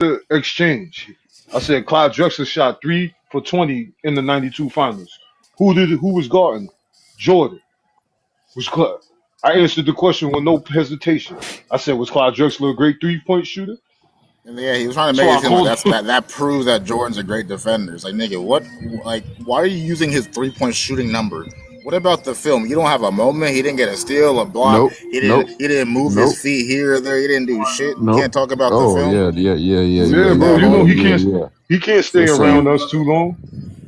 the exchange. I said Clyde Drexler shot 3 for 20 in the '92 finals. Who was guarding? Jordan. Was Clyde. I answered the question with no hesitation. I said, was Clyde Drexler a great 3-point shooter? And yeah, he was trying to So make I it seem like called. that proves that Jordan's a great defender. It's like, nigga, what? Like, why are you using his 3-point shooting number? What about the film? You don't have a moment. He didn't get a steal, a block. Nope. He Nope. didn't move Nope. his feet here or there. He didn't do shit. You Nope. can't talk about the Oh film. Yeah, bro. You know he can't stay Yes, around sir. us too long.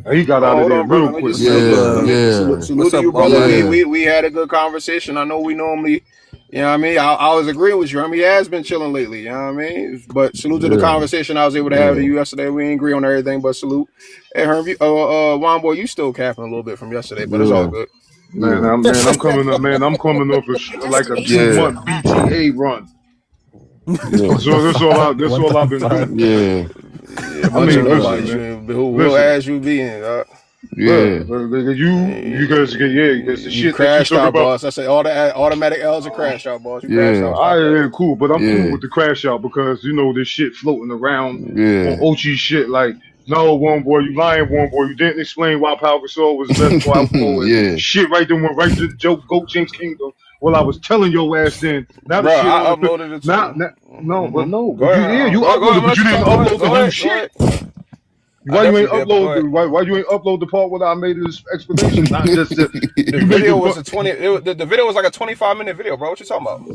And he got out of Hold there on, brother. real Let me quick. just salute to you, brother. Yeah. We had a good conversation. I know we normally, you know what I mean? I was agreeing with you. I mean, he has been chilling lately, you know what I mean? But salute to the conversation I was able to have with you yesterday. We didn't agree on everything, but salute. Hey, Herb, Juan Boy, you still capping a little bit from yesterday, but it's all good. Man, I'm coming up, man. I'm coming off like a 2-month BTA run. So that's all I've been doing. Yeah. I mean, listen, man. Who asked you being? You guys, the shit crashed that you talk out, about. boss. I say all the automatic L's are crashed out, boss. You crashed out. All right, cool, but I'm cool with the crash out because you know this shit floating around on Ochi shit. Like, no, one boy, you lying, one boy. You didn't explain why Pau Gasol was best for Alpha shit right then went right to the joke, Goat James Kingdom. Well, I was telling your ass then. Now the shit I uploaded it. No, but no. Go ahead. You uploaded, but you didn't upload the new shit. Why you ain't upload the part where I made this explanation? Not just the video was a 20. The video was like a 25-minute video, bro. What you talking about?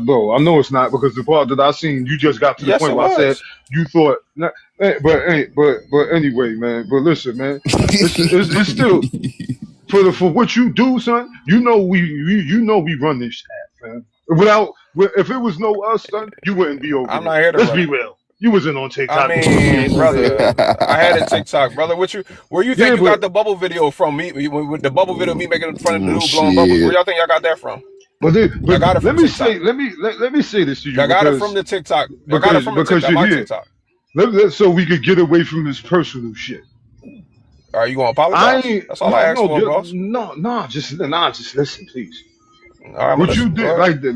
Bro, I know it's not because the part that I seen, you just got to the point where I said you thought. But anyway, man. But listen, man. It's still for what you do, son. You know we run this app, man. If it was no us, son, you wouldn't be over. I'm not here to. Let's be real. You wasn't on TikTok. I mean, brother, I had a TikTok, brother. Where you think you got the bubble video from? Me with the bubble video, me making in front of the new blowing bubbles. Where y'all think y'all got that from? But I got it from let me say this to you. I got it from the TikTok. I got it from the TikTok. My TikTok. So we could get away from this personal shit. Are you gonna apologize? That's all I asked for, boss. Just listen, please. Right, what you did, like the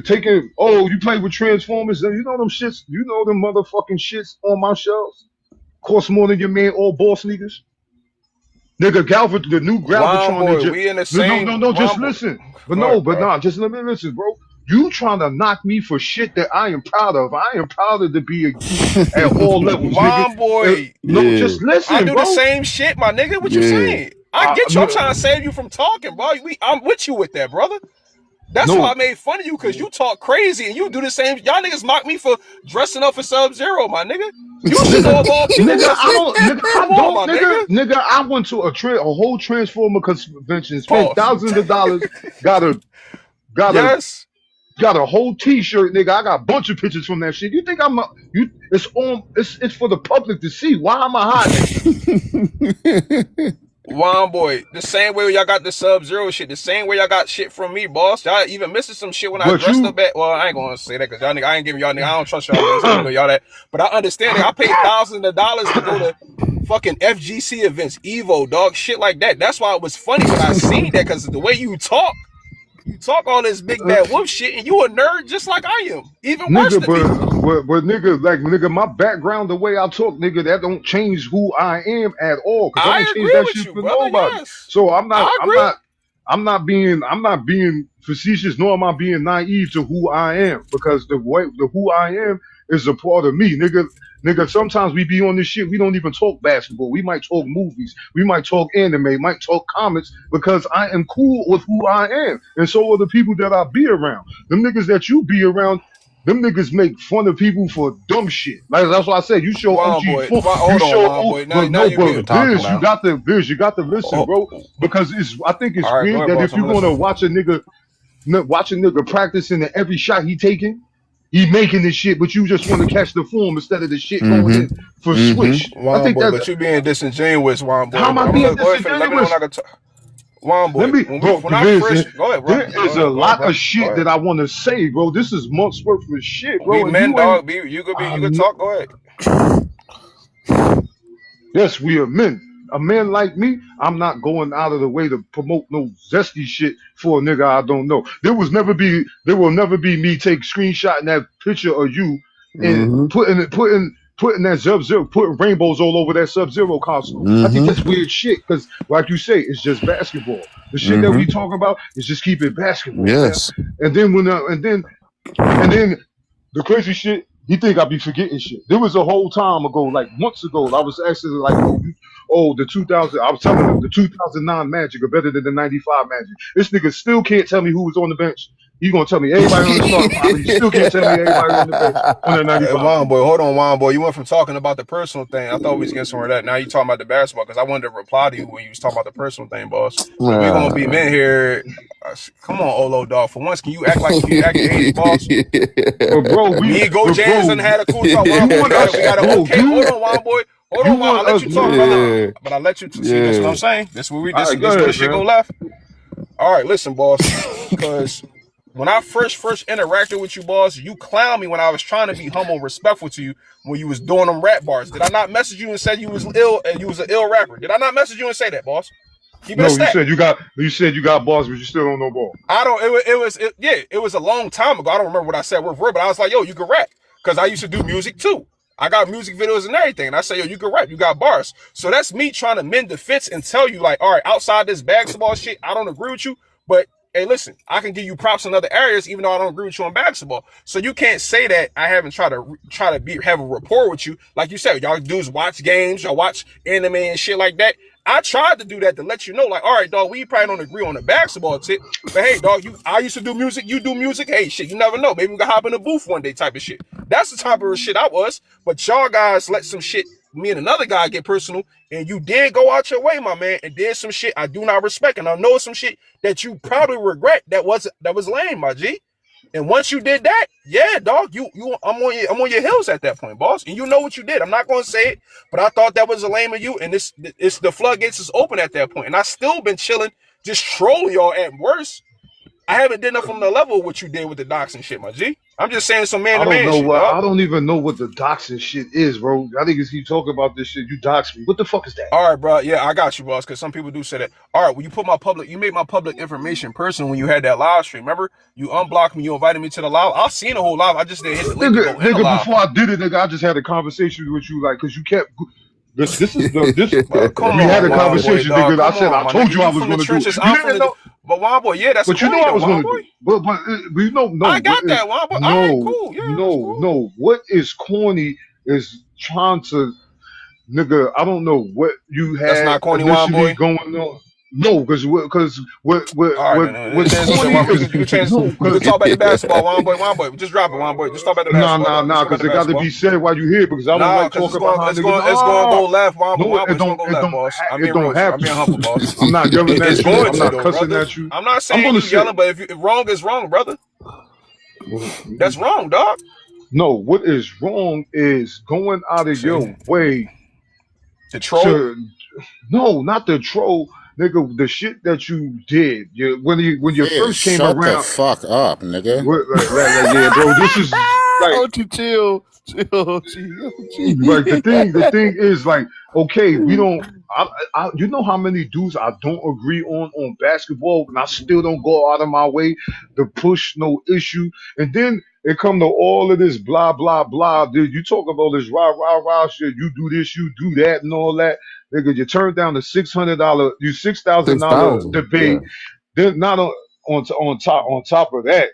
taking. Oh, you play with Transformers? You know them shits. You know them motherfucking shits on my shelves. Cost more than your man all ball sneakers. Nigga, the new Galvatron. We in the same. No. Just listen. Just let me listen, bro. You trying to knock me for shit that I am proud of. I am proud of to be a geek at all levels. Mom boy. Just listen, I do the same shit, my nigga. What you saying? I get you. I'm trying to save you from talking, bro. I'm with you with that, brother. That's why I made fun of you, because you talk crazy and you do the same. Y'all niggas mock me for dressing up for Sub-Zero, my nigga. You should know about people. Nigga, I went to a whole Transformer convention, spent thousands of dollars, got a whole T-shirt, nigga. I got a bunch of pictures from that shit. You think it's for the public to see? Why am I hiding? Juan boy, the same way y'all got the Sub-Zero shit, the same way y'all got shit from me, boss. Y'all even missing some shit when I dressed up at. Well, I ain't gonna say that because y'all nigga, I ain't giving y'all nigga. I don't trust y'all niggas. Y'all that, but I understand that I paid thousands of dollars to go to fucking FGC events, Evo, dog, shit like that. That's why it was funny when I seen that, because the way you talk all this big bad wolf shit, and you a nerd just like I am, even worse than me. But nigga, my background, the way I talk, nigga, that don't change who I am at all. Cause I don't change that shit for nobody. Yes. So I'm not being facetious, nor am I being naive to who I am, because the who I am is a part of me, nigga. Nigga, sometimes we be on this shit, we don't even talk basketball. We might talk movies. We might talk anime, might talk comics, because I am cool with who I am. And so are the people that I be around. Them niggas that you be around, them niggas make fun of people for dumb shit. Like, that's why I said you show OG. You got to listen, bro. Because I think it's weird that if you're gonna watch a nigga practicing and every shot he taking, he making this shit, but you just want to catch the form instead of the shit going in for switch. I think but you being disingenuous, Juan boy. How am I being disingenuous? Juan boy, there is a lot of shit that I want to say, bro. This is months worth of shit, bro. We men, dog. You could talk. Go ahead. Yes, we are men. a man like me, I'm not going out of the way to promote no zesty shit for a nigga I don't know. There will never be me take screenshotting that picture of you and putting that Sub-Zero, putting rainbows all over that Sub-Zero console. I think that's weird shit because, like you say, it's just basketball. The shit that we talk about is just keep it basketball. Yes. Man. And then the crazy shit, he think I be forgetting shit. There was a whole time ago, like months ago, I was asking like, the 2000. I was telling him the 2009 Magic are better than the 95 Magic. This nigga still can't tell me who was on the bench. He gonna tell me everybody on the starting line. He still can't tell me everybody on the bench on that 95. Hey, Wine Boy, hold on, Wine Boy. You went from talking about the personal thing. I thought we was getting somewhere that. Now you talking about the basketball because I wanted to reply to you when you was talking about the personal thing, boss. We gonna be men here. Come on, Olo dog. For once, can you act like you act 80, boss? Bro, me and Go Jans and had a cool talk. We got a okay. Hold on, Wine Boy. Hold on, I'll let you talk, brother. But I'll let you see. That's what I'm saying. This is where this where the shit go left. All right, listen, boss. Because when I first interacted with you, boss, you clowned me when I was trying to be humble and respectful to you when you was doing them rap bars. Did I not message you and said you was ill and you was an ill rapper? Did I not message you and say that, boss? No, you said you got bars, but you still don't know ball. It was a long time ago. I don't remember what I said word for word, but I was like, yo, you can rap. Because I used to do music too. I got music videos and everything. And I say, yo, you can rap. You got bars. So that's me trying to mend the fence and tell you, like, all right, outside this basketball shit, I don't agree with you. But, hey, listen, I can give you props in other areas, even though I don't agree with you on basketball. So you can't say that I haven't tried to have a rapport with you. Like you said, y'all dudes watch games, y'all watch anime and shit like that. I tried to do that to let you know, like, all right, dog, we probably don't agree on the basketball tip, but hey, dog, I used to do music, you do music, hey, shit, you never know, maybe we can hop in the booth one day type of shit. That's the type of shit I was, but y'all guys let some shit, me and another guy get personal, and you did go out your way, my man, and did some shit I do not respect, and I know some shit that you probably regret that was lame, my G. And once you did that, yeah, dog, I'm on your heels at that point, boss. And you know what you did. I'm not gonna say it, but I thought that was a lame of you. And it's the floodgates is open at that point. And I still been chilling, just trolling y'all at worst. I haven't done nothing on the level of what you did with the docs and shit, my G. I'm just saying some man-to-man shit. I don't even know what the doxing shit is, bro. I think keep talking about this shit. You dox me. What the fuck is that? All right, bro. Yeah, I got you, boss. Because some people do say that. All right, when you made my public information personal when you had that live stream. Remember, you unblocked me. You invited me to the live. I've seen the whole live. I just didn't hit the link. Nigga, before I did it, nigga, I just had a conversation with you, like, because you kept. We had a conversation, nigga. I told you I was going to do it. You didn't know. But Wine Boy, yeah, that's. But you know I was going to do. But you know, no. I got that, Wine Boy. All right, cool. Yeah, no. What is corny is trying to, nigga. I don't know what you had. That's not corny, Wine Boy. Going on. No, because what we can talk about the basketball, Wine Boy. Just drop it, Wine Boy. Just talk about the basketball. Nah, because it got to be said while you here. Because I don't like talking about how it's going to go left, Wine Boy. It's going to go left, boss. I'm being humble, boss. I'm not yelling at you. I'm not cussing at you. I'm not saying you yelling, but if wrong is wrong, brother. That's wrong, dog. No, what is wrong is going out of your way to troll. No, not to troll. Nigga, the shit that you did, when you first came around. Shut the fuck up, nigga. Yeah, bro, this is like. Don't you chill. Like the thing is like, okay, we don't. You know how many dudes I don't agree on basketball, and I still don't go out of my way to push no issue, and then it come to all of this blah blah blah. Dude, you talk about this rah shit. You do this, you do that, and all that. Nigga, you turn down the $6,000 debate. Yeah. Then not on top of that,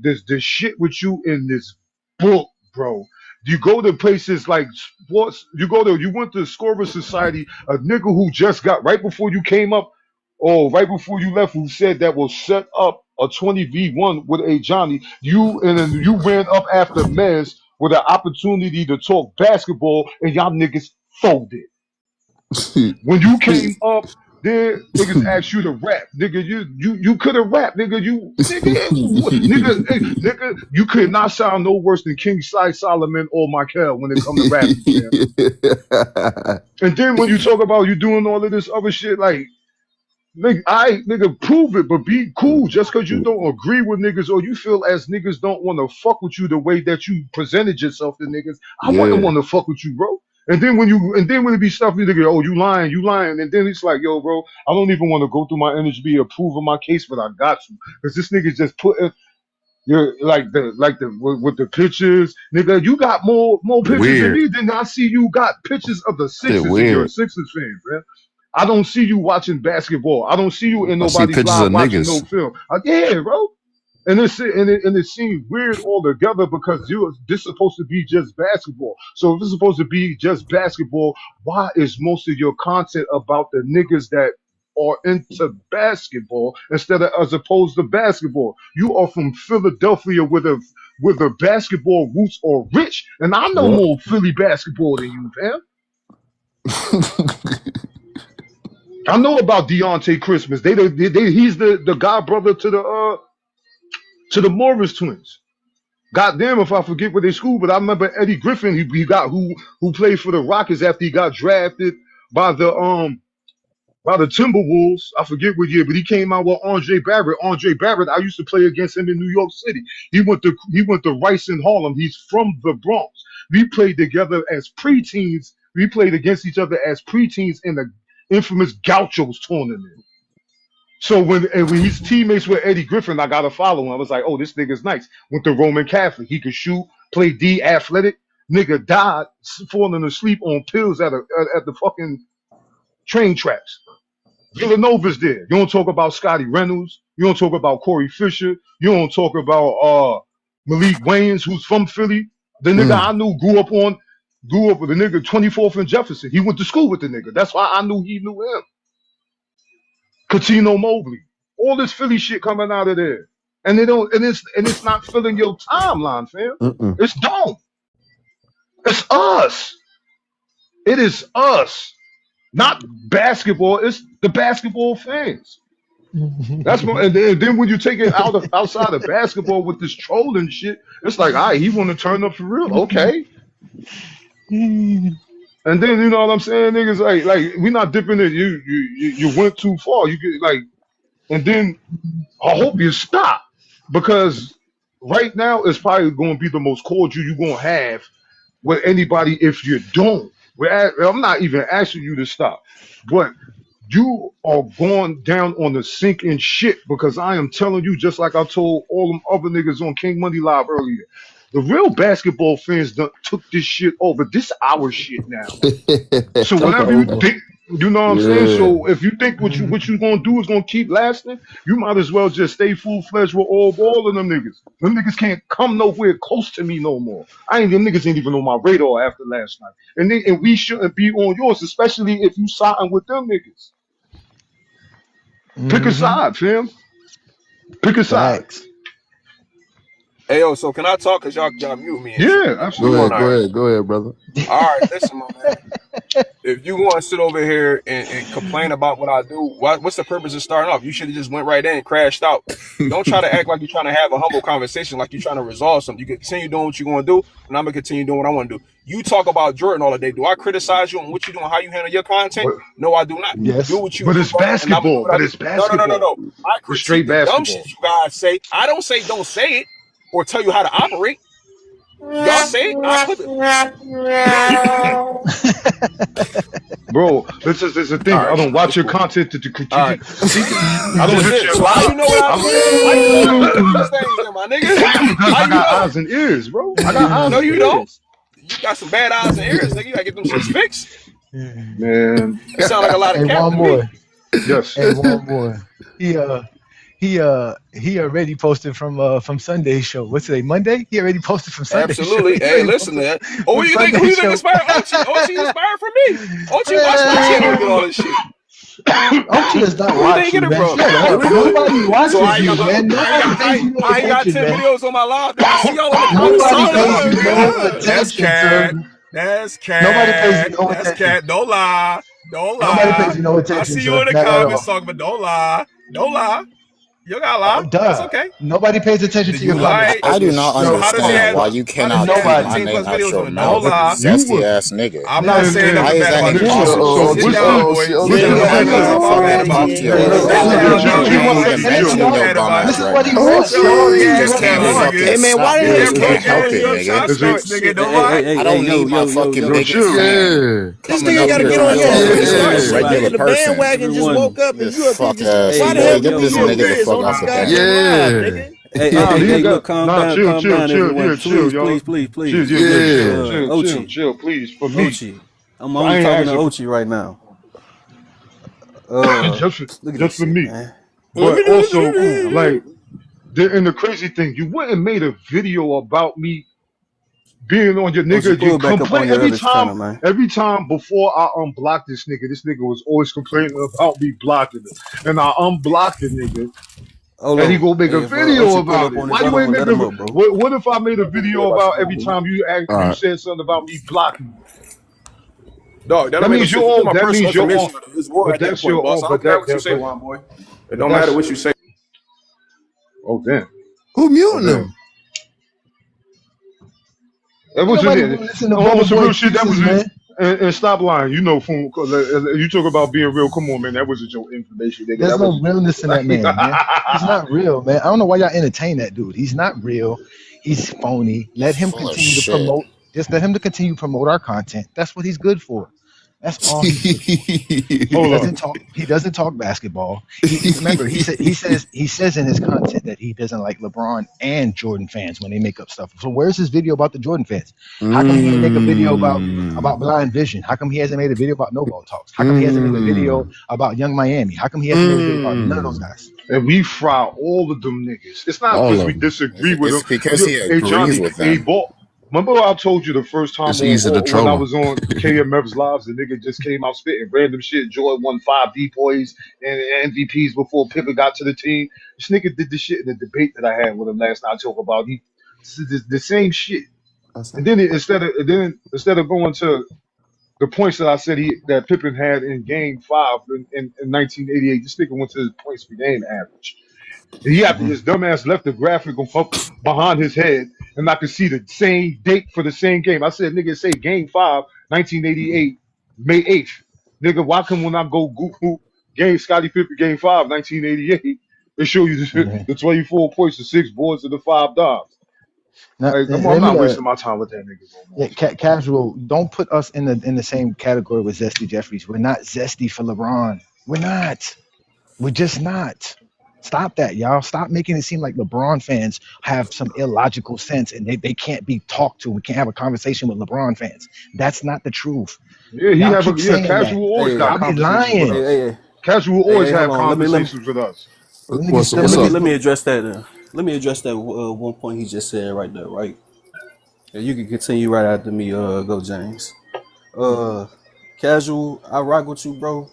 there's this shit with you in this book, bro. You go to places like sports. You went to Scorer Society, a nigga who just got right before you came up, or right before you left, who said that will set up a 20v1 with a Johnny. You ran up after Mez with an opportunity to talk basketball, and y'all niggas folded. When you came up there, niggas asked you to rap, nigga. You could have rapped, nigga. Nigga, you could not sound no worse than King Solomon or Michael when it comes to rapping. And then when you talk about you doing all of this other shit, like, nigga, prove it, but be cool. Just because you don't agree with niggas or you feel as niggas don't want to fuck with you the way that you presented yourself to niggas, I wouldn't want to fuck with you, bro. And then when it be stuff, you nigga, oh, you lying. And then it's like, yo, bro, I don't even want to go through my energy approving my case, but I got to. Because this nigga just putting, you're like with the pictures, nigga. You got more pictures than me. Then I see you got pictures of the Sixers, and you're a Sixers fan, man. I don't see you watching basketball. I don't see you in nobody's live watching no film. Yeah, bro. And it seems weird altogether because this is supposed to be just basketball. So if it's supposed to be just basketball, why is most of your content about the niggas that are into basketball instead of as opposed to basketball? You are from Philadelphia where the basketball roots are rich, and I know more Philly basketball than you, fam. I know about Deontay Christmas. He's the god brother to the Morris twins. Goddamn if I forget what they school, but I remember Eddie Griffin. He got who played for the Rockets after he got drafted by the Timberwolves. I forget what year, but he came out with Andre Barrett. Andre Barrett, I used to play against him in New York City. He went to Rice in Harlem. He's from the Bronx. We played together as preteens. We played against each other as preteens in the infamous Gauchos tournament. So when he's teammates with Eddie Griffin, I gotta follow him. I was like, oh, this nigga's nice. Went to Roman Catholic. He could shoot, play D, athletic. Nigga died falling asleep on pills at the fucking train tracks. Villanova's there. You don't talk about Scotty Reynolds. You don't talk about Corey Fisher. You don't talk about Malik Wayans, who's from Philly. The nigga I knew grew up with the nigga 24th and Jefferson. He went to school with the nigga. That's why I knew he knew him. Catino Mobley, all this Philly shit coming out of there, and it's not filling your timeline, fam. It's dumb. It's us. It is us, not basketball. It's the basketball fans. That's and then when you take it outside of basketball with this trolling shit, it's like, all right, he want to turn up for real, okay. And then you know what I'm saying, niggas like we're not dipping it. You went too far. You get like, and then I hope you stop because right now it's probably going to be the most cordial you're going to have with anybody if you don't. I'm not even asking you to stop, but you are going down on the sinking shit because I am telling you, just like I told all them other niggas on King Money Live earlier. The real basketball fans took this shit over. This our shit now. So whatever you think, you know what I'm saying? So if you think what you gonna do is gonna keep lasting, you might as well just stay full-fledged with all of them niggas. Them niggas can't come nowhere close to me no more. Them niggas ain't even on my radar after last night. And we shouldn't be on yours, especially if you siding with them niggas. Pick a side, fam. Pick a side. Hey, yo, so can I talk? Because y'all mute me. Yeah, absolutely. Go ahead, brother. All right, listen, my man. If you want to sit over here and complain about what I do, what's the purpose of starting off? You should have just went right in and crashed out. Don't try to act like you're trying to have a humble conversation, like you're trying to resolve something. You can continue doing what you're going to do, and I'm going to continue doing what I want to do. You talk about Jordan all the day. Do I criticize you on what you doing, how you handle your content? No, I do not. Yes. Do what you But it's basketball. No. I critique straight basketball. Dumb shit you guys say. I don't say don't say it or tell you how to operate. Y'all say it, I put it. Bro, this is the thing. Right. I don't watch your content to critique. Right. I don't hit you. So how you know what I'm saying? My nigga. I got eyes and ears, bro. I got eyes. No, you don't. You got some bad eyes and ears, nigga. You gotta get them shits fixed. Man. You sound like a lot of cat to me. Yes. And one more. He already posted from Sunday's show. What's today? Monday? He already posted from Sunday's Absolutely. show. Hey, listen, man. Oh, who you think inspired? Ochi inspired from me. Ochi watched my channel with all this shit. Ochi does not watch you, man. Nobody watches you, man. I ain't got 10 videos on my live. I see y'all in the comments. That's cat. That's cat. Nobody pays you no attention. That's cat. Don't lie. Nobody pays you no attention. I see you in the comments talking, but don't lie. Don't lie. You gotta lie. That's okay. Nobody pays attention to your lie. I do not understand why you cannot keep my name out your mouth, zesty ass nigga. I'm not saying nothing bad about This is what he wants. You just can't fucking. Hey man, why did you can't help it, nigga? I don't need my fucking biggest fan. This nigga gotta get on your regular bandwagon. Just woke up and you fuck ass. Why the hell get this nigga the fuck off the bandwagon? Hey, look, calm down, everyone. Please, chill, please. For me, Ochi. I'm only talking to Ochi right now. Just for me. But also, like, and the crazy thing, you wouldn't made a video about me being on your nigga. You complain every time before I unblocked this nigga was always complaining about me blocking him. And I unblocked the nigga. And he gonna make a video about it. Why you ain't make a what if I made a video about every time you said something about me blocking you? Dog, that means you're all. That means you're all. But that's your own. But that's what you say, one boy. It don't matter what you say. Oh damn! Who muting him? That wasn't it. That was some real shit. That was it. And stop lying. You know, you talk about being real. Come on, man. That wasn't your information. Nigga. There's no realness in that man. He's not real, man. I don't know why y'all entertain that dude. He's not real. He's phony. Let him continue to promote. Just let him to continue to promote our content. That's what he's good for. That's all. He doesn't talk basketball. Remember, he says in his content that he doesn't like LeBron and Jordan fans when they make up stuff. So where's his video about the Jordan fans? How come he didn't make a video about blind vision? How come he hasn't made a video about no ball talks? How come he hasn't made a video about Young Miami? How come he hasn't made a video about none of those guys? And we fry all of them niggas. It's not because we disagree with them. It's because he agrees with them. Remember I told you the first time when I was on KMF's lives, the nigga just came out spitting random shit. Jordan won 5 depoys and MVPs before Pippen got to the team. This nigga did this shit in the debate that I had with him last night. I talk about the same shit. And then instead of going to the points that I said that Pippen had in Game 5 in 1988, this nigga went to his points per game average. He after his dumbass left the graphic up behind his head, and I could see the same date for the same game. I said, nigga, say Game 5, 1988, May 8th. Nigga, why come when I go Google Scottie Pippen Game 5, 1988, they show you the 24 points, the 6 boards, and the 5 dimes. Like, I'm not wasting my time with that nigga. Yeah, casual. Don't put us in the same category with Zesty Jeffries. We're not Zesty for LeBron. We're not. We're just not. Stop that, y'all. Stop making it seem like LeBron fans have some illogical sense and they can't be talked to. We can't have a conversation with LeBron fans. That's not the truth. Yeah, Casual always got conversations with us. Casual always have conversations with us. Let me address that. Let me address that one point he just said right there, right? And you can continue right after me, go James. Casual, I rock with you, bro.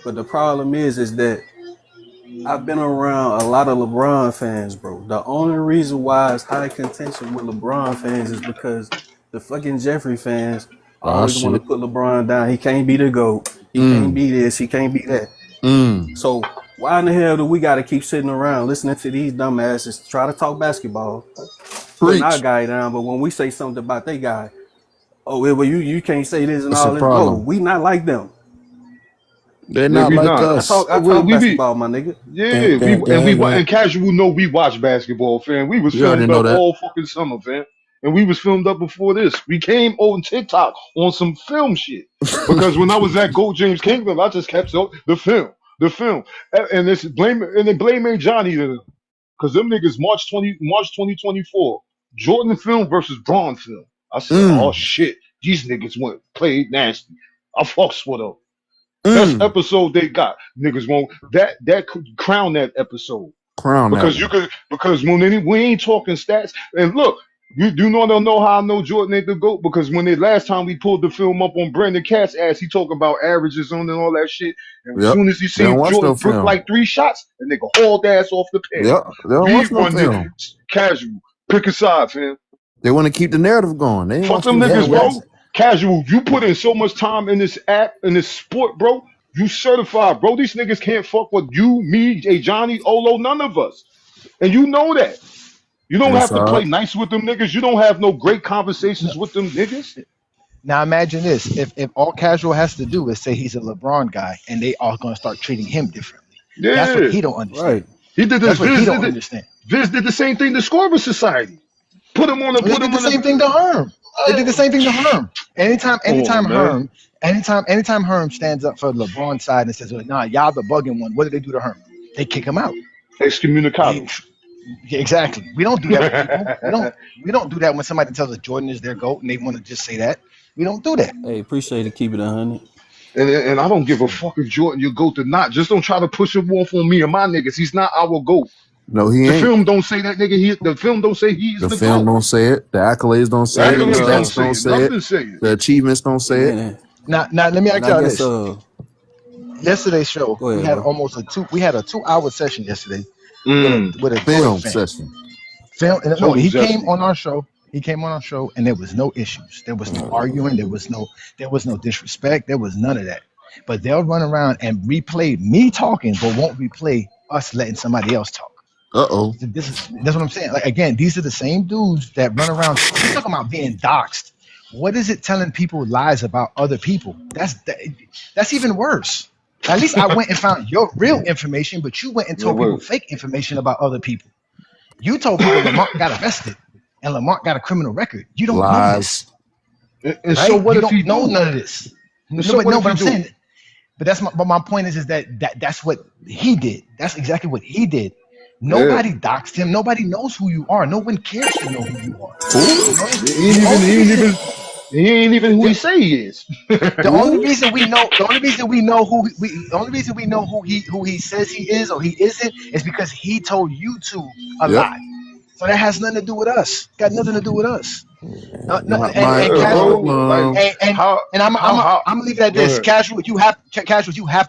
But the problem is that I've been around a lot of LeBron fans, bro. The only reason why it's high contention with LeBron fans is because the fucking Jeffrey fans always want to put LeBron down. He can't be the GOAT. He can't be this. He can't be that. So why in the hell do we got to keep sitting around listening to these dumbasses try to talk basketball, putting our guy down, but when we say something about their guy, well, you can't say this and all this. No, we not like them. They're not like us. I talk basketball, my nigga. Yeah, and Casual know we watch basketball, fam. We was filmed up all fucking summer, fam. And we was filmed up before this. We came on TikTok on some film shit. Because when I was at Gold James Kingdom, I just kept the film. And they blame Johnny because them niggas March 2024, Jordan film versus Braun film. I said, oh shit, these niggas played nasty. I fucks with them. Best episode they got. Niggas won't that could crown that episode. Because when we ain't talking stats. And look, you do not know how I know Jordan ain't the GOAT, because when last time we pulled the film up on Brandon Catt's ass, he talking about averages on and all that shit. And as soon as he seen Jordan took like 3 shots, and nigga hauled ass off the pen. Film. Casual. Pick a side, fam. They want to keep the narrative going. They fuck them niggas, bro. Casual, you put in so much time in this app, in this sport, bro. You certified, bro. These niggas can't fuck with you, me, Jay Johnny, Olo, none of us. And you know that. You don't Yes, have to sir. play nice with them niggas. You don't have no great conversations with them niggas. Now imagine this: if all Casual has to do is say he's a LeBron guy, and they are going to start treating him differently. That's what Yeah. he don't understand. Right. He did this. That's what he don't understand. Viz did the same thing to Scorber Society. Put him on a. They did the same thing to Herm. They did the same thing to Herm. Anytime Herm stands up for LeBron side and says, well, "Nah, y'all the bugging one," what do they do to Herm? They kick him out. Excommunicado. Exactly. We don't do that with people. We don't do that when somebody tells us Jordan is their GOAT and they want to just say that. We don't do that. Hey, appreciate it. Keep it 100. And I don't give a fuck if Jordan your GOAT or not. Just don't try to push him off on me and my niggas. He's not our GOAT. No, he The ain't. film don't say that nigga. The film don't say he's the film GOAT. don't say it. The accolades don't say it. The stats don't say it. The achievements don't say it. Now let me ask y'all this. Yesterday's show, we had almost a 2-hour session yesterday with a film session. No, he came on our show. He came on our show, and there was no issues. There was no arguing. There was no disrespect. There was none of that. But they'll run around and replay me talking, but won't replay us letting somebody else talk. That's what I'm saying. Like again, these are the same dudes that run around. You're talking about being doxxed. What is it telling people lies about other people? That's even worse. At least I went and found your real information, but you went and told people fake information about other people. You told people Lamar got arrested and Lamar got a criminal record. You don't know this. And right? so what you if don't know none of this. But I'm saying, but my point is that's what he did. That's exactly what he did. Nobody doxed him. Nobody knows who you are. No one cares to know who you are. He ain't even who he say he is. The only reason we know who he says he is or he isn't is because he told you two a lie. So that has nothing to do with us. Got nothing to do with us. I'm gonna leave it at this. Casual, you have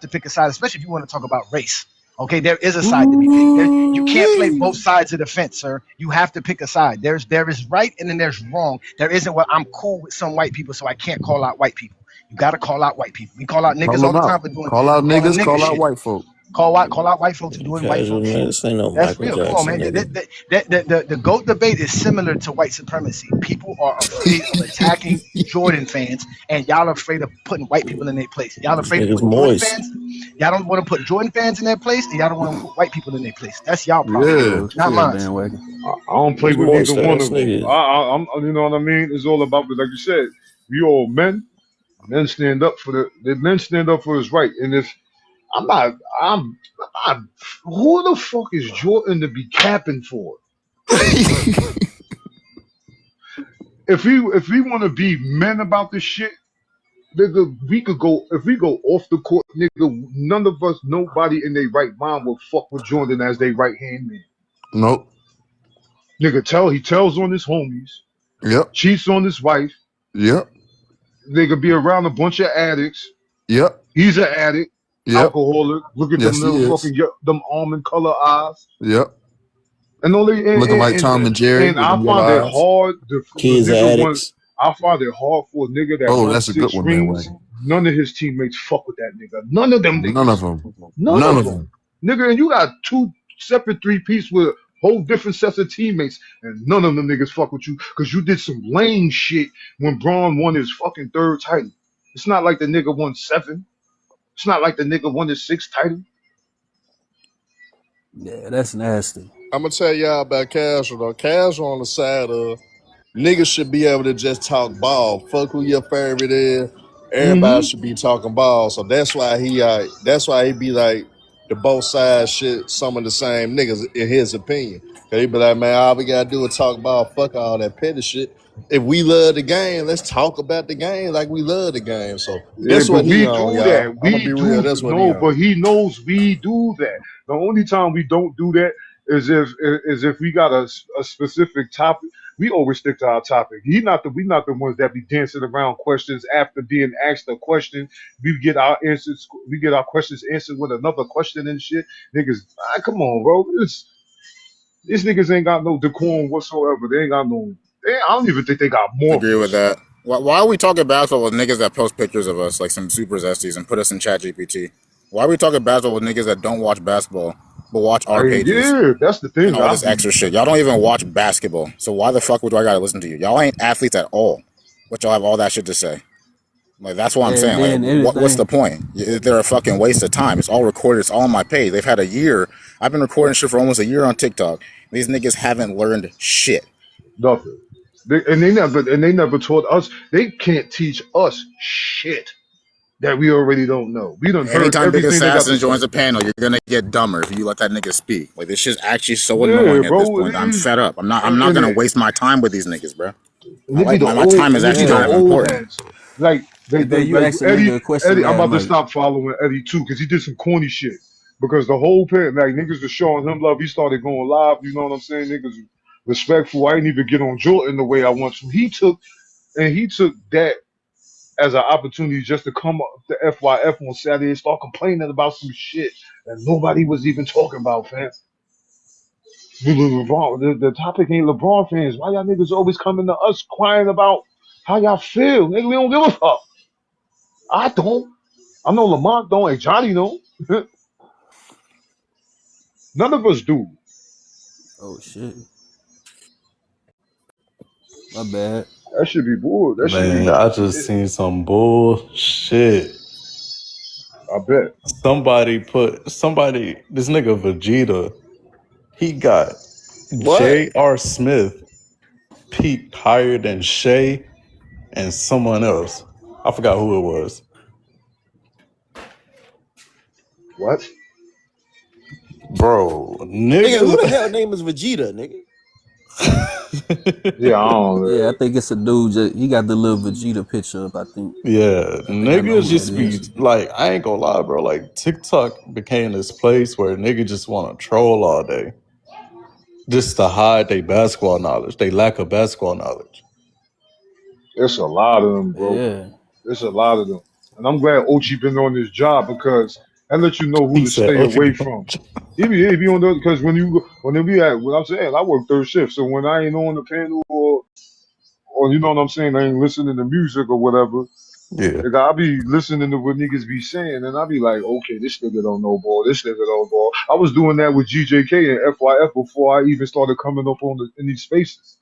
to pick a side, especially if you want to talk about race. Okay, there is a side to be picked. You can't play both sides of the fence, sir. You have to pick a side. There is right and then there's wrong. There isn't I'm cool with some white people, so I can't call out white people. You got to call out white people. We call out niggas all the time for doing. Call out niggas. Call out white folk. Call out white folks for doing white folks shit. That's real. Come on, man. The GOAT debate is similar to white supremacy. People are afraid of attacking Jordan fans, and y'all are afraid of putting white people in their place. Y'all afraid of putting Jordan fans. Y'all don't want to put Jordan fans in their place, and y'all don't want to put white people in their place. That's y'all problem, not mine. I don't play with either one of them. I'm, you know what I mean? It's all about, like you said, we all men. Men stand up for men stand up for his right, and if I'm not. Who the fuck is Jordan to be capping for? If we want to be men about this shit, nigga, we could go. If we go off the court, nigga, none of us, nobody in their right mind will fuck with Jordan as their right hand man. Nope. Nigga, he tells on his homies. Yep. Cheats on his wife. Yep. Nigga be around a bunch of addicts. Yep. He's an addict. Yep. Alcoholic. Look at them little fucking them almond color eyes. Yep. And looking like Tom and Jerry. And I find it hard. Kids addicts. I find it hard for a nigga that that's a good one, man. None of his teammates fuck with that nigga. None of them niggas. None of them. None of them. Nigga, and you got two separate 3-piece with whole different sets of teammates, and none of them niggas fuck with you because you did some lame shit when Braun won his fucking 3rd title. It's not like the nigga won 7. It's not like the nigga won his 6th title. Yeah, that's nasty. I'm gonna tell y'all about Casual though. Casual on the side of niggas should be able to just talk ball. Fuck who your favorite is. Everybody should be talking ball. So that's why he be like the both sides shit. Some of the same niggas in his opinion. Cause he be like, man, all we gotta do is talk ball. Fuck all that petty shit. If we love the game, let's talk about the game like we love the game. So that's what he on, y'all. But he knows we do that. The only time we don't do that is if we got a specific topic. We always stick to our topic. We not the ones that be dancing around questions after being asked a question. We get our answers. We get our questions answered with another question and shit. Niggas, come on, bro. These niggas ain't got no decorum whatsoever. They ain't got no. I don't even think they got more. Agree with that. Why are we talking basketball with niggas that post pictures of us like some super zesties and put us in ChatGPT? Why are we talking basketball with niggas that don't watch basketball but watch our pages? Yeah, that's the thing. And all this extra shit. Y'all don't even watch basketball. So why the fuck would I gotta listen to you? Y'all ain't athletes at all, but y'all have all that shit to say. Like that's what I'm saying. Like, what's the point? They're a fucking waste of time. It's all recorded. It's all on my page. They've had a year. I've been recording shit for almost a year on TikTok. These niggas haven't learned shit. Nothing. They never taught us. They can't teach us shit that we already don't know. We done heard Anytime Big everything. Assassin joins a panel, you're gonna get dumber if you let that nigga speak. Like this shit's actually so annoying at this point. I'm fed up. I'm not gonna waste my time with these niggas, bro. My time is actually kind of important. Like you actually Eddie, a question. Eddie, I'm about to stop following Eddie too because he did some corny shit. Because the whole niggas was showing him love. He started going live. You know what I'm saying? Niggas respectful. I didn't even get on Jordan the way I want to. He took that as an opportunity just to come up to FYF on Saturday and start complaining about some shit that nobody was even talking about, fam. The topic ain't LeBron fans. Why y'all niggas always coming to us crying about how y'all feel? Nigga, we don't give a fuck. I don't. I know Lamont don't, and Johnny don't. None of us do. Oh shit. My bad. That should be bored. That should be. I just seen some bullshit. I bet. This nigga Vegeta, he got J.R. Smith peaked higher than Shay and someone else. I forgot who it was. What? Bro, nigga, who the hell name is Vegeta, nigga? Yeah, I don't know. Yeah, I think it's a dude. He got the little Vegeta picture up, I think. Yeah, niggas just be like, I ain't gonna lie, bro. Like TikTok became this place where niggas just want to troll all day, just to hide their basketball knowledge. They lack of basketball knowledge. It's a lot of them, bro. Yeah, it's a lot of them, and I'm glad Ochi been on this job because that lets you know who to stay away from. He be on the because when I'm saying I work third shift, so when I ain't on the panel or you know what I'm saying, I ain't listening to music or whatever. Yeah, like, I be listening to what niggas be saying, and I be like, okay, this nigga don't know ball. This nigga don't ball. I was doing that with GJK and FYF before I even started coming up in these spaces.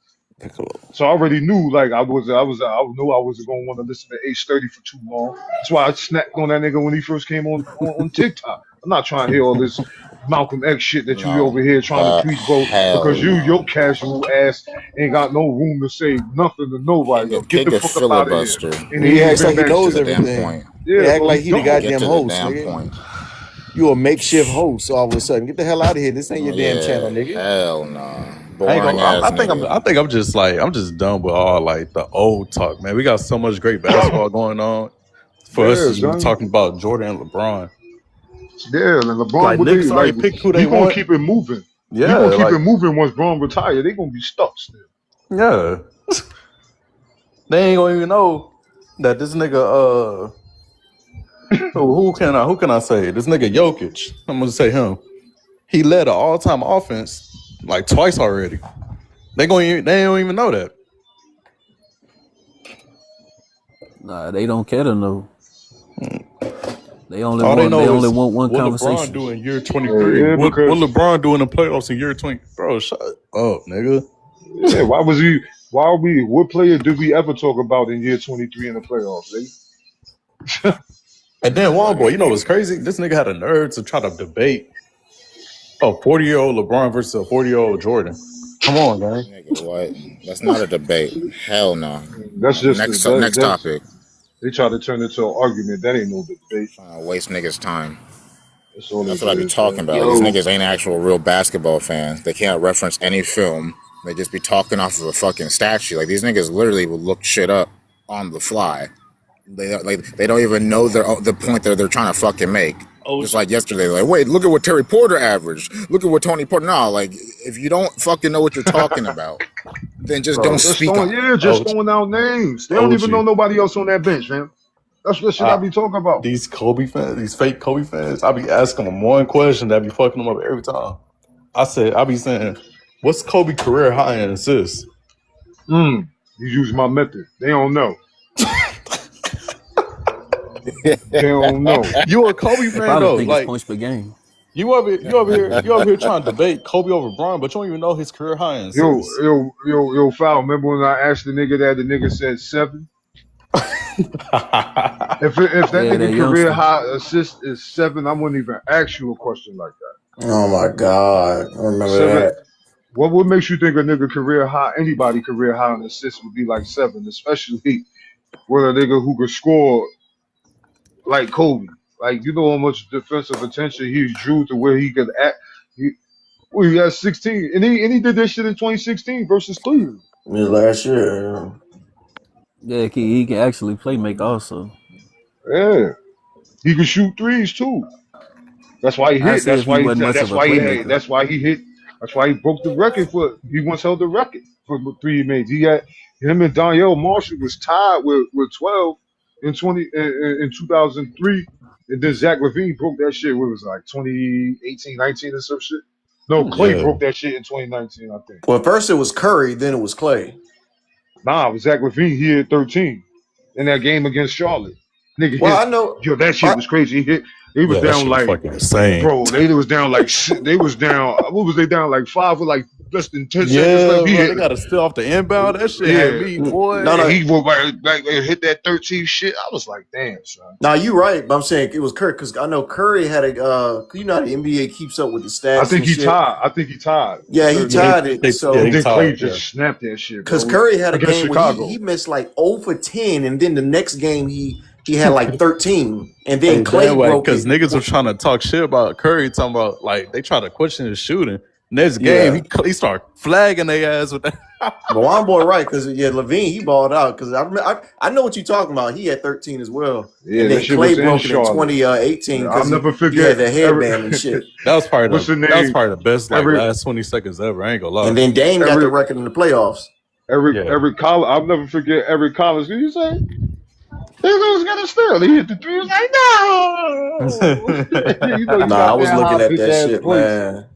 So I already knew, like I knew I wasn't gonna want to listen to H30 for too long. That's why I snapped on that nigga when he first came on TikTok. I'm not trying to hear all this Malcolm X shit that you over here trying to preach, bro, because your casual ass ain't got no room to say nothing to nobody. Get the fuck up out of here. And he acts like he knows everything. Yeah, he act like he the goddamn host, nigga. You a makeshift host all of a sudden. Get the hell out of here. This ain't your damn channel, nigga. Hell no. I think I'm just done with all like the old talk, man. We got so much great basketball going on for us to be talking about Jordan and LeBron. Yeah, and LeBron like, pick who they gonna keep it moving. Yeah, you gonna keep it moving once Bron retire. They gonna be stuck still. Yeah, they ain't gonna even know that this nigga. Who can I say? This nigga Jokic. I'm gonna say him. He led an all-time offense like twice already. They don't even know that. Nah, they don't care to know. They only want one conversation. What LeBron do in year 23? What LeBron do in the playoffs in year 20? Bro, shut up, nigga. Yeah, what player did we ever talk about in year 23 in the playoffs, eh? And then one boy, you know what's crazy? This nigga had a nerve to try to debate a 40-year-old LeBron versus a 40-year-old Jordan. Come on, man. Nigga, what? That's not a debate. Hell no. That's just next topic. They try to turn it into an argument. That ain't no debate. Trying to waste niggas' time. That's what I be talking about. These niggas ain't actual real basketball fans. They can't reference any film. They just be talking off of a fucking statue. Like these niggas literally will look shit up on the fly. They don't even know the point that they're trying to fucking make. Just like yesterday, like, wait, look at what Terry Porter averaged. Look at what Tony Porter. No, like, if you don't fucking know what you're talking about, then just don't speak on it. Yeah, just throwing out names. They don't even know nobody else on that bench, man. That's what shit I be talking about. These Kobe fans, these fake Kobe fans, I be asking them one question that be fucking them up every time. I be saying, what's Kobe career high in assists? You use my method. They don't know. They don't know. You a Kobe fan though? Think like it's points per game. You over here trying to debate Kobe over Bron, but you don't even know his career high in assists. Yo, Foul. Remember when I asked the nigga that? The nigga said 7. if that nigga career high assist is 7, I wouldn't even ask you a question like that. Oh my God, I remember that. What makes you think a nigga career high? Anybody career high in assists would be like 7, especially with a nigga who could score like Kobe. Like, you know how much defensive attention he drew to where he could act. He had 16, and he did that shit in 2016 versus Cleveland. Last year. Yeah, he can actually play make also. Yeah, he can shoot threes too. That's why he hit. That's why he hit. That's why he broke the record for. He once held the record for 3 he made. He had him and Donyell Marshall was tied with 12 in 2003, and then Zach LaVine broke that shit. What was it, like 2018, 19 or some shit? No, Clay broke that shit in 2019, I think. Well, first it was Curry, then it was Clay. Nah, it was Zach LaVine. He hit 13 in that game against Charlotte. Nigga, I know. Yo, that shit was crazy. He was down like, bro. They was down like they was down. What was they down like 5 with like less than 10 seconds left? They got to steal off the inbound. That shit had me, boy. No, he like hit that 13 shit. I was like, damn, son. Nah, you right, but I'm saying it was Curry because I know Curry had a. You know how the NBA keeps up with the stats. I think he tied. Yeah, he tied it. Then Clay just snapped that shit. Because Curry had a game where he missed like 0 for 10, and then the next game he had like 13, and then Clay broke it. Because niggas were trying to talk shit about Curry, talking about like they try to question his shooting. Next game, he start flagging their ass with that. But one boy right, because LaVine he balled out because I know what you're talking about. He had 13 as well. Yeah, and then Clay broke it in 2018 because he had the headband and shit. That was probably the best last 20 seconds ever. I ain't gonna lie. And then Dame got the record in the playoffs. Every college, I'll never forget every college. What you say? They was gonna steal. He hit the 3. He was like, no. Nah, I was looking at that shit, man.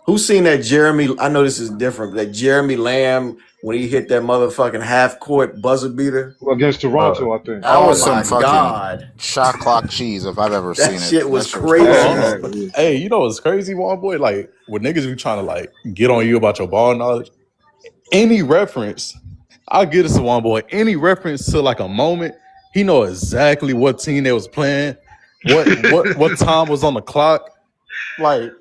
Who's seen that Jeremy? I know this is different. That Jeremy Lamb when he hit that motherfucking half court buzzer beater against Toronto, I think. That was some fucking shot clock cheese if I've ever seen it. That shit was crazy. Hey, you know what's crazy, one boy? Like when niggas be trying to like get on you about your ball knowledge, any reference, I'll get it to one boy. Any reference to like a moment, he know exactly what team they was playing, what time was on the clock, like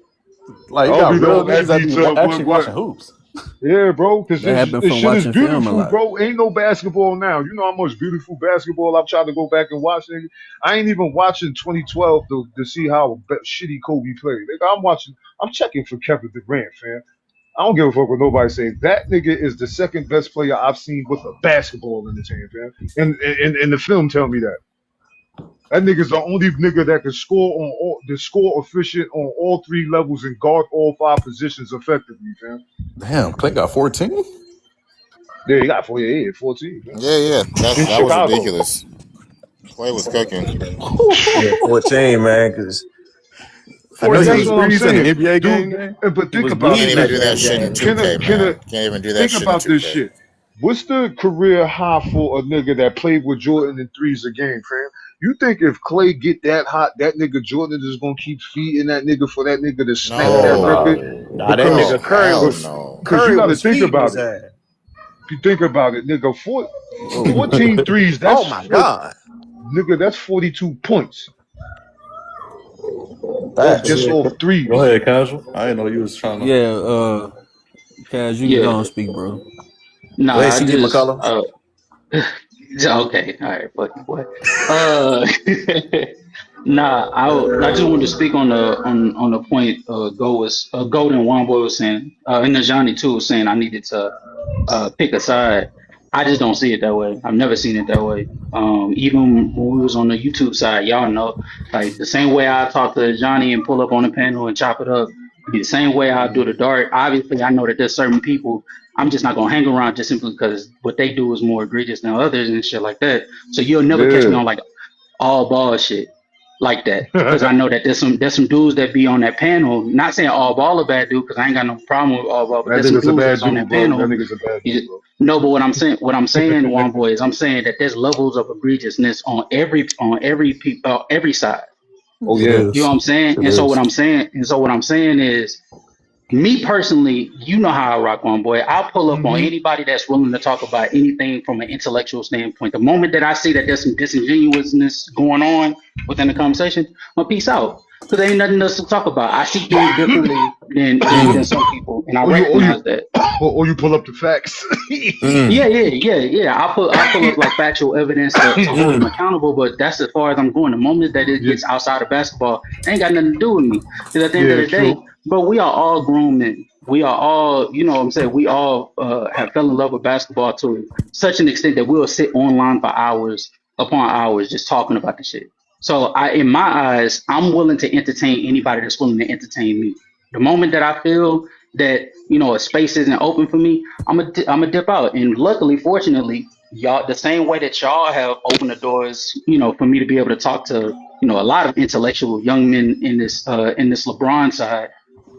you got real niggas that be actually watching hoops. Yeah, bro, because this shit is beautiful, bro. Ain't no basketball now. You know how much beautiful basketball I've tried to go back and watch. Nigga. I ain't even watching 2012 to see how shitty Kobe played. Nigga, I'm checking for Kevin Durant, fam. I don't give a fuck what nobody say. That nigga is the second best player I've seen with a basketball in his hand, fam. And the film tell me that. That nigga's the only nigga that can score efficient on all 3 levels and guard all 5 positions effectively, fam. Damn, Clay got 14? Yeah, he got 14. Man. Yeah. That was ridiculous. Clay was cooking. 14, man, because 14 threes in the NBA game. But think about it. Can't even do that shit in 2K, man. Can't even do that shit in 2K. Think about this shit. What's the career high for a nigga that played with Jordan in 3s a game, fam? You think if Clay get that hot, that nigga Jordan is gonna keep feeding that nigga for that nigga to snap that record? Nah, that nigga Curry was. Because you gotta think about it. If you think about it, nigga, 14 threes. That's, oh my God, nigga, that's 42 points. That's just off 3. Go ahead, Casual. I didn't know you was trying to. Yeah, Casual, you can go and speak, bro. No, I just. Okay, all right, fucking boy. Nah, I just wanted to speak on the point Golden One Boy was saying, and Najani too was saying I needed to pick a side. I just don't see it that way. I've never seen it that way. Even when we was on the YouTube side, y'all know, like the same way I talk to Johnny and pull up on the panel and chop it up, the same way I do the dart. Obviously, I know that there's certain people I'm just not gonna hang around just simply because what they do is more egregious than others and shit like that. So you'll never catch me on like all ball shit. like that, because I know that there's some dudes that be on that panel. Not saying all ball a bad dude, because I ain't got no problem with all ball, but That there's some nigga's a dudes bad that's on dude, that bro. That panel. nigga's a bad dude, bro. No, but what I'm saying, one boy, is I'm saying that there's levels of egregiousness on every side. Oh It yeah. You know is. what I'm saying? It And so is. what I'm saying is, me personally, you know how I rock, one boy. I'll pull up on Mm-hmm. anybody that's willing to talk about anything from an intellectual standpoint. The moment that I see that there's some disingenuousness going on within the conversation, I'm gonna peace out. Because there ain't nothing else to talk about. I see things differently than some people, and I recognize that. Or you pull up the facts. Yeah. I'll pull up like factual evidence to hold them accountable, but that's as far as I'm going. The moment that it Yeah, gets outside of basketball, it ain't got nothing to do with me. Because at the end of yeah, the day, true. bro, we are all grown men. We are all, you know what I'm saying, we all have fell in love with basketball to such an extent that we'll sit online for hours upon hours just talking about the shit. So in my eyes, I'm willing to entertain anybody that's willing to entertain me. The moment that I feel that, you know, a space isn't open for me, I'm a dip out. And luckily, fortunately, y'all, the same way that y'all have opened the doors, you know, for me to be able to talk to, you know, a lot of intellectual young men in this LeBron side.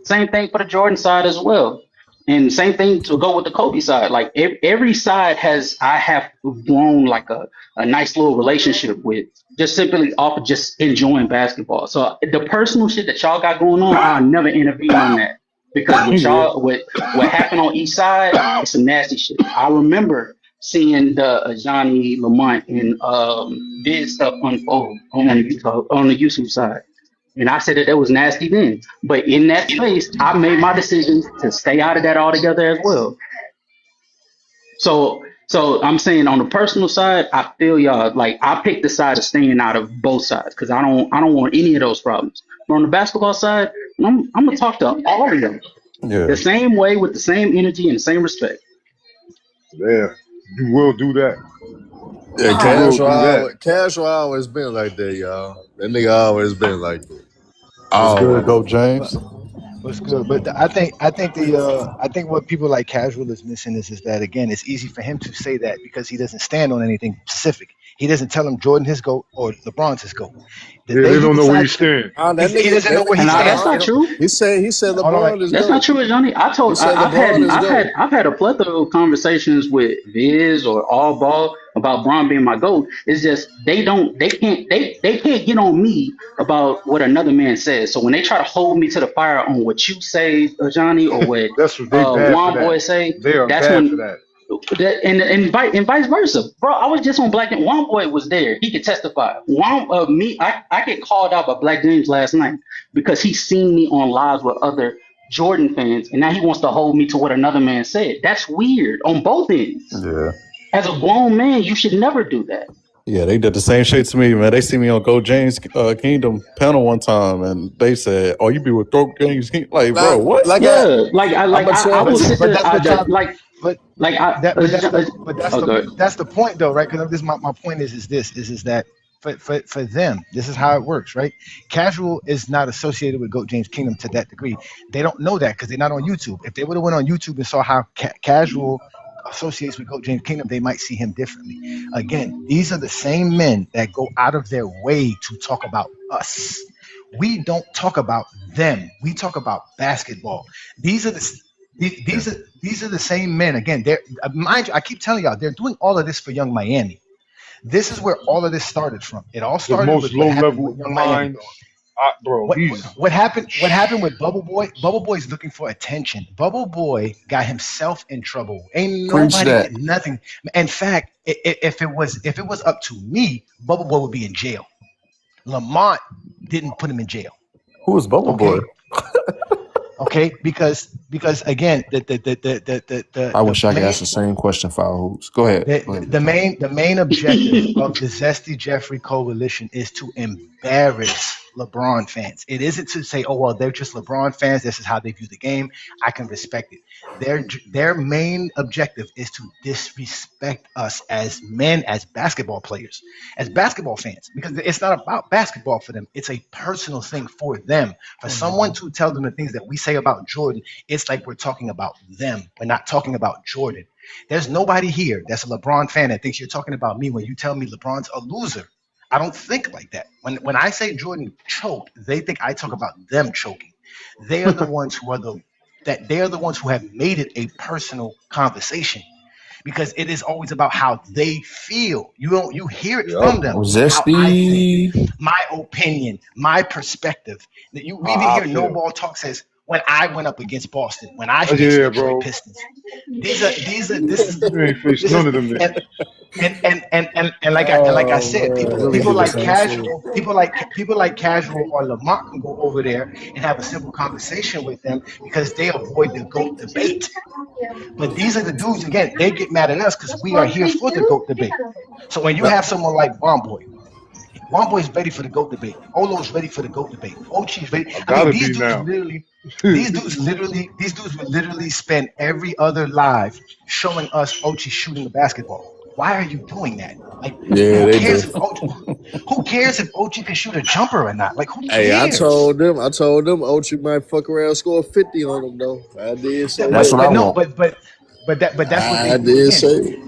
Same thing for the Jordan side as well. And same thing to go with the Kobe side. Like every side I have grown like a nice little relationship with, just simply off of just enjoying basketball. So the personal shit that y'all got going on, I'll never intervene on that, because Yeah. what happened on each side is some nasty shit. I remember seeing the Johnny Lamont and Viz stuff unfold on the YouTube side. And I said that was nasty then. But in that space, I made my decisions to stay out of that altogether as well. So I'm saying, on the personal side, I feel y'all. Like, I picked the side of staying out of both sides, because I don't want any of those problems. But on the basketball side, I'm gonna talk to all of them the Yeah. same way, with the same energy and the same respect. Yeah. You will do that. Yeah, You will do that. Casual always been like that, y'all. That nigga always been like that. What's good, Always. Go But James? what's good? But I think what people like Casual is missing is that, again, it's easy for him to say that because he doesn't stand on anything specific. He doesn't tell him Jordan his goat or LeBron's his goat. The Yeah, day they he don't know where you decides to, stand. That he nigga, doesn't know where he And stands. that's nah, not true. he said Hold on, LeBron is That's not GOAT. true, Johnny. He said LeBron is GOAT. I've had a plethora of conversations with Viz or All Ball about Braun being my GOAT. It's just they can't get on me about what another man says. So when they try to hold me to the fire on what you say, Johnny, or what That's what they bad for Juan that. Boy say, They are that's bad for when that. and vice versa, bro. I was just on Black. One boy was there. He could testify. I get called out by Black James last night because he seen me on lives with other Jordan fans, and now he wants to hold me to what another man said. That's weird on both ends. Yeah. As a grown man, you should never do that. Yeah, they did the same shit to me, man. They see me on Go James Kingdom panel one time, and they said, "Oh, you be with Go James Kingdom?" Like, bro, Like, what? like I, Yeah, I'm gonna I tell. will sit but there. that's what y'all. But Okay. that's the point though, right? Because this my point is that for them, this is how it works, right? Casual is not associated with Goat James Kingdom to that degree. They don't know that because they're not on YouTube. If they would have went on YouTube and saw how Casual associates with Goat James Kingdom, they might see him differently. Again, these are the same men that go out of their way to talk about us. We don't talk about them. We talk about basketball. These are the these are the same men. Again, they're mind you, I keep telling y'all, they're doing all of this for Young Miami. This is where all of this started from. It all The started most with what low happened level with Young Miami. minds. Bro, What, he's what happened? What happened with Bubble Boy? Bubble Boy's looking for attention. Bubble Boy got himself in trouble. Ain't Preach nobody that. did nothing. In fact, if it was up to me, Bubble Boy would be in jail. Lamont didn't put him in jail. Who is Bubble Boy? Okay, okay, because again, I the wish I could main ask the same question for our hoops. Go ahead. Go ahead. the main objective of the Zesty Jeffrey coalition is to embarrass LeBron fans. It isn't to say, oh well, they're just LeBron fans. This is how they view the game. I can respect it. Their main objective is to disrespect us as men, as basketball players, as basketball fans, because it's not about basketball for them. It's a personal thing for them. For someone to tell them the things that we say about Jordan, it's like we're talking about them. We're not talking about Jordan. There's nobody here that's a LeBron fan that thinks you're talking about me when you tell me LeBron's a loser. I don't think like that. When I say Jordan choked, they think I talk about them choking. They are the ones who they are the ones who have made it a personal conversation because it is always about how they feel. You hear it from them. How I think, Zesty. my opinion, my perspective. We even hear No Ball Talk says when I went up against Boston, when I faced the Detroit Pistons. This is You ain't faced none of them niggas. And like I said, people like casual or Lamont can go over there and have a simple conversation with them because they avoid the GOAT debate. But these are the dudes again. They get mad at us because we are here for the GOAT debate. So when you have someone like Bomboy is ready for the GOAT debate. Olo's ready for the GOAT debate. Ochi's ready. I mean, these dudes would literally spend every other live showing us Ochi shooting the basketball. Why are you doing that? Like, who cares if Ochi can shoot a jumper or not? Like, who cares? Hey, I told them Ochi might fuck around, score 50 on them though. I did say that's what I want. But that's what I did say.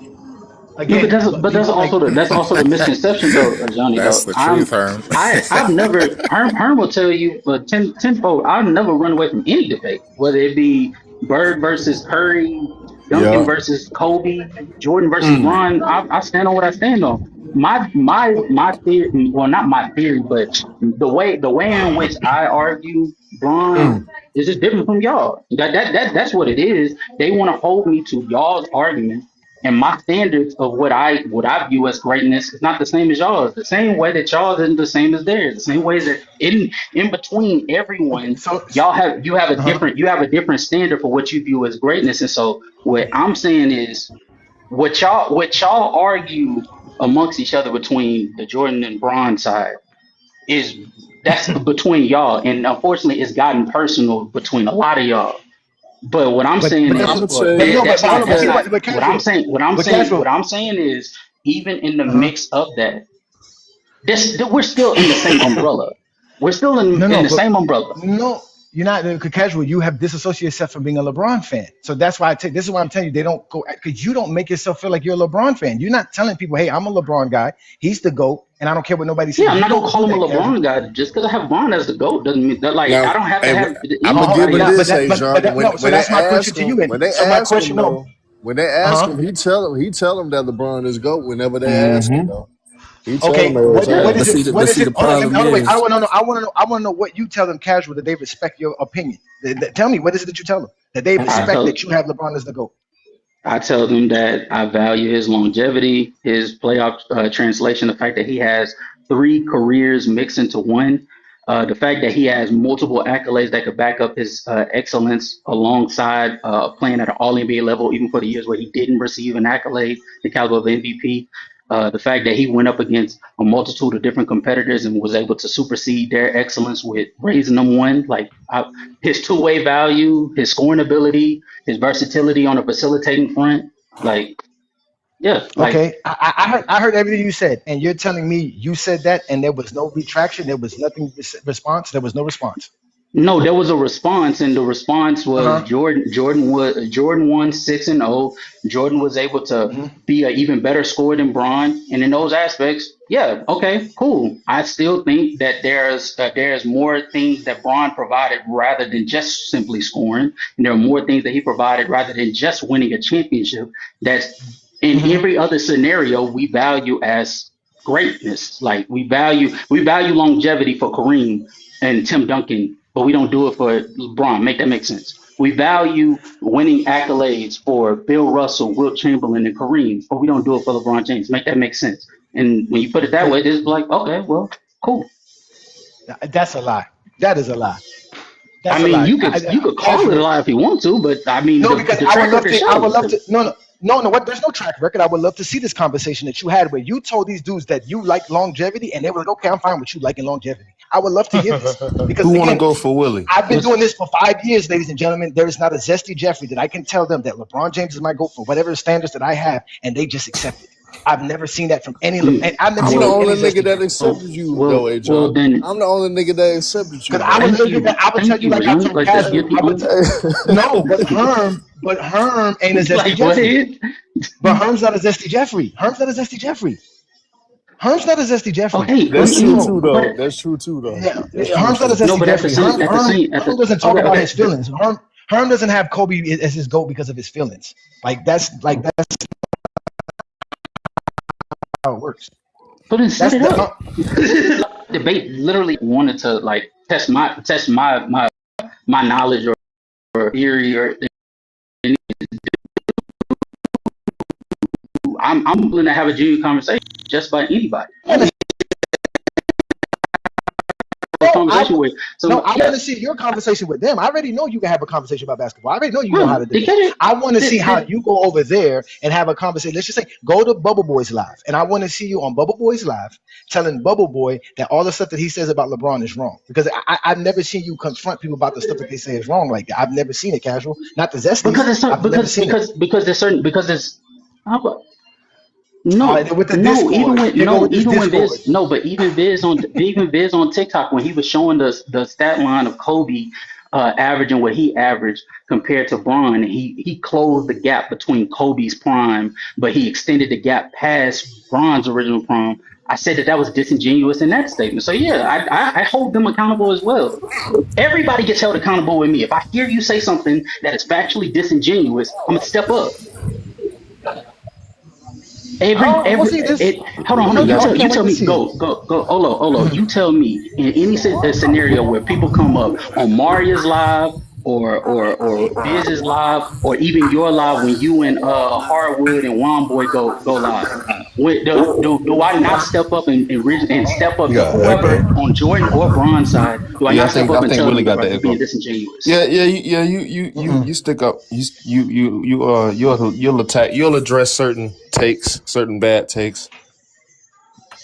Again, but that's also the misconception though, Johnny. That's the truth, Herm. I've never Herm will tell you for tenfold. I've never run away from any debate, whether it be Bird versus Curry, Duncan versus Kobe, Jordan versus Ron. I stand on what I stand on. My theory, well, not my theory, but the way in which I argue Bron is just different from y'all. That's what it is. They want to hold me to y'all's argument. And my standards of what I view as greatness is not the same as y'all's. The same way that y'all's isn't the same as theirs. The same way that in between everyone, you have a different standard for what you view as greatness. And so what I'm saying is what y'all argue amongst each other between the Jordan and Bron side that's between y'all. And unfortunately it's gotten personal between a lot of y'all. But what I'm saying is even in the mix of that, we're still in the same umbrella. We're still in the same umbrella. No, you're not casual. You have disassociated yourself from being a LeBron fan. So that's why this is why I'm telling you they don't go because you don't make yourself feel like you're a LeBron fan. You're not telling people, hey, I'm a LeBron guy. He's the GOAT, and I don't care what nobody says. Yeah, I'm not gonna call him a LeBron guy just because I have Bron as the GOAT doesn't mean that like I don't have to have. I'm gonna give him this, John. So that's my question to you. When they ask him, he tell them that LeBron is GOAT whenever they ask him though. Okay, what is it? I want to know what you tell them casual that they respect your opinion. Tell me, what is it that you tell them that they respect that you have LeBron as the GOAT? I tell them that I value his longevity, his playoff translation, the fact that he has 3 careers mixed into one, the fact that he has multiple accolades that could back up his excellence alongside playing at an all-NBA level, even for the years where he didn't receive an accolade, the caliber of MVP. The fact that he went up against a multitude of different competitors and was able to supersede their excellence with raising them one, his two-way value, his scoring ability, his versatility on a facilitating front, okay, I heard everything you said, and you're telling me you said that, and there was no retraction, there was nothing response, there was no response. No, there was a response, and the response was Jordan won 6-0. Jordan was able to be an even better scorer than Bron, and in those aspects, yeah, okay, cool. I still think that there's more things that Bron provided rather than just simply scoring, and there are more things that he provided rather than just winning a championship. That's in every other scenario we value as greatness. Like we value longevity for Kareem and Tim Duncan. But we don't do it for LeBron. Make that make sense. We value winning accolades for Bill Russell, Wilt Chamberlain, and Kareem, but we don't do it for LeBron James. Make that make sense. And when you put it that way, it's like, okay, well, cool. That's a lie. That is a lie. You could call it a lie if you want to, but I mean, because I would love to. No. What? There's no track record. I would love to see this conversation that you had where you told these dudes that you like longevity, and they were like, "Okay, I'm fine with you liking longevity." I would love to hear this because who want to go for Willie? I've been doing this for 5 years, ladies and gentlemen. There is not a Zesty Jeffrey that I can tell them that LeBron James is my GOAT for whatever standards that I have, and they just accept it. I've never seen that from any. I'm the only nigga that accepted you, though, AJ. I'm the only nigga that accepted you. Because I would tell you like I told casual. No, but Herm ain't a Zesty Jeffrey. But Herm's not a Zesty Jeffrey. Herm's not a Zesty Jeffries. Okay, that's true too, though. That's true too, though. Yeah, That's Herm's true not a too. Zesty but Jeffries. Herm doesn't talk about his feelings. Herm doesn't have Kobe as his GOAT because of his feelings. That's how it works. But then set it up. Debate literally wanted to like test my knowledge or theory or I'm willing to have a genuine conversation just about anybody. I want to see your conversation with them. I already know you can have a conversation about basketball. I already know you know how to do it. I want to see how you go over there and have a conversation. Let's just say go to Bubble Boy's Live, and I want to see you on Bubble Boy's Live telling Bubble Boy that all the stuff that he says about LeBron is wrong. Because I've never seen you confront people about the stuff that they say is wrong like that. I've never seen it, Casual. Not the Zesty. Because there's certain No, even Viz on TikTok when he was showing the stat line of Kobe averaging what he averaged compared to Bron, he closed the gap between Kobe's prime, but he extended the gap past Bron's original prime. I said that was disingenuous in that statement. So yeah, I hold them accountable as well. Everybody gets held accountable with me. If I hear you say something that is factually disingenuous, I'm gonna step up. Hold on. You tell me. Go, Olo. You tell me in any scenario where people come up on Maria's live or Biz's live or even your live when you and Hardwood and Womboy go live. Do I not step up and step up whoever on Jordan or Bron's side? Do I not step up and tell them they're being disingenuous? Yeah. You stick up. You'll attack. You'll address certain takes, certain bad takes.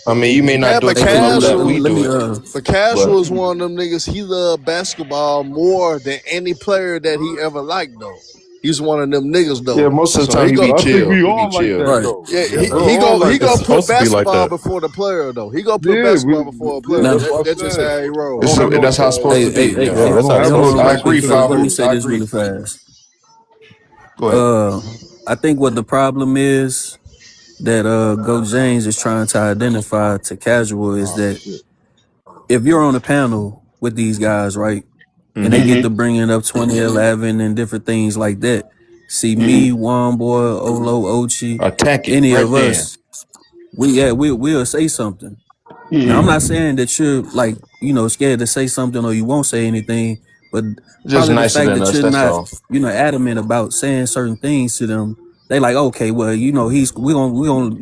I mean, you may not do it that we do it. But Casual is one of them niggas. He love basketball more than any player that he ever liked, though. He's one of them niggas, though. Yeah, most of the time he be chill. We all like that, though. Yeah, he gonna put basketball before the player, though. He gonna put basketball before a player. That's just how he rolls. That's how it's supposed to be. I agree, Fowler. Let me say this really fast. Go ahead. I think what the problem is that Go James is trying to identify to Casual is that if you're on a panel with these guys, right, and they get to bringing up 2011 and different things like that, see me, Womboy, Olo, Ochi, any of us, we'll say something. Now, I'm not saying that you're like, scared to say something or you won't say anything, but just nice the fact that you're not, adamant about saying certain things to them. They like, okay, well, we gonna, you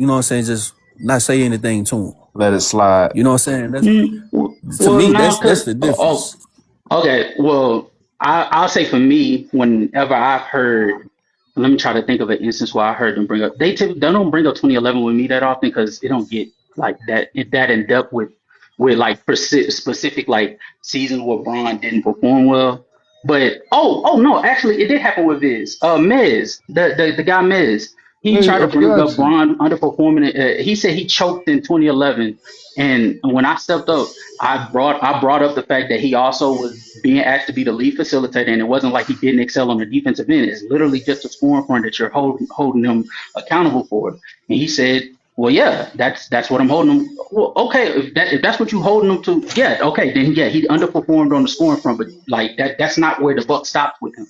know what I'm saying, just not say anything to him. Let it slide. You know what I'm saying? That's the difference. Okay, well, I'll say for me, whenever I've heard, let me try to think of an instance where I heard them bring up, they don't bring up 2011 with me that often because it don't get like that in depth with like specific like seasons where Bron didn't perform well. But no, actually it did happen with Viz. Mez, the guy Mez. He tried to bring up Bron underperforming. He said he choked in 2011, and when I stepped up, I brought up the fact that he also was being asked to be the lead facilitator, and it wasn't like he didn't excel on the defensive end. It's literally just a scoring front that you're holding him accountable for. And he said, "Well, yeah, that's what I'm holding him. Well, okay, if that's what you holding him to, yeah, okay, then yeah, he underperformed on the scoring front, but like that's not where the buck stopped with him.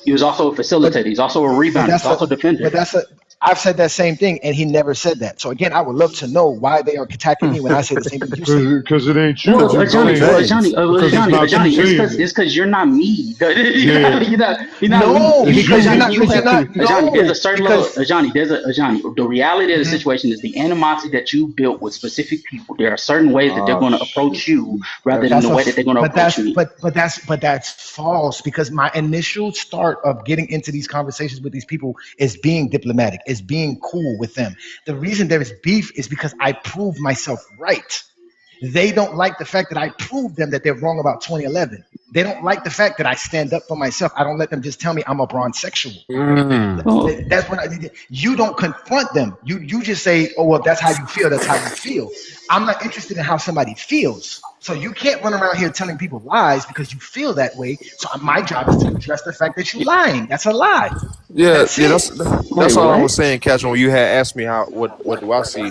He was also a facilitator. He's also a rebounder. He's also a defender. But I've said that same thing, and he never said that. So again, I would love to know why they are attacking me when I say the same thing you say. Because it ain't you. Johnny, it's because you're not me. You're not. No, because you're not. Johnny, there's a certain level. Johnny, the reality of the situation is the animosity that you built with specific people. There are certain ways that they're going to approach you rather than the way that they're going to approach me. But that's false, because my initial start of getting into these conversations with these people is being diplomatic, is being cool with them. The reason there is beef is because I proved myself right. They don't like the fact that I proved them that they're wrong about 2011. They don't like the fact that I stand up for myself. I don't let them just tell me I'm a bronzexual. That's when you don't confront them. You just say, oh, well, that's how you feel. That's how you feel. I'm not interested in how somebody feels. So you can't run around here telling people lies because you feel that way. So my job is to address the fact that you're lying. That's a lie. That's all I was saying, Catch. When you had asked me what do I see,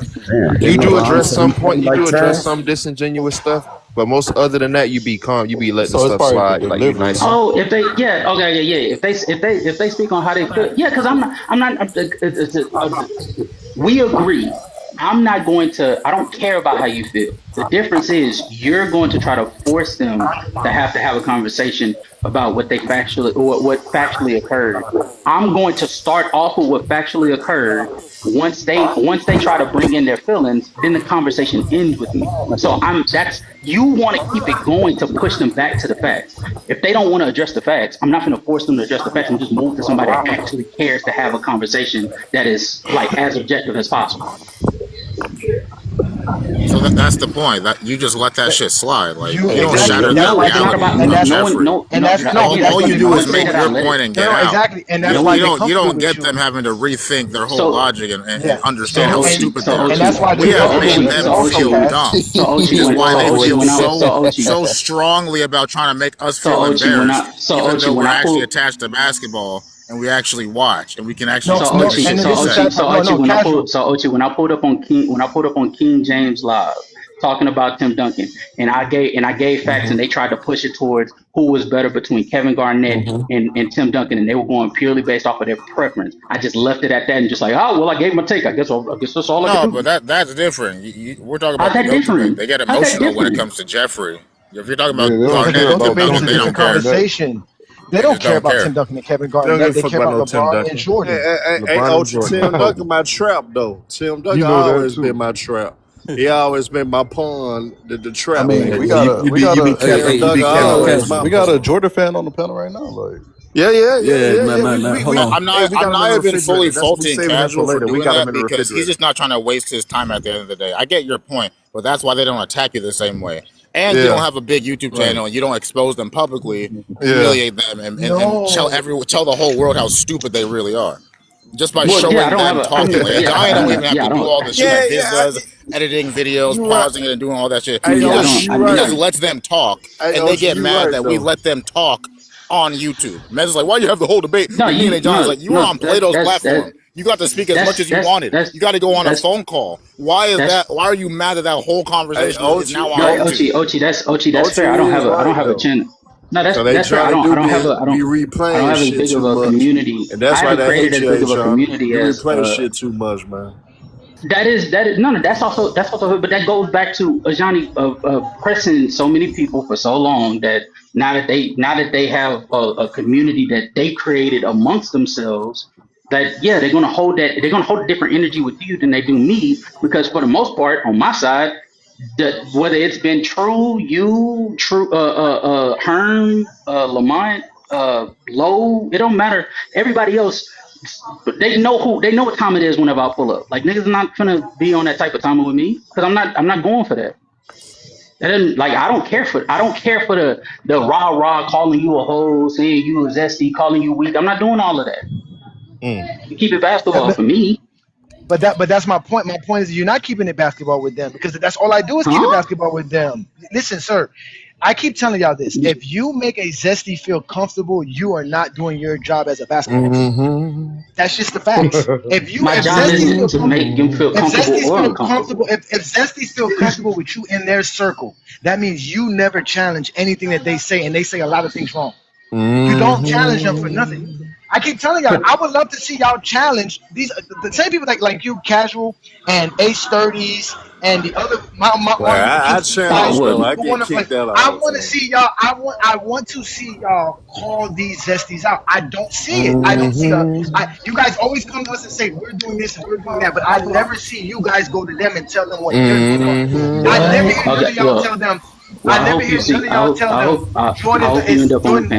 you do address some point, you do address some disingenuous stuff, but most other than that, you be calm, you be letting stuff slide, like you nice. Oh, if they, if they speak on how they feel, because I'm not. We agree. I'm not going to. I don't care about how you feel. The difference is you're going to try to force them to have a conversation about what factually occurred. I'm going to start off with what factually occurred. Once they try to bring in their feelings, then the conversation ends with me. So you want to keep it going to push them back to the facts. If they don't want to address the facts, I'm not going to force them to address the facts and just move to somebody that actually cares to have a conversation that is like as objective as possible. So that's the point. That you just let that shit slide. Like you don't shatter that reality. All you do is make your point and get out. Exactly, and that's why you don't get them having to rethink their whole logic and understand how stupid they are. And that's why we have made them feel dumb. Which is why they feel so strongly about trying to make us feel embarrassed, even though we're actually attached to basketball. And we actually watch, and we can actually. When I pulled up on King James Live, talking about Tim Duncan, and I gave facts, and they tried to push it towards who was better between Kevin Garnett and Tim Duncan, and they were going purely based off of their preference. I just left it at that, and just like, oh well, I gave my take. I guess that's all I can do. No, but that's different. We're talking about different. They get emotional when it comes to Jeffrey. If you're talking about Garnett, they don't care. They don't care about Tim Duncan and Kevin Garnett. They care about LeBron and Jordan. Tim Duncan my trap though. Tim Duncan always been my trap. He always been my pawn, the trap. I mean, we got a Jordan fan on the panel right now. Like, I'm not even fully faulting Casual for doing that because he's just not trying to waste his time at the end of the day. I get your point, but that's why they don't attack you the same way. And you don't have a big YouTube channel, and you don't expose them publicly, humiliate them, and tell the whole world how stupid they really are. Just by showing them talking. Like, I don't even have to do all the shit that Biz does, editing videos, pausing it, and doing all that shit. He just lets them talk, and they get mad that we let them talk on YouTube. Mez is like, why do you have the whole debate? John's like, you were on Plato's platform. You got to speak as much as you wanted. You got to go on a phone call. Why is that? Why are you mad that whole conversation is now on YouTube? Ochi, that's fair. I don't have a channel. No, that's fair. I don't have as big of a community. And that's why that created as big of a community as shit too much, man. That's also, but that goes back to Ajani of pressing so many people for so long that now that they have a community that they created amongst themselves. That they're gonna hold a different energy with you than they do me, because for the most part on my side, whether it's been Herm, Lamont, Lowe, it don't matter. Everybody else, they know what time it is whenever I pull up. Like niggas not gonna be on that type of timing with me because I'm not going for that. That doesn't, like, I don't care for the rah calling you a hoe, saying you a zesty, calling you weak. I'm not doing all of that. You keep it basketball for me. But that's my point. My point is you're not keeping it basketball with them because that's all I do is keep it basketball with them. Listen, sir, I keep telling y'all this. If you make a Zesty feel comfortable, you are not doing your job as a basketball player. That's just the facts. My job isn't to make them feel comfortable or uncomfortable. If Zesty feel comfortable with you in their circle, that means you never challenge anything that they say, and they say a lot of things wrong. You don't challenge them for nothing. I keep telling y'all, I would love to see y'all challenge the same people like you, Casual, and Ace 30s, and the other. I challenge them. I get kicked out. I want to see y'all. I want to see y'all call these Zesties out. I don't see it. I don't see you guys always come to us and say we're doing this and we're doing that, but I never see you guys go to them and tell them what you're doing. I never hear y'all tell them. Well, I never hear none of y'all tell them Jordan is Jordan.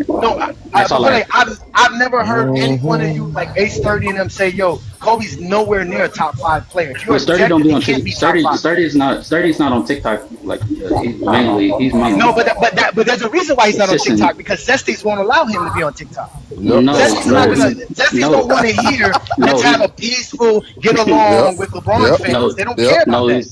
No, I've never heard any one of you like Ace 30 and them say, "Yo, Kobe's nowhere near a top 5 player." Well, 30 don't be on TikTok. 30 is not on TikTok. Like he's mainly. No, but there's a reason why he's not on TikTok because Zesties won't allow him to be on TikTok. Zesties don't want to hear let's have a peaceful get along with LeBron fans. They don't care about that.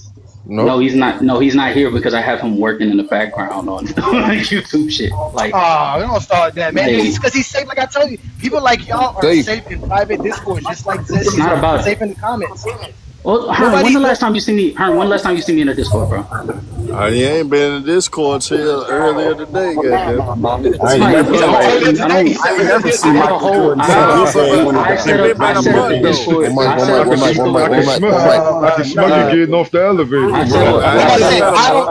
No, he's not. No, he's not here because I have him working in the background on YouTube shit. Like, oh, don't start that, man. like, It's because he's safe. Like I told you, people like y'all are safe in private discourse, just like it's Zesty not about. safe in the comments. Well, Herm, when the last time you see me? Herm, when the last time you see me in the Discord, bro? He ain't been in Discord till earlier today, goddamn. I never see my whole. I set up the Discord. I can smell you getting off the elevator.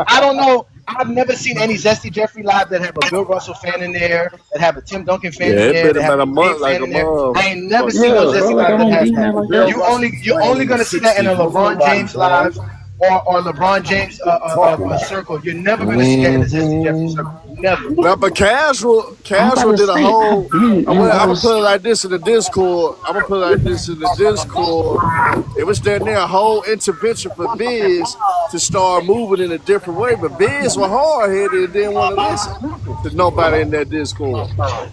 I don't know. I've never seen any Zesty Jeffrey live that have a Bill Russell fan in there, that have a Tim Duncan fan in there, that have a month fan in there. I ain't never seen no Zesty live that has that. You only gonna see that in a LeBron James live or LeBron James circle. You're never gonna see that in a Zesty Jeffrey circle. Never. Now, but casual did a whole. I'm gonna put it like this in the Discord. It was there a whole intervention for Biz to start moving in a different way, but Biz was hard headed and didn't want to listen to nobody in that Discord. A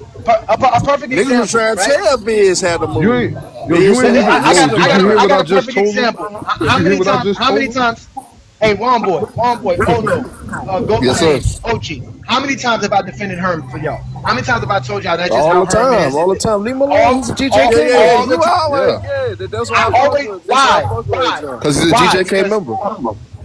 perfect example. Niggas was trying to tell Biz how to move. I got a perfect example. How many times? Hey, Juan boy, Olo, OG. How many times have I defended Herm for y'all? How many times have I told y'all that's just all the time. Leave him alone. He's a GJK. That's why? Because he's a GJK member.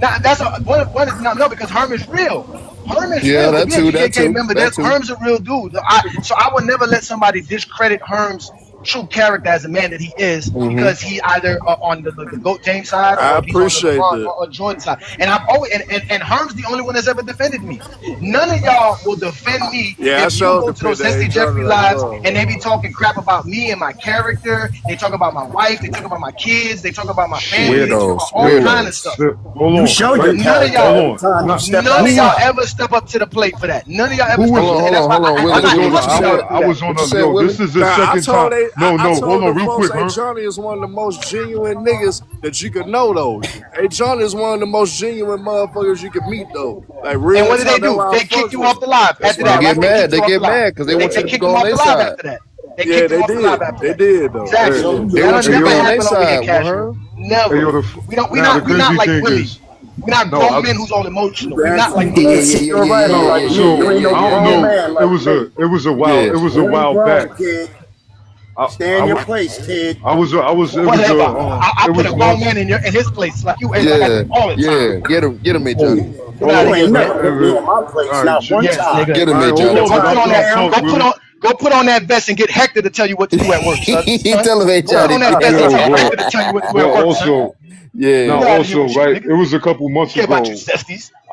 Now, that's no, because Herm is real. Herm is real. That too. Member. Herm's a real dude. So I would never let somebody discredit Herm's true character as a man that he is, because he either on the GOAT James side or he's on the LeBron or Jordan side. And I've always and Herm's the only one that's ever defended me. None of y'all will defend me if you go to those Zesty Jeffrey lives and they be talking crap about me and my character. They talk about my wife. They talk about my kids. They talk about my family. They talk about all kind of stuff. You show your none of y'all ever step up to the plate for that. None of y'all ever step up. Hold on. I was on this is the second time. No, hold on, real quick, man. Johnny is one of the most genuine niggas that you could know, though. Hey, Johnny is one of the most genuine motherfuckers you could meet, though. Like, real. And what did they do? They kicked you off the live after that. They get mad because they want you to go on their side. After that. They did, though. Exactly. They want you to go on their side. Never. We're not like Willie. We're not grown men who's all emotional. We're not like You're right. So I don't know. It was a while back. Stay in your place, Ted. I put a grown man in his place, like you. Yeah. Get him, mate, Johnny. Get him, mate, Johnny. Go put on that vest and get Hector to tell you what to do at work, son. He tell him, hey, Johnny. Put on that vest and get Hector to tell you what to do at work, son. Right? It was a couple months ago. I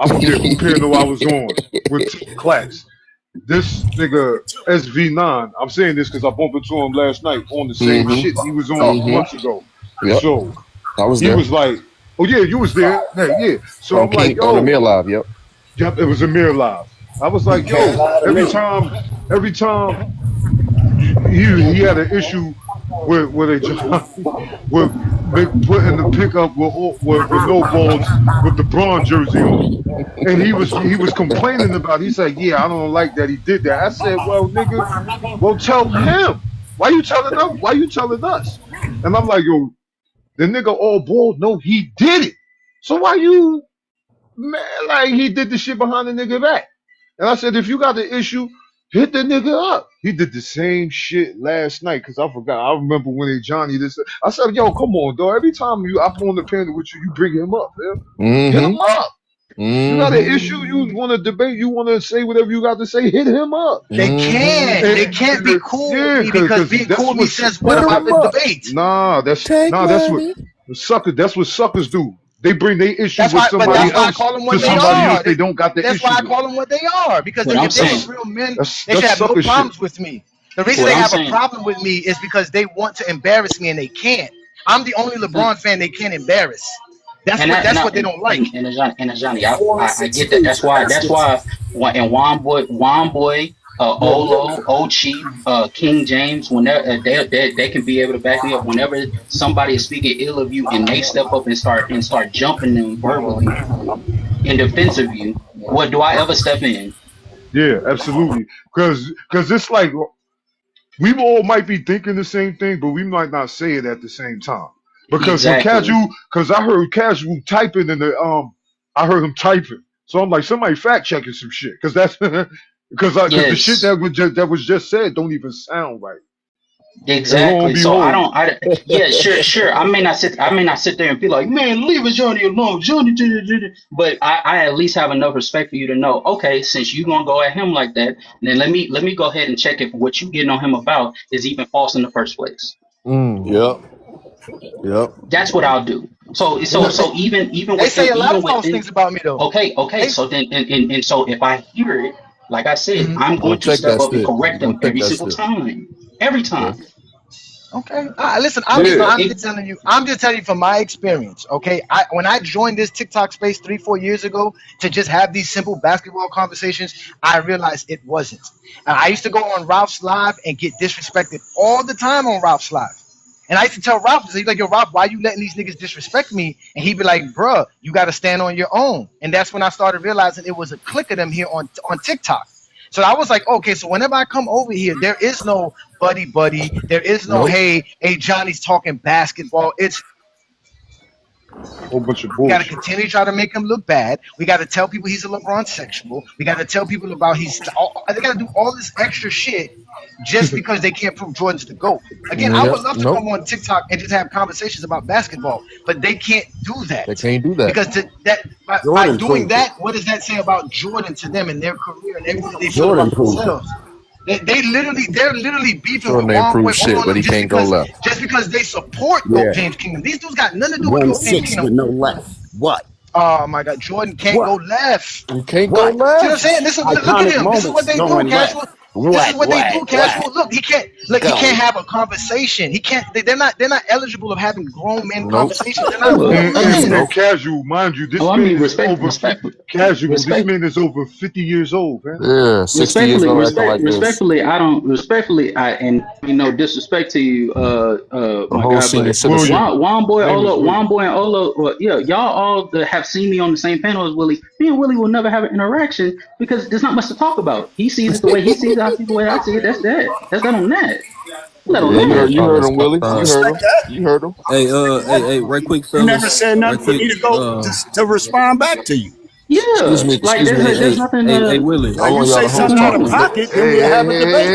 forget who panel I was on with class. This nigga SV9, I'm saying this because I bumped into him last night on the same shit he was on months ago. Yep. So I was there. He was like, "Oh yeah, you was there." Hey, yeah. So I'm like, "Yo, on the Mirror Live, yep, it was a Mirror Live." I was like, "Yo, every time he had an issue with putting the pickup with no balls with the Braun jersey on, and he was complaining about it. He said, "Yeah, I don't like that he did that." I said, "Well, nigga, well tell him. Why you telling them? Why you telling us?" And I'm like, "Yo, the nigga all bald. No, he did it. So why you, man? Like he did the shit behind the nigga back." And I said, "If you got the issue, hit the nigga up." He did the same shit last night because I forgot. I remember when Johnny this. I said, "Yo, come on, dog. Every time I put on the panel with you bring him up, man. Hit him up. You got an issue, you want to debate, you want to say whatever you got to say, hit him up." They can't be cool with me because being cool with me says what about the debate? That's what suckers do. They bring their issue with somebody else to somebody else they don't got the issue. That's why I call them what they are. Because if they were real men, they should have no problems with me. The reason they have a problem with me is because they want to embarrass me and they can't. I'm the only LeBron fan they can't embarrass. That's what they don't like. And Johnny, I get that. That's why. And Juan Boy, Olo, Ochi, King James, whenever they can be able to back me up. Whenever somebody is speaking ill of you and they step up and start jumping them verbally in defense of you, what do I ever step in? Yeah, absolutely. Because it's like we all might be thinking the same thing, but we might not say it at the same time. Because I heard Casual typing in the I heard him typing. So I'm like, somebody fact checking some shit, because that's because the shit Yes. that was just said don't even sound right. And lo and Exactly. So behold, yeah, sure. I may not sit there and be like, man, leave a Johnny alone, Johnny. But I at least have enough respect for you to know, okay, since you gonna go at him like that, then let me go ahead and check if what you getting on him about is even false in the first place. Yep. That's what I'll do. So even They say a lot even of false within things about me though. okay. So then and so if I hear it, like I said, I'm Don't going to take step that up and shit. correct them Don't take every that single shit. time. Every time. Okay. Listen, I'm just telling you from my experience. Okay. When I joined this TikTok space 3-4 years ago to just have these simple basketball conversations, I realized it wasn't. And I used to go on Ralph's Live and get disrespected all the time on Ralph's Live. And I used to tell Ralph, he's like, yo, Ralph, why you letting these niggas disrespect me? And he'd be like, bruh, you got to stand on your own. And that's when I started realizing it was a clique of them here on TikTok. So I was like, okay, so whenever I come over here, there is no buddy. There is no, hey, Johnny's talking basketball. It's a whole bunch of we got to bullshit. continue to try to make him look bad. We got to tell people he's a LeBron sexual. We got to tell people about they got to do all this extra shit just because they can't prove Jordan's the GOAT. Again, I would love to come on TikTok and just have conversations about basketball, but they can't do that. They can't do that. Because by doing that, what does that say about Jordan to them and their career and everything they feel about themselves? They're literally beefing with Juan Boy shit, but he can't go left. Just because they support GOAT James Kingdom. These dudes got nothing to do with GOAT James Kingdom. With no left. What? Oh my God, Jordan can't go left. You can't go left. See what I'm saying? Look at him. This is what they do, Casual. This is what they do, Casual. Look, he can't have a conversation. He can't. They're not eligible of having grown men conversations. They're not. Casual, mind you, this man is over 50 years old, man. Yeah, 60 years old. Respectfully, and no disrespect to you, my guy, Juan Boy, and Olo, y'all all have seen me on the same panel as Willie. Me and Willie will never have an interaction because there's not much to talk about. He sees it the way he sees it. I see the way I see it. That's that. That's that on that. You heard him, Willie. You heard him. Hey, right quick, fellas. You never said nothing for me to go to respond back to you. Yeah, excuse me. There's nothing. Hey, Willie. You say something out of pocket, then we have a debate.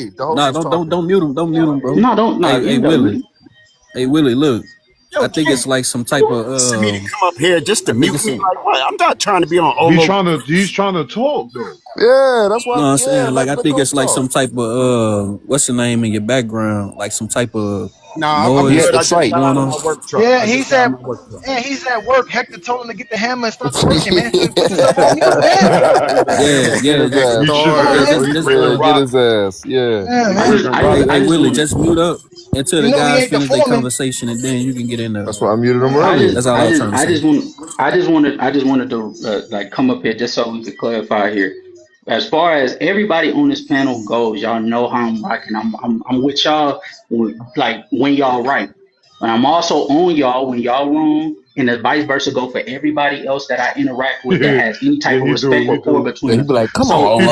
Hey. Don't mute him. Don't mute him, bro. No, don't. Hey, Willie. Hey, Willie, look. I think it's like some type of. Me to come up here just to mute me. Like what? I'm not trying to be on. He's trying to talk though. Yeah, that's why. You know what I'm saying? Like I think it's like some type of what's the name in your background? Like some type of. Noise. That's right. Going on. Yeah, he's at work. Hector told him to get the hammer and start working, man. Get his ass. Yeah. Hey, Willie, just mute up until the guys finish their conversation, and then you can get in there. That's why I muted him earlier. That's all I'm trying to say. I just wanted to like come up here just so we could clarify here. As far as everybody on this panel goes, y'all know how I'm rocking. I'm with y'all like when y'all right. But I'm also on y'all when y'all wrong, and the vice versa go for everybody else that I interact with that has any type of respect or rapport between them. Be like, come on.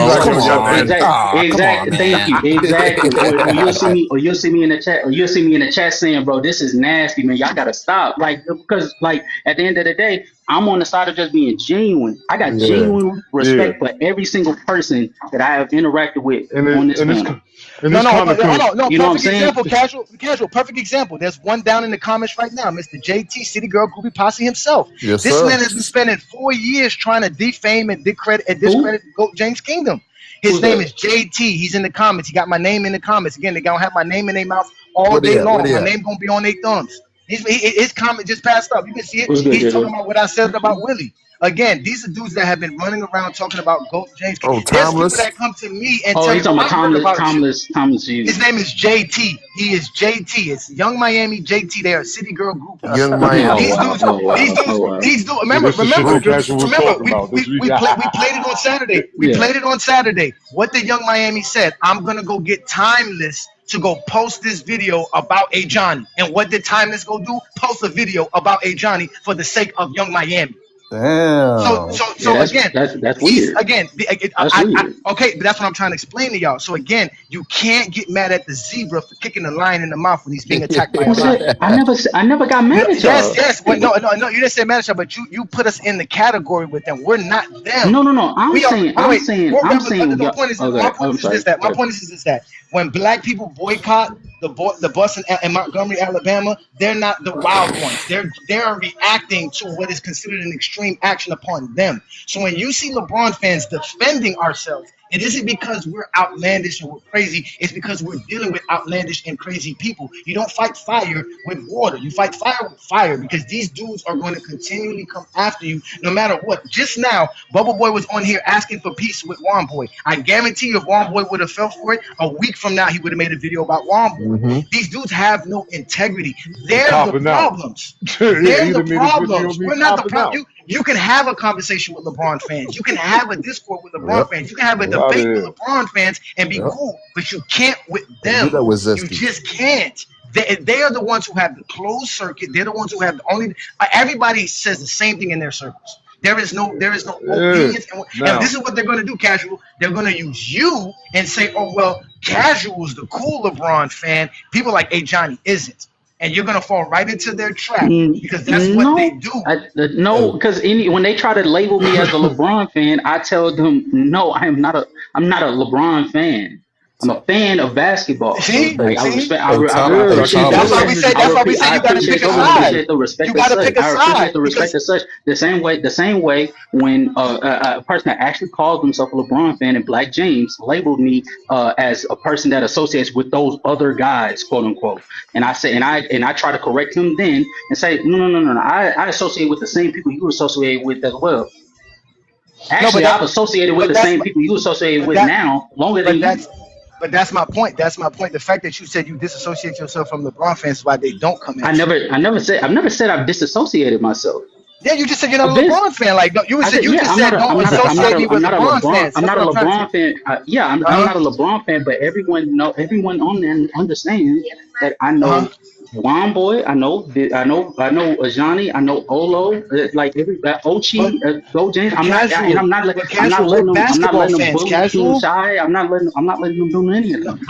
Exactly. Thank you. Exactly. Or you'll see me in the chat saying, bro, this is nasty, man. Y'all gotta stop. Like, because like at the end of the day, I'm on the side of just being genuine. I got genuine respect for every single person that I have interacted with on this panel. No. You know perfect example, casual. Perfect example. There's one down in the comments right now, Mr. JT, City Girl Groupie Posse himself. Yes, this sir. man has been spending 4 years trying to defame and discredit GOAT James Kingdom. His name is JT. He's in the comments. He got my name in the comments. Again, they're gonna have my name in their mouth all day long. My name gonna be on their thumbs. His comment just passed up. You can see it. He's talking about what I said about Willie. Again, these are dudes that have been running around talking about GOAT James. Oh, Timeless. There's people that come to me and tell he's talking about Timeless. His name is JT. He is JT. It's Young Miami JT. They are a City Girl group. Young Miami. These dudes. Remember, we played it on Saturday. We played it on Saturday. What the Young Miami said, I'm gonna go get Timeless to go post this video about A Johnny. And what did Timeless go do? Post a video about A Johnny for the sake of Young Miami. Damn. Yeah, Again, that's he's weird. again. Okay, but that's what I'm trying to explain to y'all. So again, you can't get mad at the zebra for kicking the lion in the mouth when he's being attacked by a lion. I never got mad at y'all. Yes. Well, no. You didn't say mad at y'all, but you put us in the category with them. We're not them. No. I'm saying. My point is that when black people boycott the bus in Montgomery, Alabama, they're not the wild ones. They're reacting to what is considered an extreme action upon them. So when you see LeBron fans defending ourselves, it isn't because we're outlandish and we're crazy. It's because we're dealing with outlandish and crazy people. You don't fight fire with water. You fight fire with fire, because these dudes are going to continually come after you no matter what. Just now, Bubble Boy was on here asking for peace with Juan Boy. I guarantee you, if Juan Boy would have fell for it, a week from now, he would have made a video about Juan Boy. Mm-hmm. These dudes have no integrity. They're the problems. They're the problems. We're not the problem. You can have a conversation with LeBron fans. You can have a Discord with LeBron fans. You can have a debate with LeBron fans and be cool, but you can't with them. That with Zesty. You just can't. They are the ones who have the closed circuit. They're the ones who have the only. Everybody says the same thing in their circles. There is no opinions. And this is what they're going to do, Casual. They're going to use you and say, oh, well, Casual's the cool LeBron fan. People like, hey, Johnny isn't. And you're gonna fall right into their trap, because that's what they do. Because when they try to label me as a LeBron fan, I tell them, no, I'm not a LeBron fan. I'm a fan of basketball. See? I respect. That's why we say you gotta pick a side. Appreciate the respect. You gotta pick a side. I appreciate the respect as such. The same way when a person that actually calls himself a LeBron fan and Black James labeled me as a person that associates with those other guys, quote unquote. And I say, and I try to correct him then and say, no. I associate with the same people you associate with as well. Actually, I've associated with the same people you associate with now longer than you. But that's my point. That's my point. The fact that you said you disassociate yourself from LeBron fans is why they don't come in. I've never said I've disassociated myself. Yeah, you just said you're not a LeBron fan. Like you said don't associate me with LeBron fans. I'm not a LeBron fan. I'm not a LeBron fan, but everyone on there understands that I know Juan Boy, I know Ajani, I know Olo, like Ochi, Go James. I'm not letting them bully Team Shy. I'm not letting them do any of them.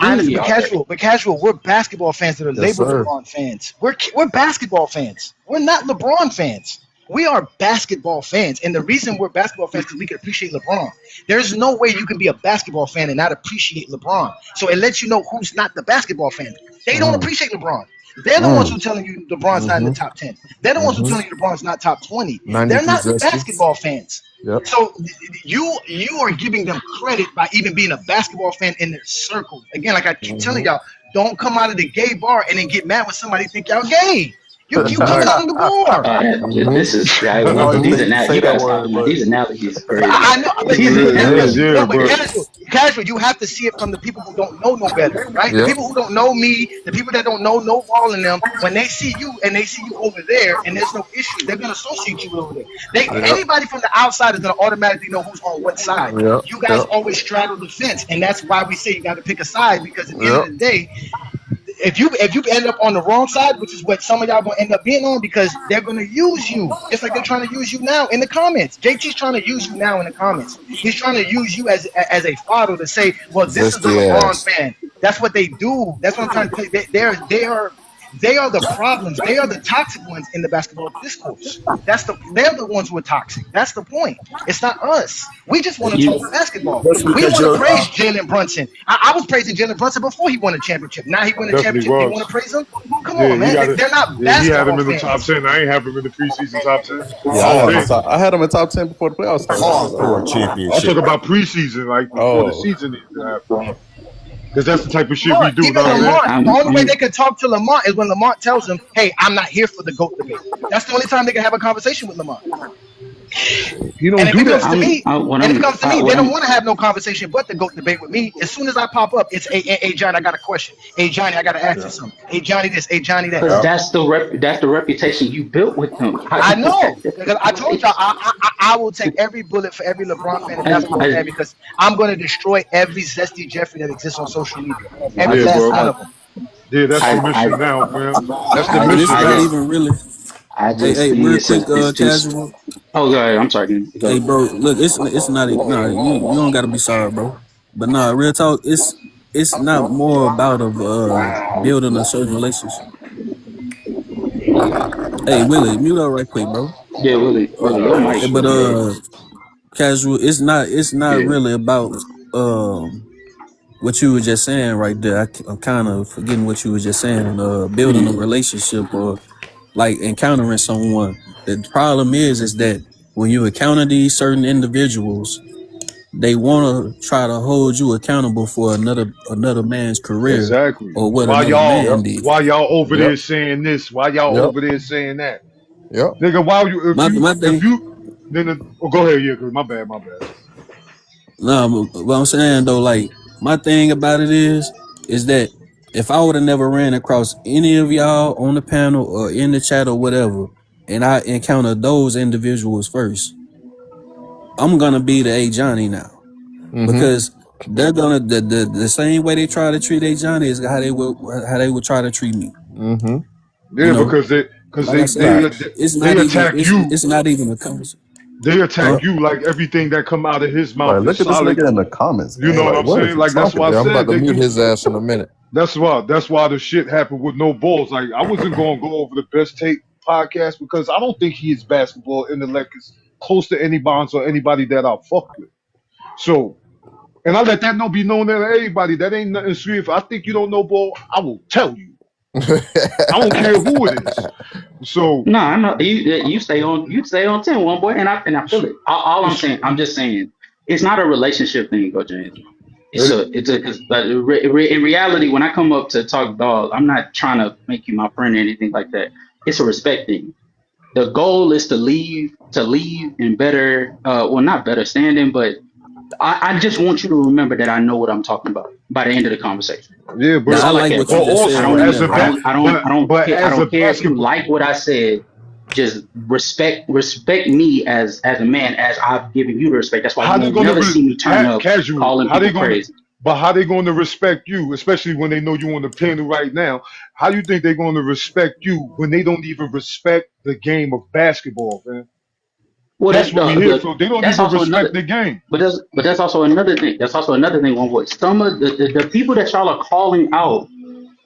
But casual, we're basketball fans that are labeled LeBron fans. We're basketball fans. We're not LeBron fans. We are basketball fans, and the reason we're basketball fans is because we can appreciate LeBron. There's no way you can be a basketball fan and not appreciate LeBron. So it lets you know who's not the basketball fan. They don't appreciate LeBron. They're the ones who are telling you LeBron's not in the top 10. They're the ones who are telling you LeBron's not top 20. They're not the basketball fans. Yep. So you are giving them credit by even being a basketball fan in their circle. Again, like I keep telling y'all, don't come out of the gay bar and then get mad when somebody think y'all gay. You coming out of the bar. This is these analogies are crazy. I know, but casual, you have to see it from the people who don't know no better, right? The people who don't know me, the people that don't know no ball in them, when they see you and they see you over there and there's no issue, they're gonna associate you over there. Anybody from the outside is gonna automatically know who's on what side. You guys always straddle the fence, and that's why we say you got to pick a side, because at the end of the day, if you end up on the wrong side, which is what some of y'all gonna end up being on, because they're gonna use you just like they're trying to use you now in the comments. JT's trying to use you now in the comments. He's trying to use you as a father to say, well, this is the LeBron fan. That's what they do. That's what I'm trying to say. They are the problems. They are the toxic ones in the basketball discourse. They're the ones who are toxic. That's the point. It's not us. We just want to talk basketball. We want to praise Jalen Brunson. I was praising Jalen Brunson before he won a championship. Now he won a championship. You want to praise him? Come on, man. They're not basketball he had him in the fans. top 10. I ain't have him in the preseason top 10. I had him in top 10 before the playoffs started. I'm talking about preseason, like before the season is. Because that's the type of shit we do. The only way they can talk to Lamont is when Lamont tells them, hey, I'm not here for the GOAT debate. That's the only time they can have a conversation with Lamont. He don't do that. If it comes to me, they don't want to have no conversation but the GOAT debate with me. As soon as I pop up, it's, hey, Johnny, I got a question. Hey, Johnny, I got to ask you something. Hey, Johnny this. Hey, Johnny that. Because that's the reputation you built with him. I know. Because I told y'all, I will take every bullet for every LeBron fan and basketball fan, because I'm going to destroy every Zesty Jeffrey that exists on social media. Every last one of them. Yeah, that's the mission now, man. That's the mission. It's not even really. I just real quick, casual. Oh, go ahead. I'm sorry. Hey, Go. bro, look, it's not nah. You don't gotta be sorry, bro. But nah, real talk, it's not more about of building a certain relationship. Hey, Willie, mute up right quick, bro. Yeah, Willie, your mic. Hey, but casual, it's not Yeah, really about what you were just saying right there. I'm kind of forgetting what you were just saying. Building a relationship or like encountering someone. The problem is that when you encounter these certain individuals, they want to try to hold you accountable for another man's career exactly. or what Why another y'all man Yep. did. why y'all over Yep. there saying this? Why y'all Yep. over there saying that? Yep. Nigga, why you My if thing, you then oh, go ahead, yeah, cause my bad, my bad. no, but what I'm saying though, like my thing about it is that if I would have never ran across any of y'all on the panel or in the chat or whatever, and I encountered those individuals first, I'm gonna be the A Johnny now. Mm-hmm. Because they're gonna the same way they try to treat A Johnny is how they would try to treat me. Mm-hmm. You Yeah, know, because like I said, Facts. it's they not even attack you. it's not even a conversation. They Huh? attack you like everything that come out of his Like, mouth is look at this solid. nigga in the comments, You man. know what Like, I'm what is saying? he Like that's talking why I about? I'm about said to they mute do. his ass in a minute. That's why the shit happened with no balls. Like I wasn't gonna go over the best take podcast because I don't think his basketball intellect is close to any bonds or anybody that I fuck with. So and I let that know be known to everybody. That ain't nothing sweet. If I think you don't know ball, I will tell you. I don't care who it is. So, No, I know you stay on 10, one boy, and I feel so, it. All I'm so saying, I'm just saying, it's not a relationship thing, Coach James. it, It's but in reality, when I come up to talk dog, I'm not trying to make you my friend or anything like that. It's a respect thing. The goal is to leave in better, well, not better standing, but I just want you to remember that I know what I'm talking about by the end of the conversation. yeah, That's Now I all I like care what but you about. just said I also don't right need. as there, a I bro. bat, don't. I don't. I don't but care. I as a don't care if you basketball, like what I said. Just respect me as a man, as I've given you the respect. That's why how you they won't gonna never see me turn up casual? calling How they people gonna? crazy. But how they going to respect you, especially when they know you on the panel right now? How you think they're going to respect you when they don't even respect the game of basketball, man? Well, That's what we here for. They don't that's even also respect another. the game. That's also another thing. That's also another thing. One voice. Some of the people that y'all are calling out,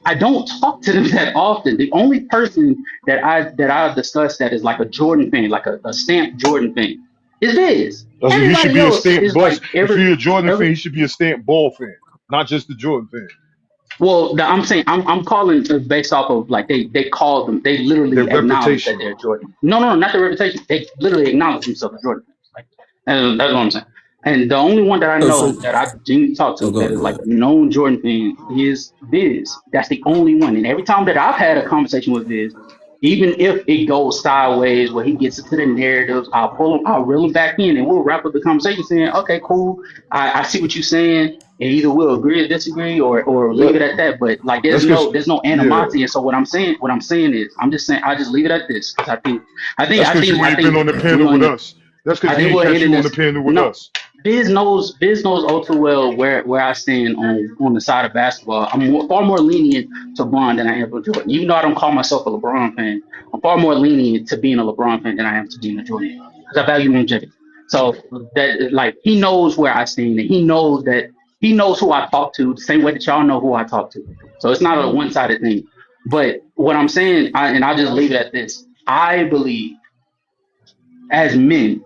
I don't talk to them that often. The only person that I've discussed that is like a Jordan fan, like a stamped Jordan fan, is Viz. That's what he should Everybody be a else stamp is bust. like If you're a Jordan every fan, he should be a stamp ball fan, not just the Jordan fan. Well, I'm saying I'm calling based off of like they call them, they Their literally acknowledge that reputation. they're Jordan. No, no, not the reputation. They literally acknowledge themselves as Jordan. Like, and that's what I'm saying. And the only one that I So know that I didn't talk oh, to go that ahead, is go like ahead. a known Jordan fan is Viz. That's the only one. And every time that I've had a conversation with Viz, even if it goes sideways where he gets into the narratives, I'll reel him back in, and we'll wrap up the conversation saying, "Okay, cool. I see what you're saying." And either we'll agree or disagree or leave That, it at that. But like that's because, there's no yeah, animosity. And so what I'm saying is I'm just saying I just leave it at this because I think that's I because think you I ain't been think on the we're panel with gonna us. That's because I he think ain't we're catch ending you on the this. panel with No, us. Biz knows all too well where I stand on the side of basketball. Far more lenient to Bron than I am for Jordan. Even though I don't call myself a LeBron fan, I'm far more lenient to being a LeBron fan than I am to being a Jordan fan because I value longevity. So that like he knows where I stand and he knows who I talk to the same way that y'all know who I talk to. So it's not a one sided thing. But what I'm saying, and I'll just leave it at this: I believe as men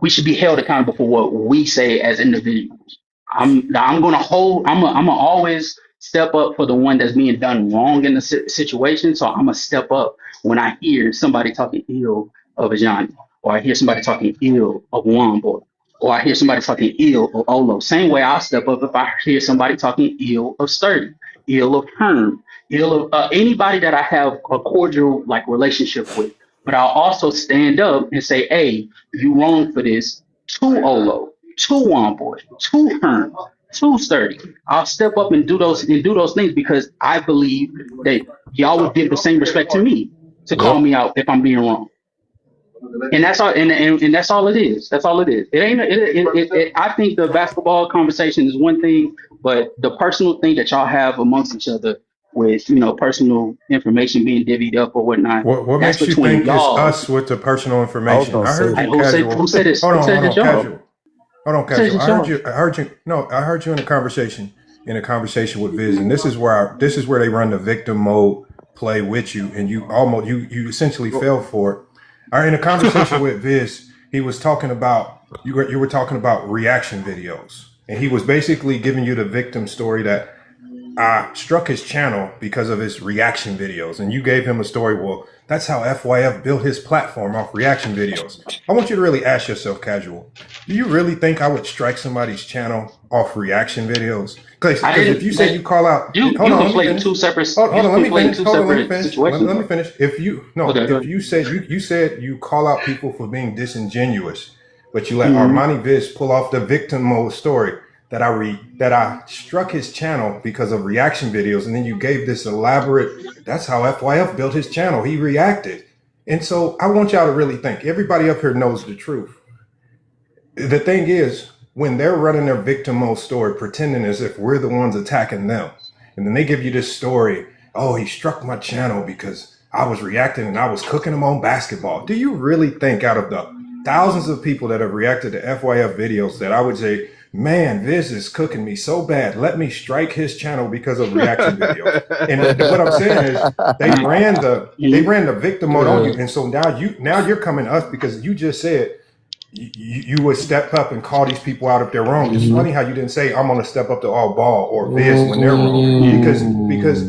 we should be held accountable for what we say as individuals. I'm gonna hold. I'm gonna always step up for the one that's being done wrong in the situation. So I'm gonna step up when I hear somebody talking ill of a Johnny, or I hear somebody talking ill of Wombo, or I hear somebody talking ill of Olo. Same way I'll step up if I hear somebody talking ill of Sturdy, ill of Herm, ill of anybody that I have a cordial like relationship with. But I'll also stand up and say, "Hey, you wrong for this." To Olo, to Womboy, to Herm, to Sturdy. I'll step up and do those things because I believe that y'all would give the same respect to me to call Yep. me out if I'm being wrong. And that's all. And that's all it is. That's all it is. It ain't. I think the basketball conversation is one thing, but the personal thing that y'all have amongst each other with personal information being divvied up or whatnot. What That's makes you between think it's y'all. us with the personal I was information? gonna I say heard you, that. Who said Casual. who said it's Hold who on, said hold it's on, y'all? Casual. Hold on, Who said Casual. it's y'all? I heard you. No, I heard you in a conversation with Viz, and this is where they run the victim mode play with you, and you essentially fell for it. All right, in a conversation with Viz, he was talking about you were talking about reaction videos, and he was basically giving you the victim story that I struck his channel because of his reaction videos, and you gave him a story. Well, that's how FYF built his platform off reaction videos. I want you to really ask yourself, Casual, do you really think I would strike somebody's channel off reaction videos? Because if you say you call out, you conflating two separate. Hold on, let me finish. Situations. Let me finish. If you said you call out people for being disingenuous, but you let Armani Viz pull off the victim mode story that I struck his channel because of reaction videos, and then you gave this elaborate. That's how FYF built his channel. He reacted, and so I want y'all to really think. Everybody up here knows the truth. The thing is, when they're running their victim mode story, pretending as if we're the ones attacking them, and then they give you this story, oh, he struck my channel because I was reacting and I was cooking him on basketball. Do you really think out of the thousands of people that have reacted to FYF videos that I would say, man, Viz is cooking me so bad, let me strike his channel because of reaction videos? And what I'm saying is they ran the victim mode on you, and so now you're coming to us because you just said you would step up and call these people out if they're wrong. It's funny how you didn't say I'm going to step up to all ball or Viz when they're wrong, because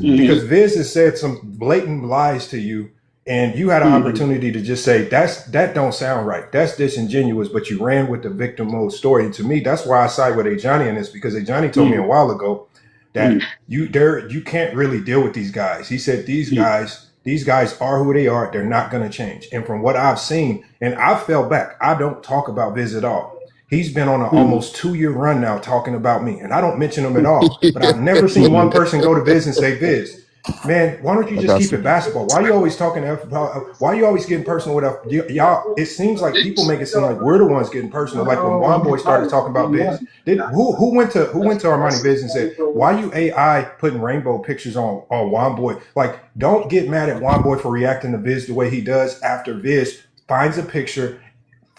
Viz has said some blatant lies to you, and you had an opportunity to just say that don't sound right, that's disingenuous, but you ran with the victim mode story. And to me, that's why I side with Johnny in this, because Johnny told me a while ago that you can't really deal with these guys. He said these guys are who they are. They're not going to change. And from what I've seen, and I fell back, I don't talk about Viz at all. He's been on an almost 2-year run now talking about me, and I don't mention him at all. But I've never seen one person go to Viz and say, Viz, man, why don't you just keep it basketball? Why are you always talking? Why are you always getting personal with y'all? It seems like people make it seem like we're the ones getting personal. Like when Juan Boy started talking about Viz, who went to Armani Viz and said, why you AI putting rainbow pictures on Juan Boy? Like, don't get mad at Juan Boy for reacting to Viz the way he does after Viz finds a picture,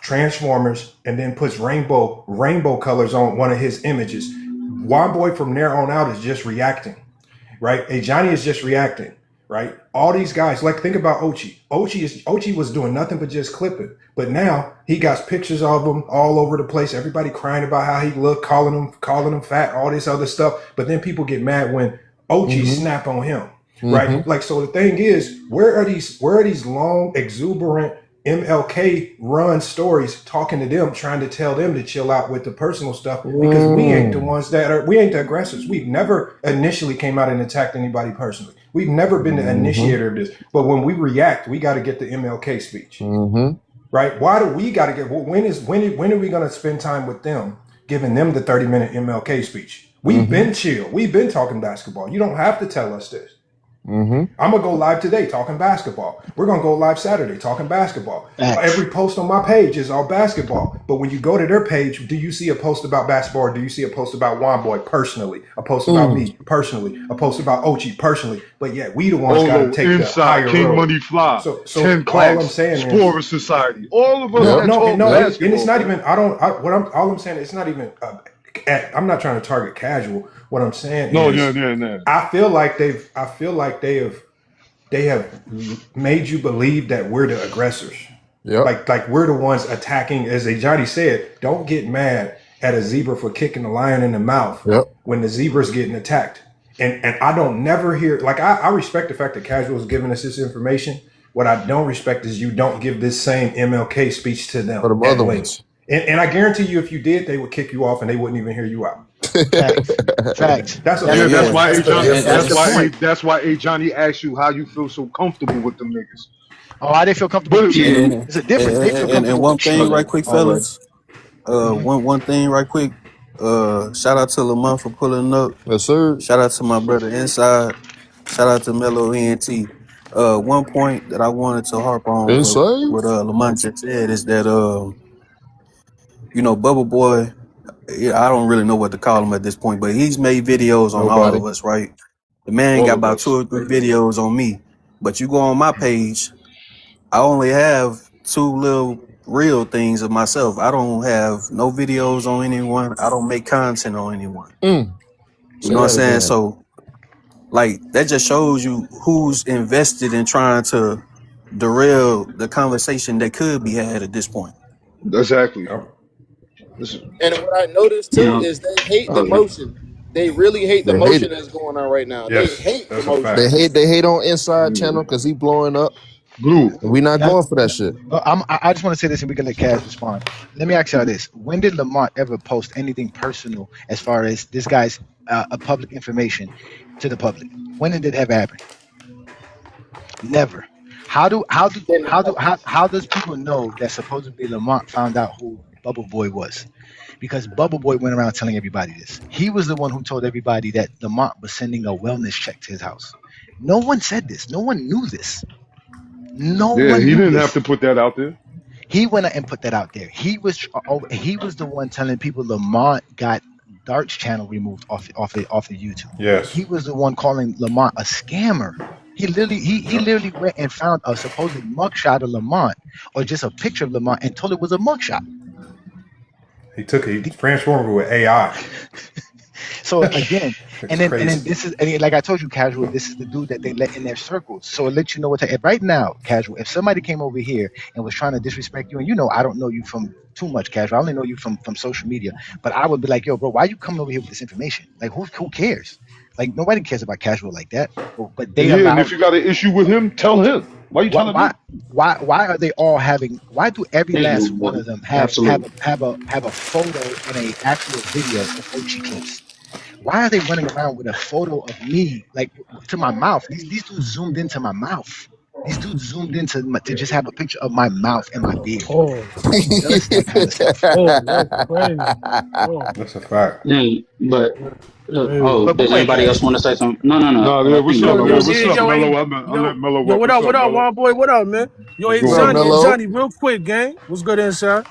Transformers, and then puts rainbow colors on one of his images. Juan Boy from there on out is just reacting. Right? Johnny is just reacting, right? All these guys, like, think about Ochi. Ochi was doing nothing but just clipping. But now he got pictures of him all over the place. Everybody crying about how he looked, calling him fat, all this other stuff. But then people get mad when Ochi snap on him, right? Like, so the thing is, where are these long, exuberant MLK run stories talking to them, trying to tell them to chill out with the personal stuff, because we ain't the ones we ain't the aggressors. We've never initially came out and attacked anybody personally. We've never been the initiator of this. But when we react, we got to get the MLK speech, right? Why do we got to get? When are we going to spend time with them, giving them the 30-minute MLK speech? We've been chill. We've been talking basketball. You don't have to tell us this. I'm gonna go live today talking basketball. We're gonna go live Saturday talking basketball. Every post on my page is all basketball. But when you go to their page, do you see a post about basketball, or do you see a post about Juan Boy personally? A post about me personally? A post about Ochi personally? But yeah, we the ones got to take the higher King road. Money Fly, So 10 all I'm class, saying Sport is, Society, all of us and it's not even. All I'm saying, it's not even. I'm not trying to target casual. What I'm saying is, I feel like they have made you believe that we're the aggressors. Like we're the ones attacking. As Johnny said, don't get mad at a zebra for kicking a lion in the mouth when the zebra's getting attacked. And I don't never hear, like, I respect the fact that Casual is giving us this information. What I don't respect is you don't give this same MLK speech to them. For the other ones. And I guarantee you, if you did, they would kick you off and they wouldn't even hear you out. Facts. That's why Johnny asked you how you feel so comfortable with them niggas. Oh, I didn't feel comfortable with you. It's a difference. And one thing right quick, fellas. One thing right quick. Shout out to Lamont for pulling up. Yes, sir. Shout out to my brother Inside. Shout out to Mellow ENT. One point that I wanted to harp on what Lamont just said is that Bubble Boy, I don't really know what to call him at this point, but he's made videos on all of us, right? The man All got of about us. 2 or 3 videos on me. But you go on my page, I only have 2 little real things of myself. I don't have no videos on anyone. I don't make content on anyone. You Say know what I'm that saying? again. So, like, that just shows you who's invested in trying to derail the conversation that could be had at this point. Exactly. Yep. And what I noticed You too know. is they hate the Oh yeah. motion. They really hate the They hate motion it. that's going on right now. They Yes, hate the that's a motion. fact. They hate on Inside Channel because he blowing up. Blue. And we not Now, going for that shit. I just want to say this, and we can let Kaz respond. Let me ask y'all this: when did Lamont ever post anything personal as far as this guy's public information to the public? When did it ever happen? Never. How does people know that supposedly Lamont found out who Bubble Boy was? Because Bubble Boy went around telling everybody this. He was the one who told everybody that Lamont was sending a wellness check to his house. No one said this. No one knew this. No Yeah, one he knew didn't have this. to put that out there. He went out and put that out there. He was the one telling people Lamont got Dart's channel removed off of YouTube. Yes. He was the one calling Lamont a scammer. He literally went and found a supposed mugshot of Lamont, or just a picture of Lamont, and told it was a mugshot. He transformed it with AI. So again, and then crazy. this is, and like I told you, Casual, this is the dude that they let in their circles. So it lets you know what to. Right now, Casual, if somebody came over here and was trying to disrespect you, and you know I don't know you from too much, Casual, I only know you from social media, but I would be like, yo, bro, why you coming over here with this information? Like, who cares? Like, nobody cares about Casual like that. But they Yeah, allow. and if you got an issue with him, tell him. Why you telling me? Why are they all having? Why do every Thank last you, one brother. of them have Absolutely. a photo and a actual video of Ochi clips? Why are they running around with a photo of me, like to my mouth? These dudes zoomed into my mouth. These dudes zoomed into to just have a picture of my mouth and my beard. Oh, Who does that kind of stuff? oh, that's crazy. Oh, That's a fact. Yeah, but But does go ahead, anybody else Kaz. want to say something? No. Nah, I what's think up, man? Mello What's was. up, yo, Mello? hey, I'll let Mello yo, up. What's up, what up, Mello? one boy, what up, man? Yo, What's hey, going What up, on? Johnny, Mello? real quick, gang. What's good inside?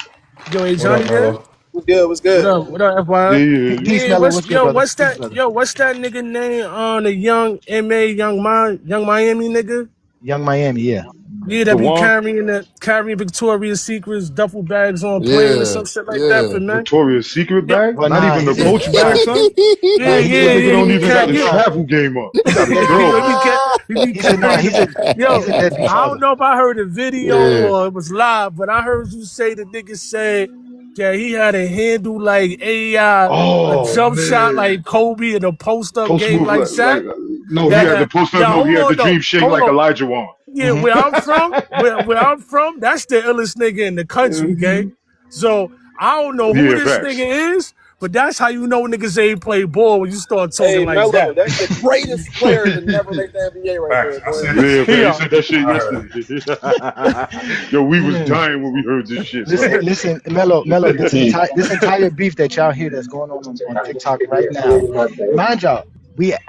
Yo, hey, What up, Johnny there? Mello? What's good? What's good? What up, Yeah, FYI? yeah. Peace, Yeah, Mello. What's good, brother? Peace, brother. what's that nigga name on the young young Miami nigga? Young Miami, yeah. Yeah, that be Dewan? carrying Victoria's Secrets duffel bags on plane or Yeah, some shit like that yeah. for men. Victoria's Secret Yeah, bag? Well, Not nah, even the he's in. Coach Nah, bag, son? nah, yeah, he's That in. nigga don't he even got can't. his Yeah, travel game up. He got the Yeah, girl. he be he's in. Nah, carrying. he's Yo, a deadbeat I father. don't know if I heard a video Yeah. or it was live, but I heard you say the nigga said that he had a handle like AI, a Oh, jump shot man. like Kobe, and a post up Post game move like like Shaq. no, he That had the post up. yeah, No, he hold had the on, no, dream shake hold like on. Elijah Wan. Yeah, where I'm from, that's the illest nigga in the country, gang. So I don't know who Yeah, this facts. nigga is, but that's how you know niggas ain't play ball when you start talking Hey, like Mello, that. that's the greatest player to never make the NBA right Facts. there, I boy. said that Yeah, shit fam. He Yeah. said that shit I heard. yesterday. Yo, we was Mm. dying when we heard this shit, son. Listen, Mello, this entire beef that y'all hear that's going on TikTok right now, mind y'all,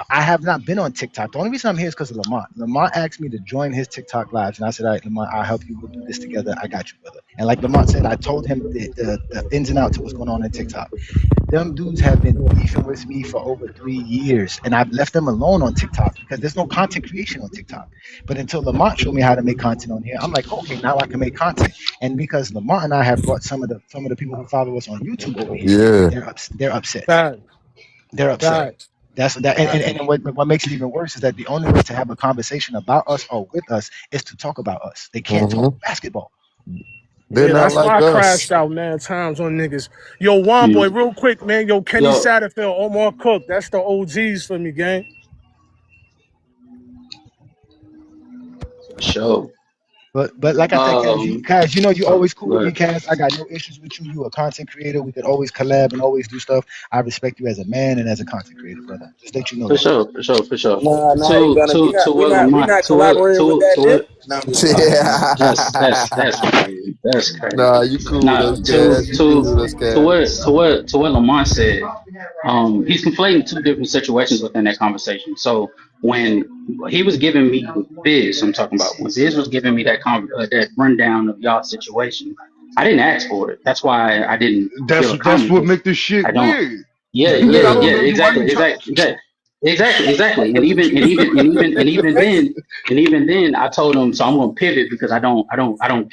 I have not been on TikTok. The only reason I'm here is because of Lamont. Lamont asked me to join his TikTok lives, and I said, all right, Lamont, I'll help you. We'll do this together. I got you, brother. And like Lamont said, I told him the ins and outs of what's going on in TikTok. Them dudes have been beefing with me for over 3 years, and I've left them alone on TikTok because there's no content creation on TikTok. But until Lamont showed me how to make content on here, I'm like, okay, now I can make content. And because Lamont and I have brought some of the people who follow us on YouTube over here, Yeah. they're upset. Facts. They're upset. Facts. That's that, and what makes it even worse is that the only way to have a conversation about us or with us is to talk about us. They can't talk basketball. They're Yeah, not that's why like I us. crashed out, man, times on niggas. Yo, Juan boy, real quick, man. Yo, Kenny Yo, Satterfield, Omar Cook. That's the OGs for me, gang. for sure. But like I said, Kaz, you know you Oh, always cool go with me, ahead. Kaz. I got no issues with you. You a content creator. We could always collab and always do stuff. I respect you as a man and as a content creator, brother. Just let you know For that. sure, for sure, for sure. Nah, you gonna To we what not we Lamont, not collaborating with that nigga. what No, I'm just playing. that's crazy. That's Nah, crazy. you cool with Now us, Cash. You cool with us, Cash. what Lamont said, he's conflating two different situations within that conversation. So when he was giving me Biz, I'm talking about when Biz was giving me that rundown of y'all situation, I didn't ask for it. That's why I didn't feel a That's comment what because make this shit I don't. weird. Yeah, Nigga, I don't know yeah, you. Why you exactly, tell? exactly, exactly. Exactly. And even then, I told him, so I'm going to pivot because I don't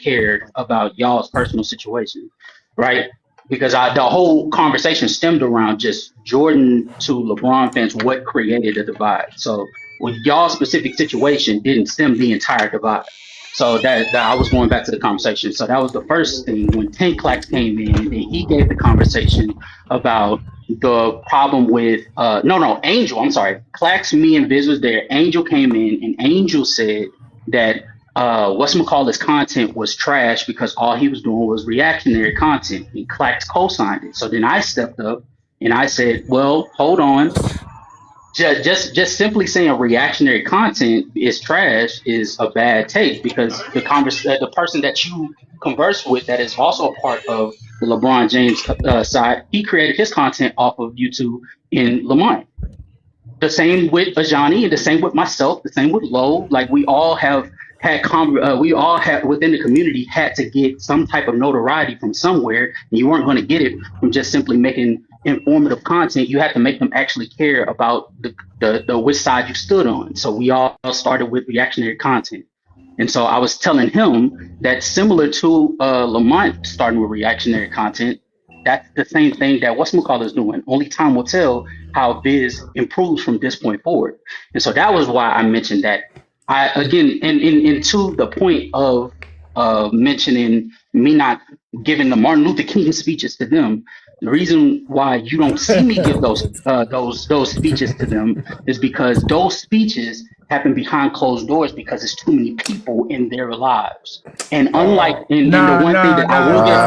care about y'all's personal situation, right? Because the whole conversation stemmed around just Jordan to LeBron fans, what created a divide. So with y'all specific situation didn't stem the entire divide. So that I was going back to the conversation. So that was the first thing when Tank Clax came in, and then he gave the conversation about the problem with Angel. I'm sorry, Clax, me, and Viz was there. Angel came in, and Angel said that whatchamacallit's content was trash because all he was doing was reactionary content. And Clax co-signed it. So then I stepped up and I said, well, hold on. Just simply saying reactionary content is trash is a bad take because the person that you converse with that is also a part of the LeBron James side, he created his content off of YouTube in Lamont. The same with Ajani, and the same with myself, the same with Lowe. Like we all have within the community had to get some type of notoriety from somewhere, and you weren't going to get it from just simply making informative content. You had to make them actually care about the which side you stood on. So we all started with reactionary content. And so I was telling him that similar to Lamont starting with reactionary content, that's the same thing that whatchamacallit is doing. Only time will tell how Viz improves from this point forward. And so that was why I mentioned that. I again, and to the point of mentioning me not giving the Martin Luther King speeches to them, the reason why you don't see me give those speeches to them is because those speeches happen behind closed doors because there's too many people in their lives. And unlike in the one thing that I will get,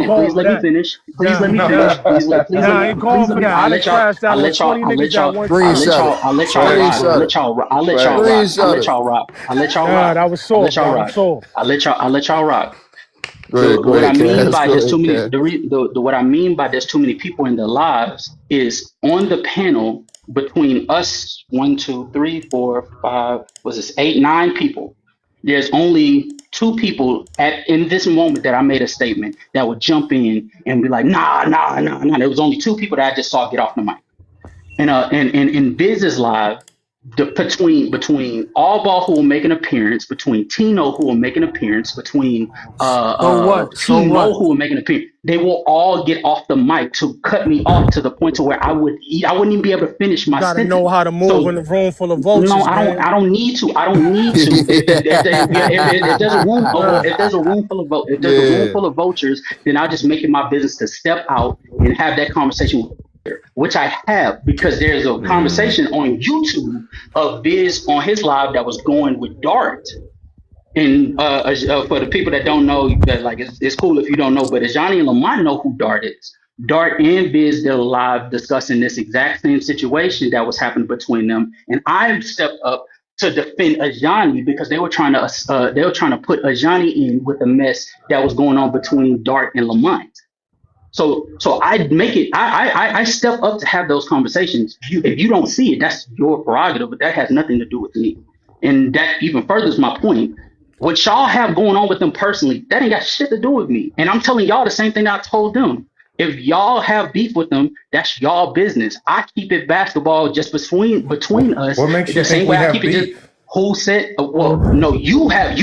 please let me finish. I'll let y'all rock. What I mean by there's too many people in their lives is on the panel between us, 1, 2, 3, 4, 5, was this 8, 9 people? There's only 2 people in this moment that I made a statement that would jump in and be like, nah. There was only 2 people that I just saw get off the mic. And in Biz's live, between All Ball who will make an appearance, between Tino who will make an appearance, between Timo who will make an appearance, they will all get off the mic to cut me off to the point to where I wouldn't even be able to finish my sentence. You gotta know how to move in a room full of vultures. No, I don't need to. If there's a room full of vultures, then I'll just make it my business to step out and have that conversation, which I have, because there's a conversation on YouTube of Biz on his live that was going with Dart. And for the people that don't know, that like it's cool if you don't know, but Ajani and Lamont know who Dart is. Dart and Biz did a live discussing this exact same situation that was happening between them, and I stepped up to defend Ajani because they were trying to put Ajani in with the mess that was going on between Dart and Lamont. So I step up to have those conversations. If you don't see it, that's your prerogative, but that has nothing to do with me. And that even furthers my point. What y'all have going on with them personally, that ain't got shit to do with me. And I'm telling y'all the same thing that I told them. If y'all have beef with them, that's y'all business. I keep it basketball just between us. What makes you the same think way we I have keep beef? it just. Who said? Well, no, you have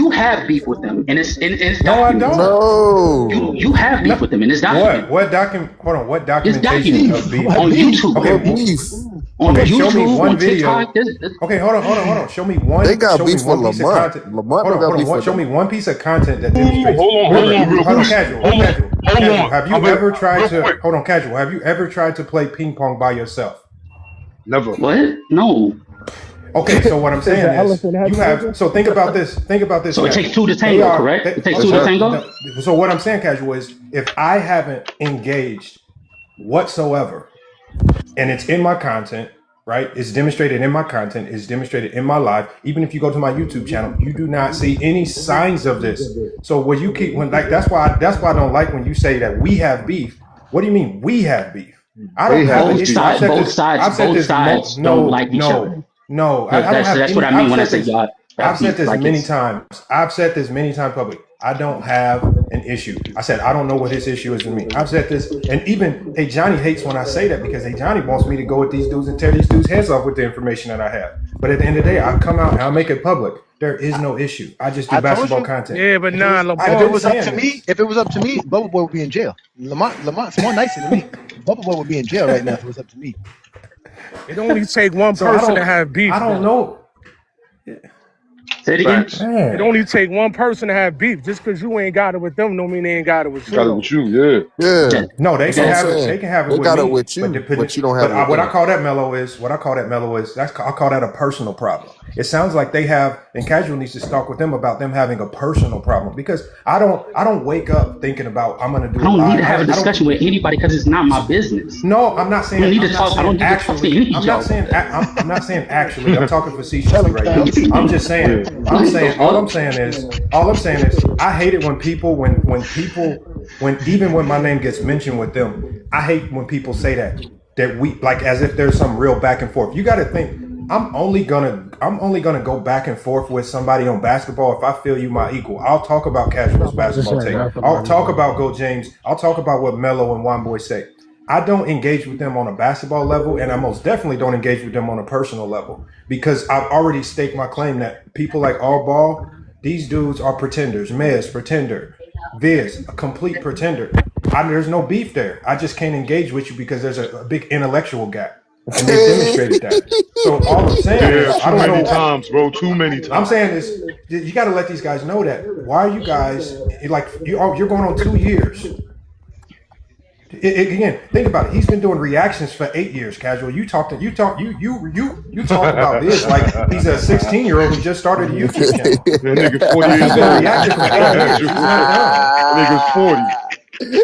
beef with them, and it's documented. No, I don't. No, you have beef with them, and it's documented. What documentation of beef on YouTube? Okay, beef. On YouTube, show me one on video. TikTok, Okay, hold on. Show me one. They got show me beef one with piece of Lamont. content. Lamont Hold got beef on. with Show me one piece of content that demonstrates. Hold on, Casual. Have you ever tried to? Hold on, Casual. Have you ever tried to play ping pong by yourself? Never. What? No. Okay, so what I'm saying is, you have. So think about this. So it takes 2 to tango, correct? It takes 2 to tango. So what I'm saying, Casual, is if I haven't engaged whatsoever, and it's in my content, right? It's demonstrated in my content. It's demonstrated in my life. Even if you go to my YouTube channel, you do not see any signs of this. So what you keep that's why I don't like when you say that we have beef. What do you mean we have beef? I don't have both sides don't like each other. No, that's what I mean when I say y'all. I've said this many times. I've said this many times public. I don't have an issue. I said, I don't know what his issue is with me. I've said this, and even Johnny hates when I say that because Johnny wants me to go with these dudes and tear these dudes' heads off with the information that I have. But at the end of the day, I come out and I make it public. There is no issue. I just do basketball content. Yeah, but if it was up to me, Bubba Boy would be in jail. Lamont's more nicer than me. Bubba Boy would be in jail right now if it was up to me. It only take one person to have beef. I don't know. Say it again. It only take one person to have beef. Just because you ain't got it with them, don't mean they ain't got it with you. Got it with you, yeah. No, they can have it. They can have it. They with got me, it with you, but you don't have it. What I call that mellow is I call that a personal problem. It sounds like they have, and Casual needs to talk with them about them having a personal problem because I don't wake up thinking about I'm gonna do. I don't need to have a discussion with anybody because it's not my business. No, I'm not saying. I don't need to talk. I don't need to talk to any I'm not saying actually. I'm talking facetiously right now. I'm just saying. All I'm saying is I hate it when people even when my name gets mentioned with them, I hate when people say that we like as if there's some real back and forth. You got to think I'm only gonna go back and forth with somebody on basketball if I feel you my equal. I'll talk about Casual's basketball take. I'll talk about Go James. I'll talk about what Melo and One Boy say. I don't engage with them on a basketball level, and I most definitely don't engage with them on a personal level because I've already staked my claim that people like All Ball, these dudes are pretenders. Mez, pretender. Viz, a complete pretender. There's no beef there. I just can't engage with you because there's a big intellectual gap, and they demonstrated that. So all I'm saying is, I don't know. Too many times, bro. Too many times. I'm saying is, you got to let these guys know that. Why are you guys like you're going on 2 years? Again, think about it. He's been doing reactions for 8 years. Casual. You talk about this like he's a 16-year-old who just started a YouTube channel. That nigga's 40 years old. That nigga's 40.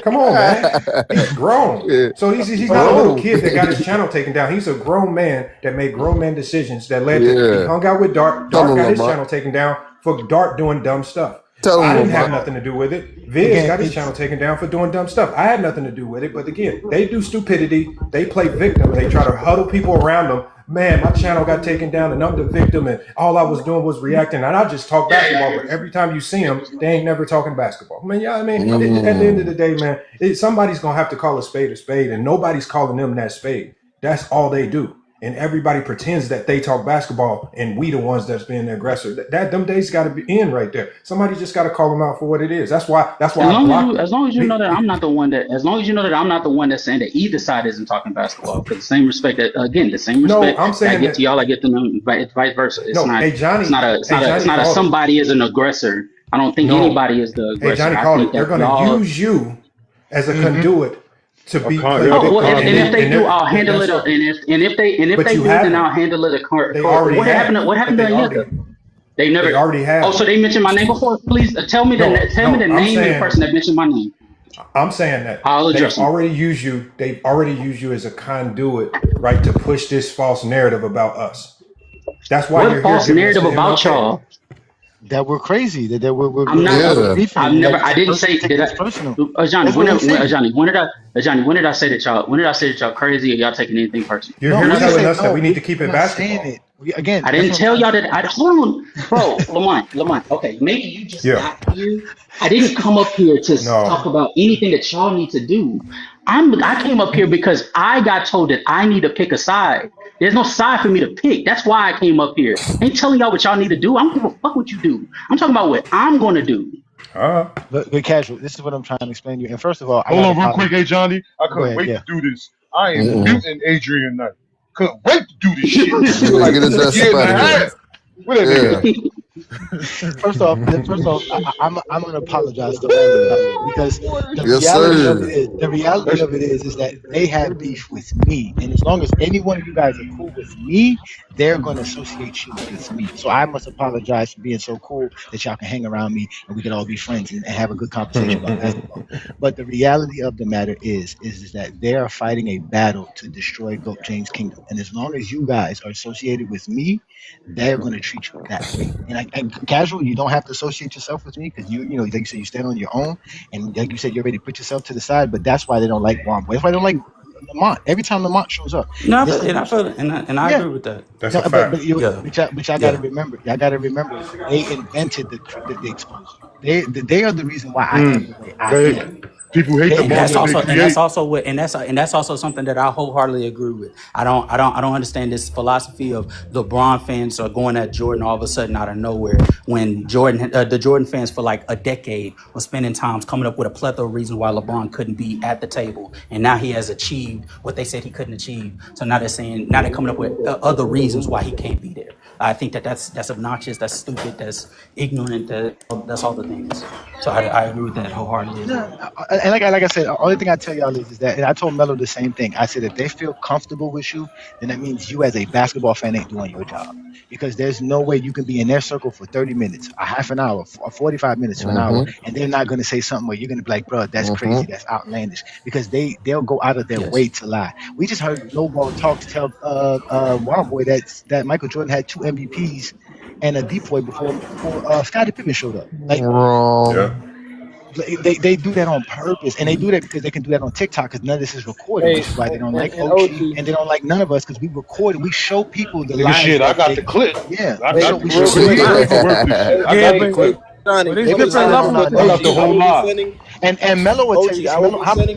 Come on, man. He's grown. So he's not a little kid that got his channel taken down. He's a grown man that made grown man decisions that led to he hung out with Dart. Dart got his channel taken down for Dart doing dumb stuff. I didn't have nothing to do with it. Viz got his channel taken down for doing dumb stuff. I had nothing to do with it. But again, they do stupidity. They play victim. They try to huddle people around them. Man, my channel got taken down and I'm the victim and all I was doing was reacting. And I just talk basketball. But every time you see them, they ain't never talking basketball. At the end of the day, man, somebody's going to have to call a spade and nobody's calling them that spade. That's all they do. And everybody pretends that they talk basketball and we the ones that's being the aggressor. Them days got to be in right there. Somebody just got to call them out for what it is. That's why. As long as you know that I'm not the one that's saying that either side isn't talking basketball. Because the same respect that I'm saying I get to y'all, I get to them, vice versa. It's not a somebody is an aggressor. I don't think anybody is the aggressor. Hey, Johnny, they're going to use you as a conduit. To be and if they do, I'll handle it. And if they do, then I'll handle it. What happened to Anyaka? They already have. Oh, so they mentioned my name before? Please tell me the name of the person that mentioned my name. I'm saying that they've already used you as a conduit, right, to push this false narrative about us. That's why you're false narrative about y'all. That we're crazy. That we're I'm not. I've never. I didn't say. Did I? Johnny, when did I say that y'all? When did I say that y'all crazy or y'all taking anything personal? You're telling us that we need to keep it basketball. Again, I didn't tell y'all that. Hold on, bro, Lamont. Okay, maybe you just got here. I didn't come up here to talk about anything that y'all need to do. I came up here because I got told that I need to pick a side. There's no side for me to pick. That's why I came up here. I ain't telling y'all what y'all need to do. I don't give a fuck what you do. I'm talking about what I'm going to do. But Casual, this is what I'm trying to explain to you. And first of all, hold on real quick, hey Johnny. I couldn't wait to do this. I am muting Adrian Knight. Couldn't wait to do this shit. Like a year and a half. First off, I'm gonna apologize to all of you because the reality of it is that they have beef with me, and as long as any one of you guys are cool with me, they're gonna associate you with me. So I must apologize for being so cool that y'all can hang around me and we can all be friends and have a good conversation about basketball. But the reality of the matter is that they are fighting a battle to destroy Goat James' kingdom, and as long as you guys are associated with me, they're gonna treat you that way. And Casual, you don't have to associate yourself with me because you like you said, you stand on your own, and like you said, you already put yourself to the side. But that's why they don't like Wombo. That's why they don't like Lamont. Every time Lamont shows up, No, and I feel it, and I agree with that. That's no, a fact. but y'all got to remember. Y'all got to remember. They invented the exposure. They are the reason why I am the way I am. People hate the and that's also and that's also something that I wholeheartedly agree with. I don't understand this philosophy of LeBron fans are going at Jordan all of a sudden out of nowhere when the Jordan fans for like a decade were spending time coming up with a plethora of reasons why LeBron couldn't be at the table, and now he has achieved what they said he couldn't achieve. So now they're coming up with other reasons why he can't be there. I think that's obnoxious, that's stupid, that's ignorant, that's all the things. So I agree with that wholeheartedly. And like I said, the only thing I tell y'all is that, and I told Melo the same thing. I said if they feel comfortable with you, then that means you as a basketball fan ain't doing your job. Because there's no way you can be in their circle for 30 minutes, a half an hour, or 45 minutes to an hour, and they're not going to say something where you're going to be like, bro, that's crazy, that's outlandish. Because they'll go out of their way to lie. We just heard Low Ball Talks tell Wild Boy that Michael Jordan had 2 MVPs and a decoy before Scottie Pippen showed up. Like, they do that on purpose, and they do that because they can do that on TikTok because none of this is recorded, which is why they don't like OG, and they don't like none of us because we record it. We show people the live. Shit, I got the clip. Yeah, I got the clip. They pull up the whole lot. And Melo will tell you, how many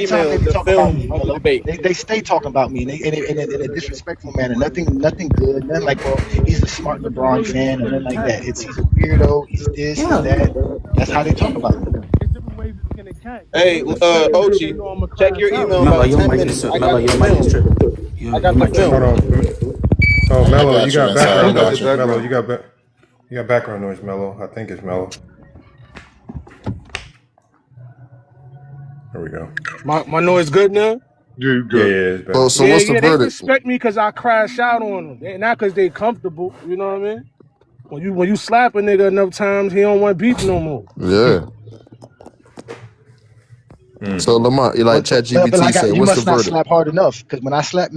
times they talk about me, Melo? They stay talking about me in a disrespectful manner. Nothing good. Nothing like, well, he's a smart LeBron fan or nothing like that. He's a weirdo. He's this, he's that. That's how they talk about me. Hey, OG, check your email. Melo, your mic is tripping. I got the film. Hold on. Oh, Melo, you got background noise. Melo, you got background noise, Melo. I think it's Melo. There we go. My noise good now? Yeah, it's better. So what's the They verdict? respect me because I crash out on them, not because they comfortable. You know what I mean? When you slap a nigga enough times, he don't want beef no more. Yeah. So Lamont, like ChatGPT said, you what's must the not verdict? slap hard enough because when I slap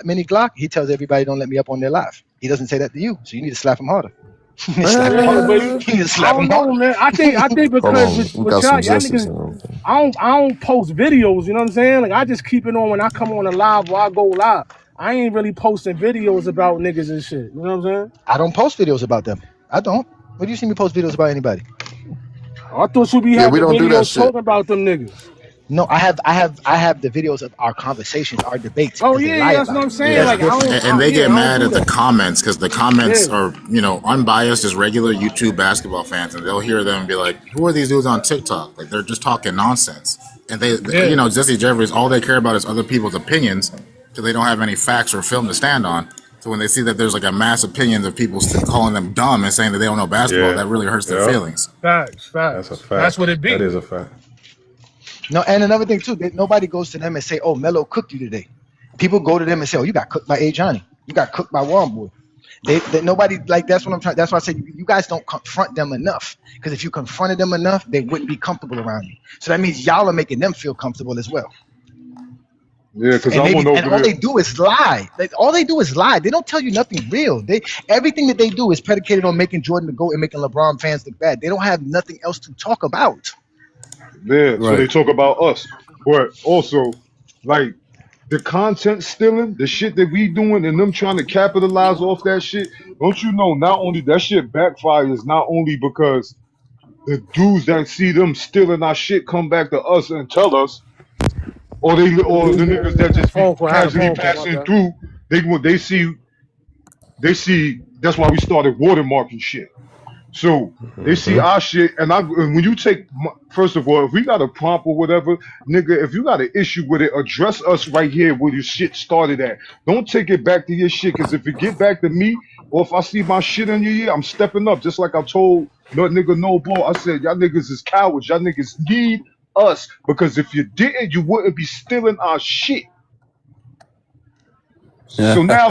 Mini Glock, he tells everybody don't let me up on their live. He doesn't say that to you, so you need to slap him harder. You need to slap him harder. Man. I think because with y'all niggas, I don't post videos. You know what I'm saying? Like I just keep it on when I come on a live or I go live. I ain't really posting videos about niggas and shit. You know what I'm saying? I don't post videos about them. I don't. Where do you see me post videos about anybody? I thought you be having videos talking about them niggas. No, I have the videos of our conversations, our debates. Oh yeah, that's what I'm saying. Yeah. Like, and they get mad at the comments because the comments are, unbiased as regular YouTube basketball fans, and they'll hear them and be like, "Who are these dudes on TikTok? Like they're just talking nonsense." And they Zesty, Jeffries, all they care about is other people's opinions, so they don't have any facts or film to stand on. So when they see that there's like a mass opinions of people calling them dumb and saying that they don't know basketball, that really hurts their feelings. Facts. That's a fact. That's what it be. That is a fact. No, and another thing too, nobody goes to them and say, "Oh, Melo cooked you today." People go to them and say, "Oh, you got cooked by A. Johnny. You got cooked by Warm Boy." They nobody like that's what I'm trying. That's why I said you guys don't confront them enough. Because if you confronted them enough, they wouldn't be comfortable around you. So that means y'all are making them feel comfortable as well. Yeah, because all they do is lie. All they do is lie. They don't tell you nothing real. Everything that they do is predicated on making Jordan the GOAT and making LeBron fans look bad. They don't have nothing else to talk about. Yeah, so they talk about us, but also like the content stealing, the shit that we doing, and them trying to capitalize off that shit. Don't you know? Not only that shit backfires, not only because the dudes that see them stealing our shit come back to us and tell us, or the niggas that just casually passing through, they see. That's why we started watermarking shit. So they see our shit, and when you take, first of all, if we got a prompt or whatever, nigga, if you got an issue with it, address us right here where your shit started at. Don't take it back to your shit, because if it get back to me, or if I see my shit in your ear, I'm stepping up. Just like I told nigga No Ball, I said, y'all niggas is cowards. Y'all niggas need us, because if you didn't, you wouldn't be stealing our shit. So now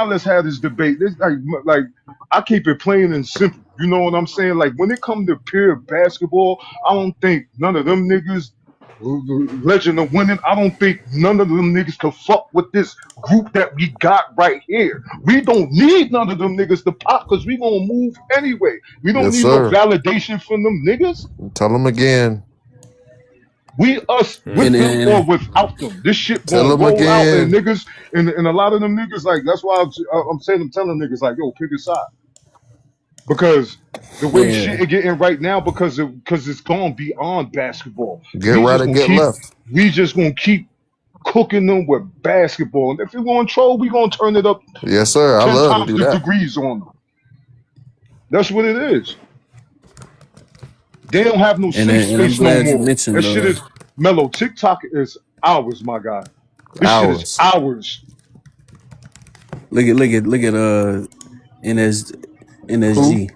let's have this debate. This like I keep it plain and simple. You know what I'm saying? Like when it comes to pure basketball, I don't think none of them niggas, legend of winning, I don't think none of them niggas can fuck with this group that we got right here. We don't need none of them niggas to pop because we gonna move anyway. We don't need no validation from them niggas. Tell them again. Us with them or without them. This shit gonna roll out, and niggas, and a lot of them niggas, like, that's why I'm saying, I'm telling niggas, like, yo, pick a side. Because the way shit is getting right now, because it's gone beyond basketball. Get right and get left. We just gonna keep cooking them with basketball. And if we're gonna troll, we gonna turn it up. Yes, sir. I love to do that. Degrees on them. That's what it is. They don't have no safe space no more. That shit is mellow. TikTok is ours, my guy. This shit is ours. Look at NSG.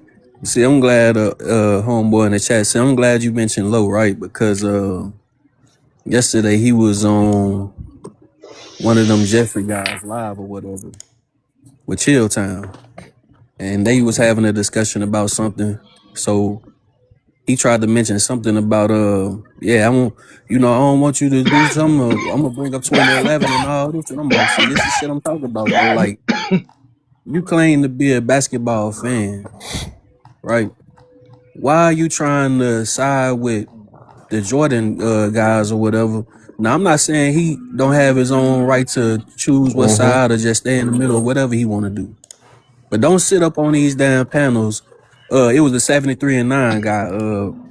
See, I'm glad homeboy in the chat. See, I'm glad you mentioned Low, right? Because yesterday he was on one of them Jeffrey guys live or whatever with Chill Town, and they was having a discussion about something. So he tried to mention something about I don't want you to do something. I'm gonna bring up 2011 and all this, and I'm like, see, this is shit I'm talking about, bro. Like, you claim to be a basketball fan, right? Why are you trying to side with the Jordan guys or whatever? Now, I'm not saying he don't have his own right to choose what side or just stay in the middle or whatever he want to do. But don't sit up on these damn panels. It was the 73 and 9 guy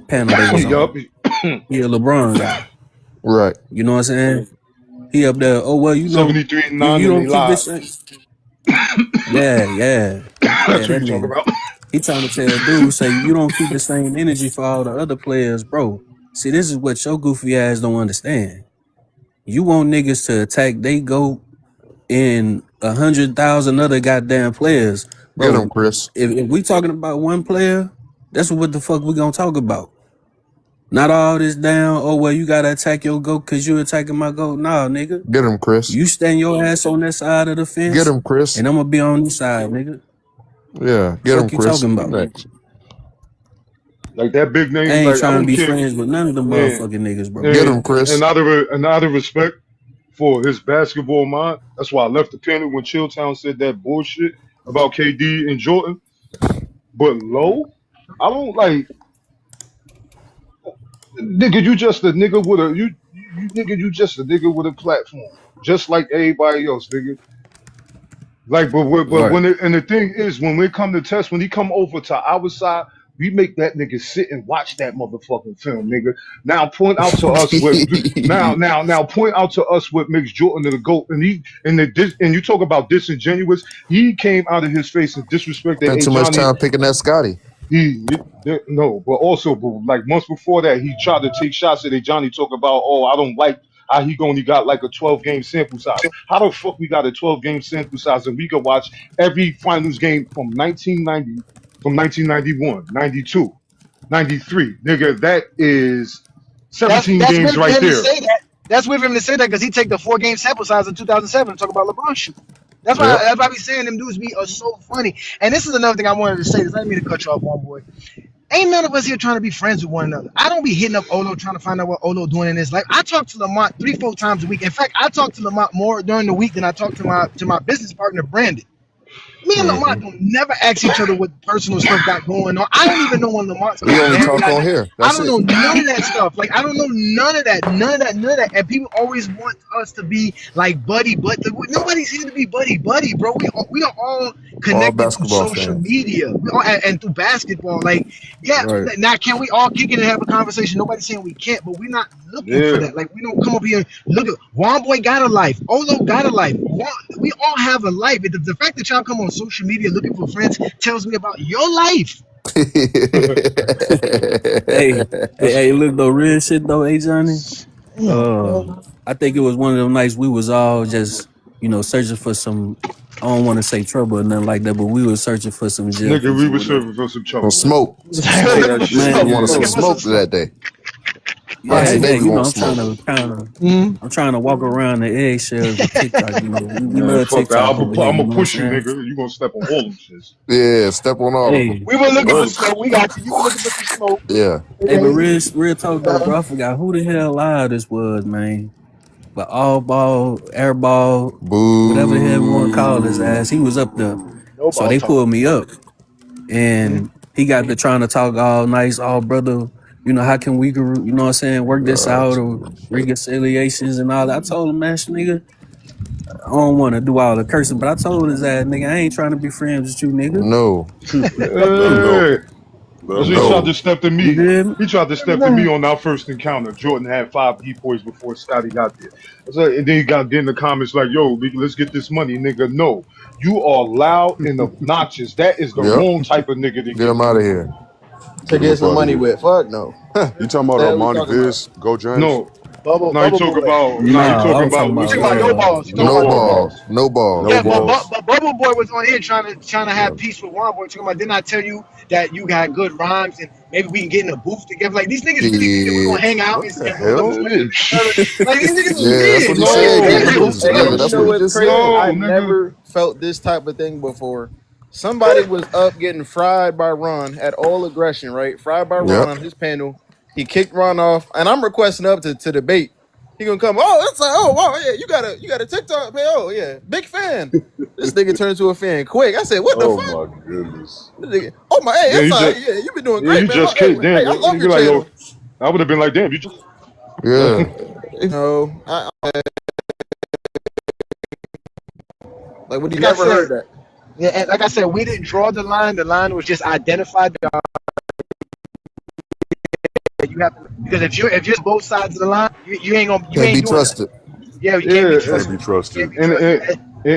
panel they was on. He a LeBron guy. Right. You know what I'm saying? He up there, 73 and 9 you don't keep live. This Yeah. That's what you talking about. He trying to tell dude, say, you don't keep the same energy for all the other players, bro. See, this is what your goofy ass don't understand. You want niggas to attack they GOAT in 100,000 other goddamn players. Bro, get him, Chris. If we talking about one player, that's what the fuck we gonna talk about. Not all this down, you gotta attack your GOAT because you attacking my GOAT. Nah, nigga. Get him, Chris. You stand your ass on that side of the fence. Get him, Chris. And I'm gonna be on this side, nigga. Yeah, get him, Chris. Talking about? Next. Like that big name. I ain't like, trying to be friends with none of them motherfucking niggas, bro. Get him, Chris. And out of respect for his basketball mind, that's why I left the panel when Chilltown said that bullshit about KD and Jordan. But Low, I don't like. Nigga, you just a nigga with a you just a nigga with a platform, just like everybody else, nigga. Like, but when the thing is, when we come to test, when he come over to our side, we make that nigga sit and watch that motherfucking film, nigga. Now point out to us what now point out to us what makes Jordan the GOAT. And you talk about disingenuous. He came out of his face and disrespected. Spent too much time picking that Scotty. But also, like months before that, he tried to take shots at Johnny, talk about, I don't like how he only got like a 12-game sample size. How the fuck we got a 12-game sample size and we could watch every finals game from 1990, from 1991, 92, 93? Nigga, that is 17 games right there. That's weird for him to say that because he take the 4-game sample size in 2007 and talk about LeBron shit. That's why I be saying them dudes are so funny. And this is another thing I wanted to say. I didn't mean to cut you off, one boy. Ain't none of us here trying to be friends with one another. I don't be hitting up Olo trying to find out what Olo doing in his life. I talk to Lamont 3-4 times a week. In fact, I talk to Lamont more during the week than I talk to my business partner, Brandon. Me and Lamont don't never ask each other what personal stuff got going on. I don't even know when Lamont's we only talk on here. I don't know none of that stuff. Like, I don't know none of that. And people always want us to be like buddy, but nobody's here to be buddy, bro. We are all connected through social media and through basketball. Like, now can we all kick it and have a conversation? Nobody's saying we can't, but we're not looking for that. Like, we don't come up here and look at Juan Boy got a life, Olo got a life. We all have a life. The fact that y'all come on social media looking for friends tells me about your life. hey, look though, real shit though, Johnny. I think it was one of them nights we was all just, searching for some. I don't want to say trouble or nothing like that, but we were searching for some gel. Nigga, we were searching for some trouble. Smoke. I wanted some smoke that day. I'm trying to walk around the eggshells of TikTok. We love TikTok. I'm gonna push you, nigga. You gonna step on all them shits. Yeah, step on all of them. We were looking for smoke. We got you. You were looking for some smoke. Yeah. Hey, but real talk though, bro. I forgot who the hell live this was, man. But all ball, air ball, whatever the hell we want to call his ass, he was up there. So they pulled me up, and he got to trying to talk all nice, all brother. how can we, you know what I'm saying, work this out or reconciliations and all that. I told him, man, nigga, I don't want to do all the cursing, but I told his ass, nigga, I ain't trying to be friends with you, nigga. No. He tried to step to me. You He tried to step to me on our first encounter. Jordan had 5 depoys before Scotty got there. And then he got in the comments like, yo, let's get this money, nigga. No, you are loud and obnoxious. That is the wrong type of nigga to get him out of here. To get some money with. Fuck no. You talking about Armani Viz? Go James? No. You talking about No balls. Yeah, but Bubble Boy was on here trying to have peace with One Boy. Talking about, didn't I tell you that you got good rhymes and maybe we can get in a booth together? Like these niggas really think that we're gonna hang out and roll up. Like these niggas is weird. That's what he said. I never felt this type of thing before. Somebody was up getting fried by Ron at all aggression, right? Fried by Ron on his panel. He kicked Ron off, and I'm requesting up to debate. He gonna come. Oh, that's like, oh wow, yeah, you got a TikTok, man. Oh yeah, big fan. This nigga turned to a fan quick. I said, what the fuck? Oh my goodness. Oh my, hey, yeah, you been doing great, you man. Just kicked, hey, I love your channel. I would have been like, damn, you just. No, like when you never heard that. Yeah, and like I said, we didn't draw the line. The line was just identified. You have to, because if you're both sides of the line, you ain't gonna be trusted. Yeah, you can't be trusted.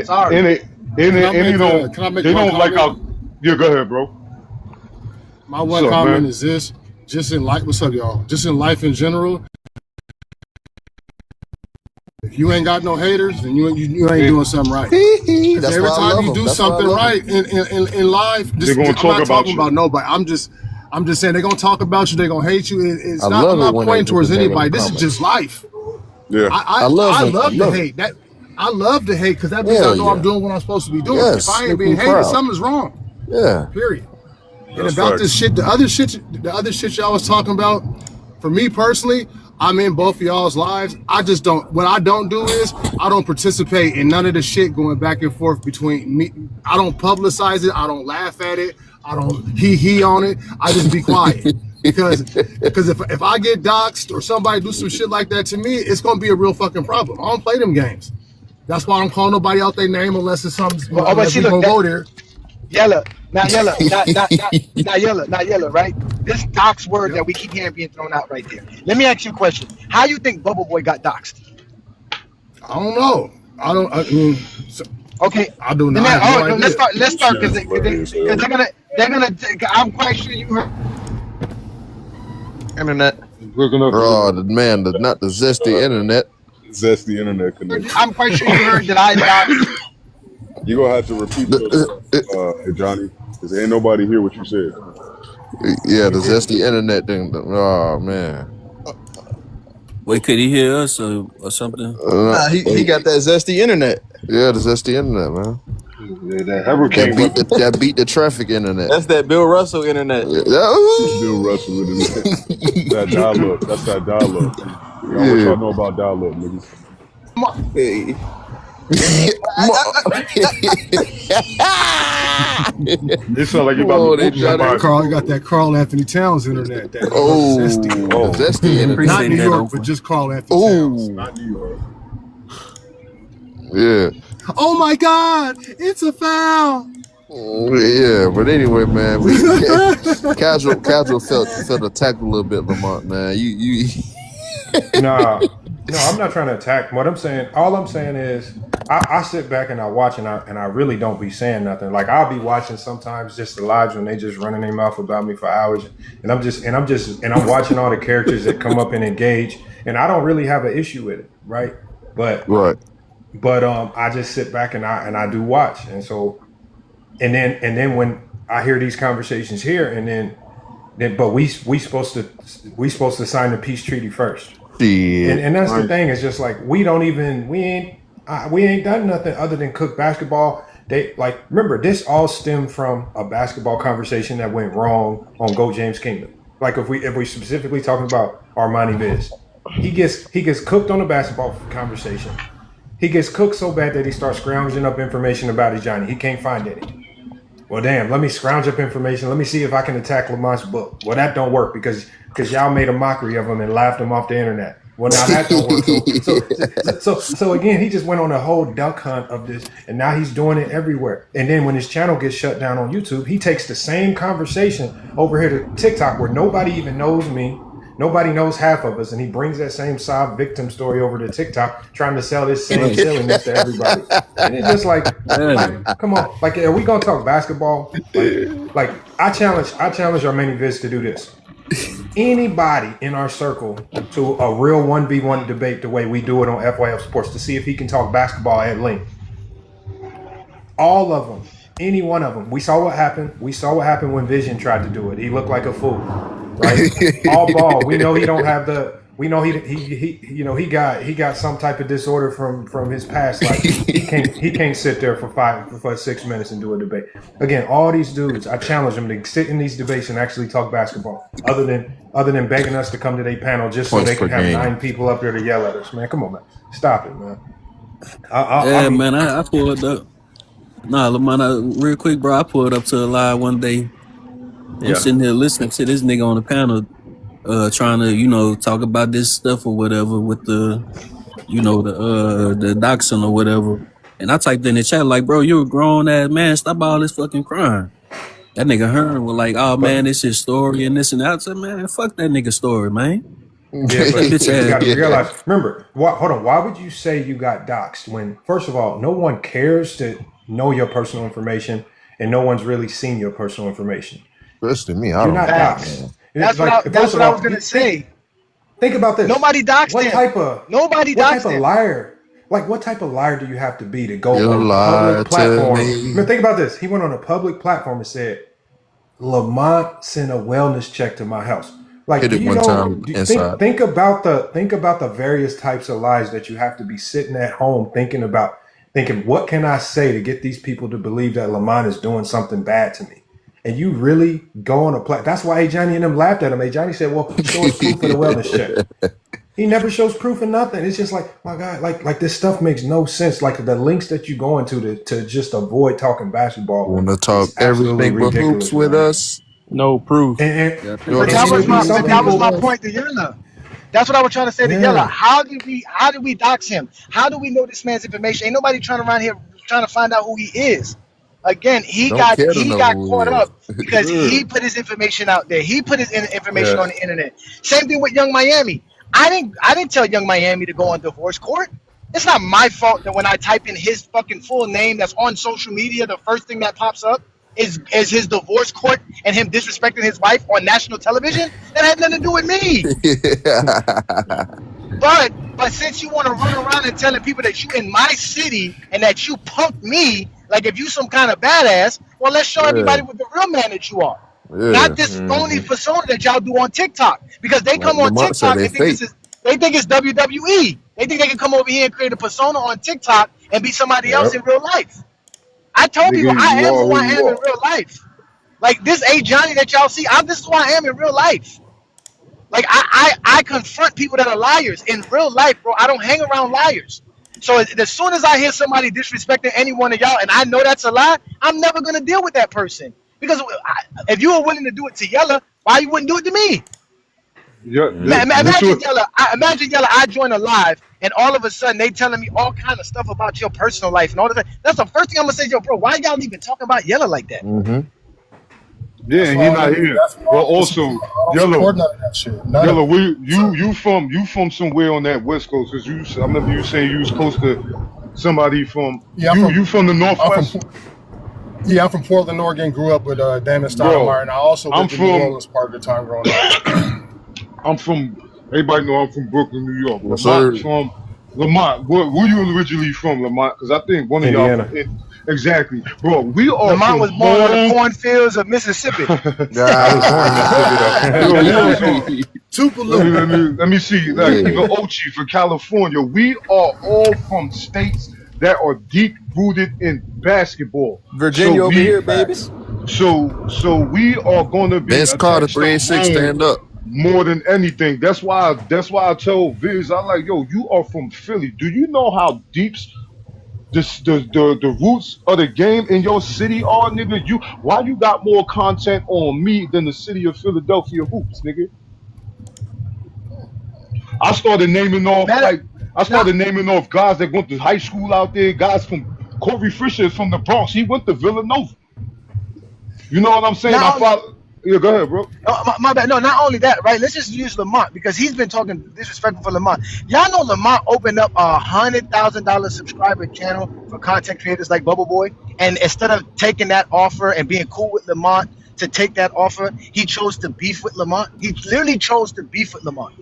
Sorry. And you don't. They don't like how. Yeah, go ahead, bro. My one comment is this: just in life, what's up, y'all? Just in life in general. If you ain't got no haters, then you ain't doing something right. Every time you do something right in life, I'm not talking about nobody. I'm just saying they're gonna talk about you. They're gonna hate you. I'm not pointing towards anybody. This is just life. Yeah, I love to hate. I love to hate because that means I know I'm doing what I'm supposed to be doing. If I ain't being hated, something's wrong. Yeah. Period. And about this shit, the other shit y'all was talking about. For me personally, I'm in both of y'all's lives. I just don't. What I don't do is I don't participate in none of the shit going back and forth between me. I don't publicize it. I don't laugh at it. I don't he on it. I just be quiet because if I get doxxed or somebody do some shit like that to me, it's gonna be a real fucking problem. I don't play them games. That's why I don't call nobody out their name unless it's something. Unless we gonna go there. Yella, not yella, not yella, right? This dox word that we keep hearing being thrown out right there. Let me ask you a question. How you think Bubble Boy got doxed? I don't know. Okay. I do not. Let's start because they're gonna. I'm quite sure you heard. Internet. Oh, not the Zesty internet. Zesty internet connection. I'm quite sure you heard that I doxed. You're gonna have to repeat that, Johnny, because ain't nobody hear what you said. Yeah, the Zesty internet thing. Oh man. Wait, could he hear us or something? He got that Zesty internet. Yeah, the Zesty internet, man. That beat the traffic internet. That's that Bill Russell internet. Bill Russell internet. That dial-up. That's that dial-up. I want y'all know about dial-up, niggas. Hey. It sound like you about to got that Carl Anthony Towns internet. Zesty internet. Not New York, but just Carl Anthony Towns. Not New York. Yeah. Oh my God, it's a foul. Yeah, but anyway, man, casual felt attacked a little bit, Lamont, man. You No, I'm not trying to attack. All I'm saying is I sit back and I watch and I really don't be saying nothing. Like I'll be watching sometimes just the lives when they just running their mouth about me for hours, and I'm watching all the characters that come up and engage, and I don't really have an issue with it, right? But I just sit back and I do watch, and so and then when I hear these conversations here, and then but we supposed to sign the peace treaty first. And that's the thing. It's just like we ain't done nothing other than cook basketball. Remember, this all stemmed from a basketball conversation that went wrong on Go James Kingdom. Like if we specifically talking about Armani Viz, he gets cooked on a basketball conversation. He gets cooked so bad that he starts scrounging up information about his Johnny. He can't find any. Well, damn, let me scrounge up information. Let me see if I can attack Lamont's book. Well, that don't work because y'all made a mockery of him and laughed him off the internet. Well, now that don't work. So again, he just went on a whole duck hunt of this, and now he's doing it everywhere. And then when his channel gets shut down on YouTube, he takes the same conversation over here to TikTok, where nobody even knows me. Nobody knows half of us, and he brings that same sob victim story over to TikTok, trying to sell this same silliness to everybody. And it's just like, come on, like, are we gonna talk basketball? Like I challenge our many vids to do this. Anybody in our circle to a real 1v1 debate the way we do it on FYF Sports to see if he can talk basketball at length. All of them, any one of them. We saw what happened. We saw what happened when Vision tried to do it. He looked like a fool. Right, all ball. We know he don't have the. We know he got some type of disorder from his past life. He can't sit there for 6 minutes and do a debate. Again, all these dudes, I challenge them to sit in these debates and actually talk basketball. Other than begging us to come to their panel just so they can have 9 people up there to yell at us. Man, come on, man, stop it, man. I pulled up. Nah, Lamont, real quick, bro. I pulled up to a live one day. I'm sitting here listening to this nigga on the panel, trying to, talk about this stuff or whatever with the doxing or whatever. And I typed in the chat like, bro, you're a grown ass man. Stop all this fucking crying. That nigga Hearn was like, oh man, this is story and this and that. I said, man, fuck that nigga story, man. Yeah, but you gotta realize. Remember, hold on. Why would you say you got doxxed when, first of all, no one cares to know your personal information, and no one's really seen your personal information. Especially me, you're not doxxed. That's what I was gonna say. Think about this. Nobody doxxed him. Nobody doxxed him. What type of liar do you have to be to go on a public platform? I mean, think about this. He went on a public platform and said, Lamont sent a wellness check to my house. Like, hit it one time inside. Think about the various types of lies that you have to be sitting at home thinking, what can I say to get these people to believe that Lamont is doing something bad to me? And you really go on a platform. That's why Johnny and them laughed at him. Johnny said, well, show us proof of the wellness check. He never shows proof of nothing. It's just like, my God, like this stuff makes no sense. Like the links that you go into to just avoid talking basketball. Want to talk everything but hoops with us? No proof. That was my point to Yella. That's what I was trying to say to Yella. How did we dox him? How do we know this man's information? Ain't nobody trying around here trying to find out who he is. Again, he got caught up because he put his information out there. He put his information on the internet. Same thing with Young Miami. I didn't tell Young Miami to go on divorce court. It's not my fault that when I type in his fucking full name that's on social media, the first thing that pops up is his divorce court and him disrespecting his wife on national television. That had nothing to do with me. But since you want to run around and telling people that you in my city and that you punked me, like if you some kind of badass, well, let's show everybody what the real man that you are. Not this phony persona that y'all do on TikTok. Because they come on TikTok and they think it's WWE. They think they can come over here and create a persona on TikTok and be somebody else in real life. I told people I am who I am in real life. Like this Johnny that y'all see, this is who I am in real life. Like I confront people that are liars in real life, bro. I don't hang around liars. So as soon as I hear somebody disrespecting any one of y'all and I know that's a lie, I'm never gonna deal with that person. Because if you were willing to do it to Yella, why you wouldn't do it to me? Imagine Yella, I join a live and all of a sudden they telling me all kind of stuff about your personal life and all that. That's the first thing I'm gonna say, yo, bro, why y'all even talking about Yella like that? Yeah, and he's not here. Well, also, Yellow, you from somewhere on that West Coast? Cause I remember you saying you was close to somebody from. You from the Northwest? I'm from Portland, Oregon. Grew up with Damon Stoudemire, and I also lived in New Orleans part of the time growing up. Everybody know I'm from Brooklyn, New York. From Lamont. Where you originally from, Lamont? Because I think one of y'all. Exactly, bro. We are. Lamont was born in the cornfields of Mississippi. Let me see. Like even Ochi for California. We are all from states that are deep rooted in basketball. Virginia over here, babies. So we are going to be. Vince Carter 386 stand up. More than anything, that's why I tell Viz, I like, yo, you are from Philly. Do you know how deep the roots of the game in your city are, nigga. Why you got more content on me than the city of Philadelphia hoops, nigga? I started naming off guys that went to high school out there. Guys from Corey Fisher is from the Bronx. He went to Villanova. You know what I'm saying? Yeah, go ahead, bro. My bad. No, not only that, right? Let's just use Lamont because he's been talking disrespectful for Lamont. Y'all know Lamont opened up a $100,000 subscriber channel for content creators like Bubble Boy, and instead of taking that offer and being cool with Lamont to take that offer, he chose to beef with Lamont. He literally chose to beef with Lamont.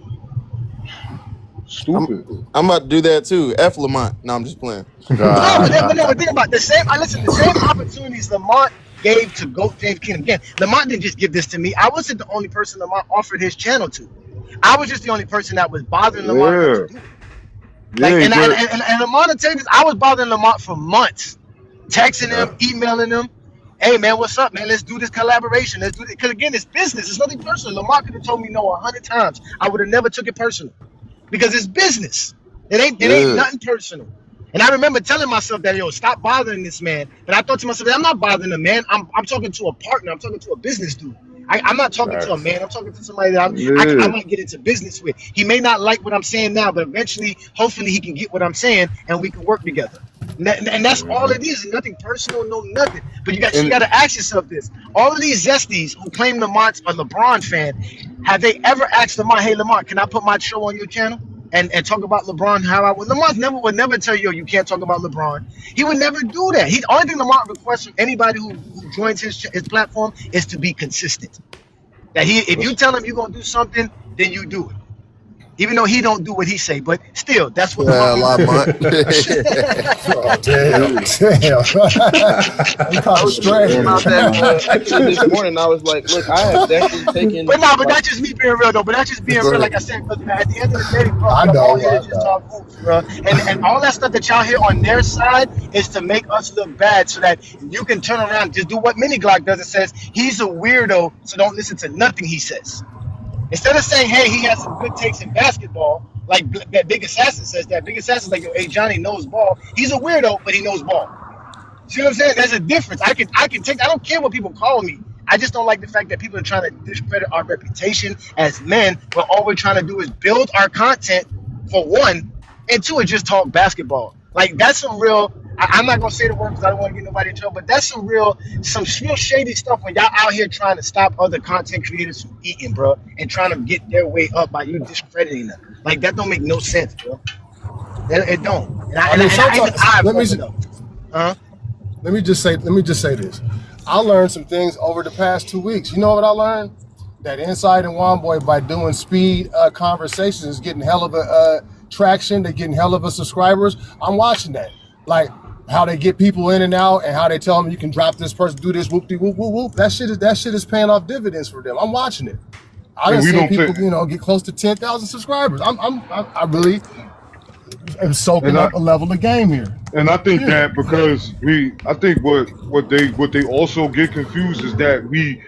Stupid. I'm about to do that too. F Lamont. No, I'm just playing. But think about it. the same opportunities Lamont gave to Goat James Kingdom. Again, Lamont didn't just give this to me. I wasn't the only person Lamont offered his channel to. I was just the only person that was bothering Lamont to do it. And Lamont will tell you this, I was bothering Lamont for months, texting him, emailing him. Hey man, what's up, man? Let's do this collaboration. Let's do it. Because again, it's business. It's nothing personal. Lamont could have told me no 100 times. I would have never took it personal. Because it's business. It ain't nothing personal. And I remember telling myself that, stop bothering this man. But I thought to myself, I'm not bothering a man. I'm talking to a partner. I'm talking to a business dude. I'm not talking to a man. I'm talking to somebody that I might get into business with. He may not like what I'm saying now, but eventually, hopefully, he can get what I'm saying and we can work together. And that's all it is. Nothing personal, no nothing. But you got to ask yourself this. All of these Zesties who claim Lamont's a LeBron fan, have they ever asked Lamont, hey, Lamont, can I put my show on your channel? And talk about LeBron, Lamont would never tell you can't talk about LeBron. He would never do that. The only thing Lamont requests from anybody who joins his platform is to be consistent. That if you tell him you're gonna do something, then you do it. Even though he don't do what he say, but still, that's what Lamont. Oh, damn. I was straight about that this morning. I was like, look, I have definitely taken. But that's just me being real, though. But that's just being real, like I said. Because at the end of the day, bro, I know. All here just talk hoops, bro. And all that stuff that y'all hear on their side is to make us look bad, so that you can turn around and just do what Mini Glock does. It says he's a weirdo, so don't listen to nothing he says. Instead of saying, hey, he has some good takes in basketball, like that Big Assassin says that. Big Assassin's like, hey, Johnny knows ball. He's a weirdo, but he knows ball. See what I'm saying? There's a difference. I don't care what people call me. I just don't like the fact that people are trying to discredit our reputation as men, but all we're trying to do is build our content, for one, and two, is just talk basketball. Like, that's some real... I'm not gonna say the word because I don't want to get nobody in trouble, but that's some real shady stuff when y'all out here trying to stop other content creators from eating, bro, and trying to get their way up by you discrediting them. Like, that don't make no sense, bro. It don't. Let me just say this. I learned some things over the past 2 weeks. You know what I learned? That Inside and Womboy, by doing speed conversations, is getting hell of a traction. They're getting hell of a subscribers. I'm watching that. Like, how they get people in and out, and how they tell them you can drop this person, do this, whoop de whoop whoop whoop. That shit is paying off dividends for them. I'm watching it. I done seen people, get close to 10,000 subscribers. I really am soaking up a level of game here. And I think that because I think what they also get confused is that we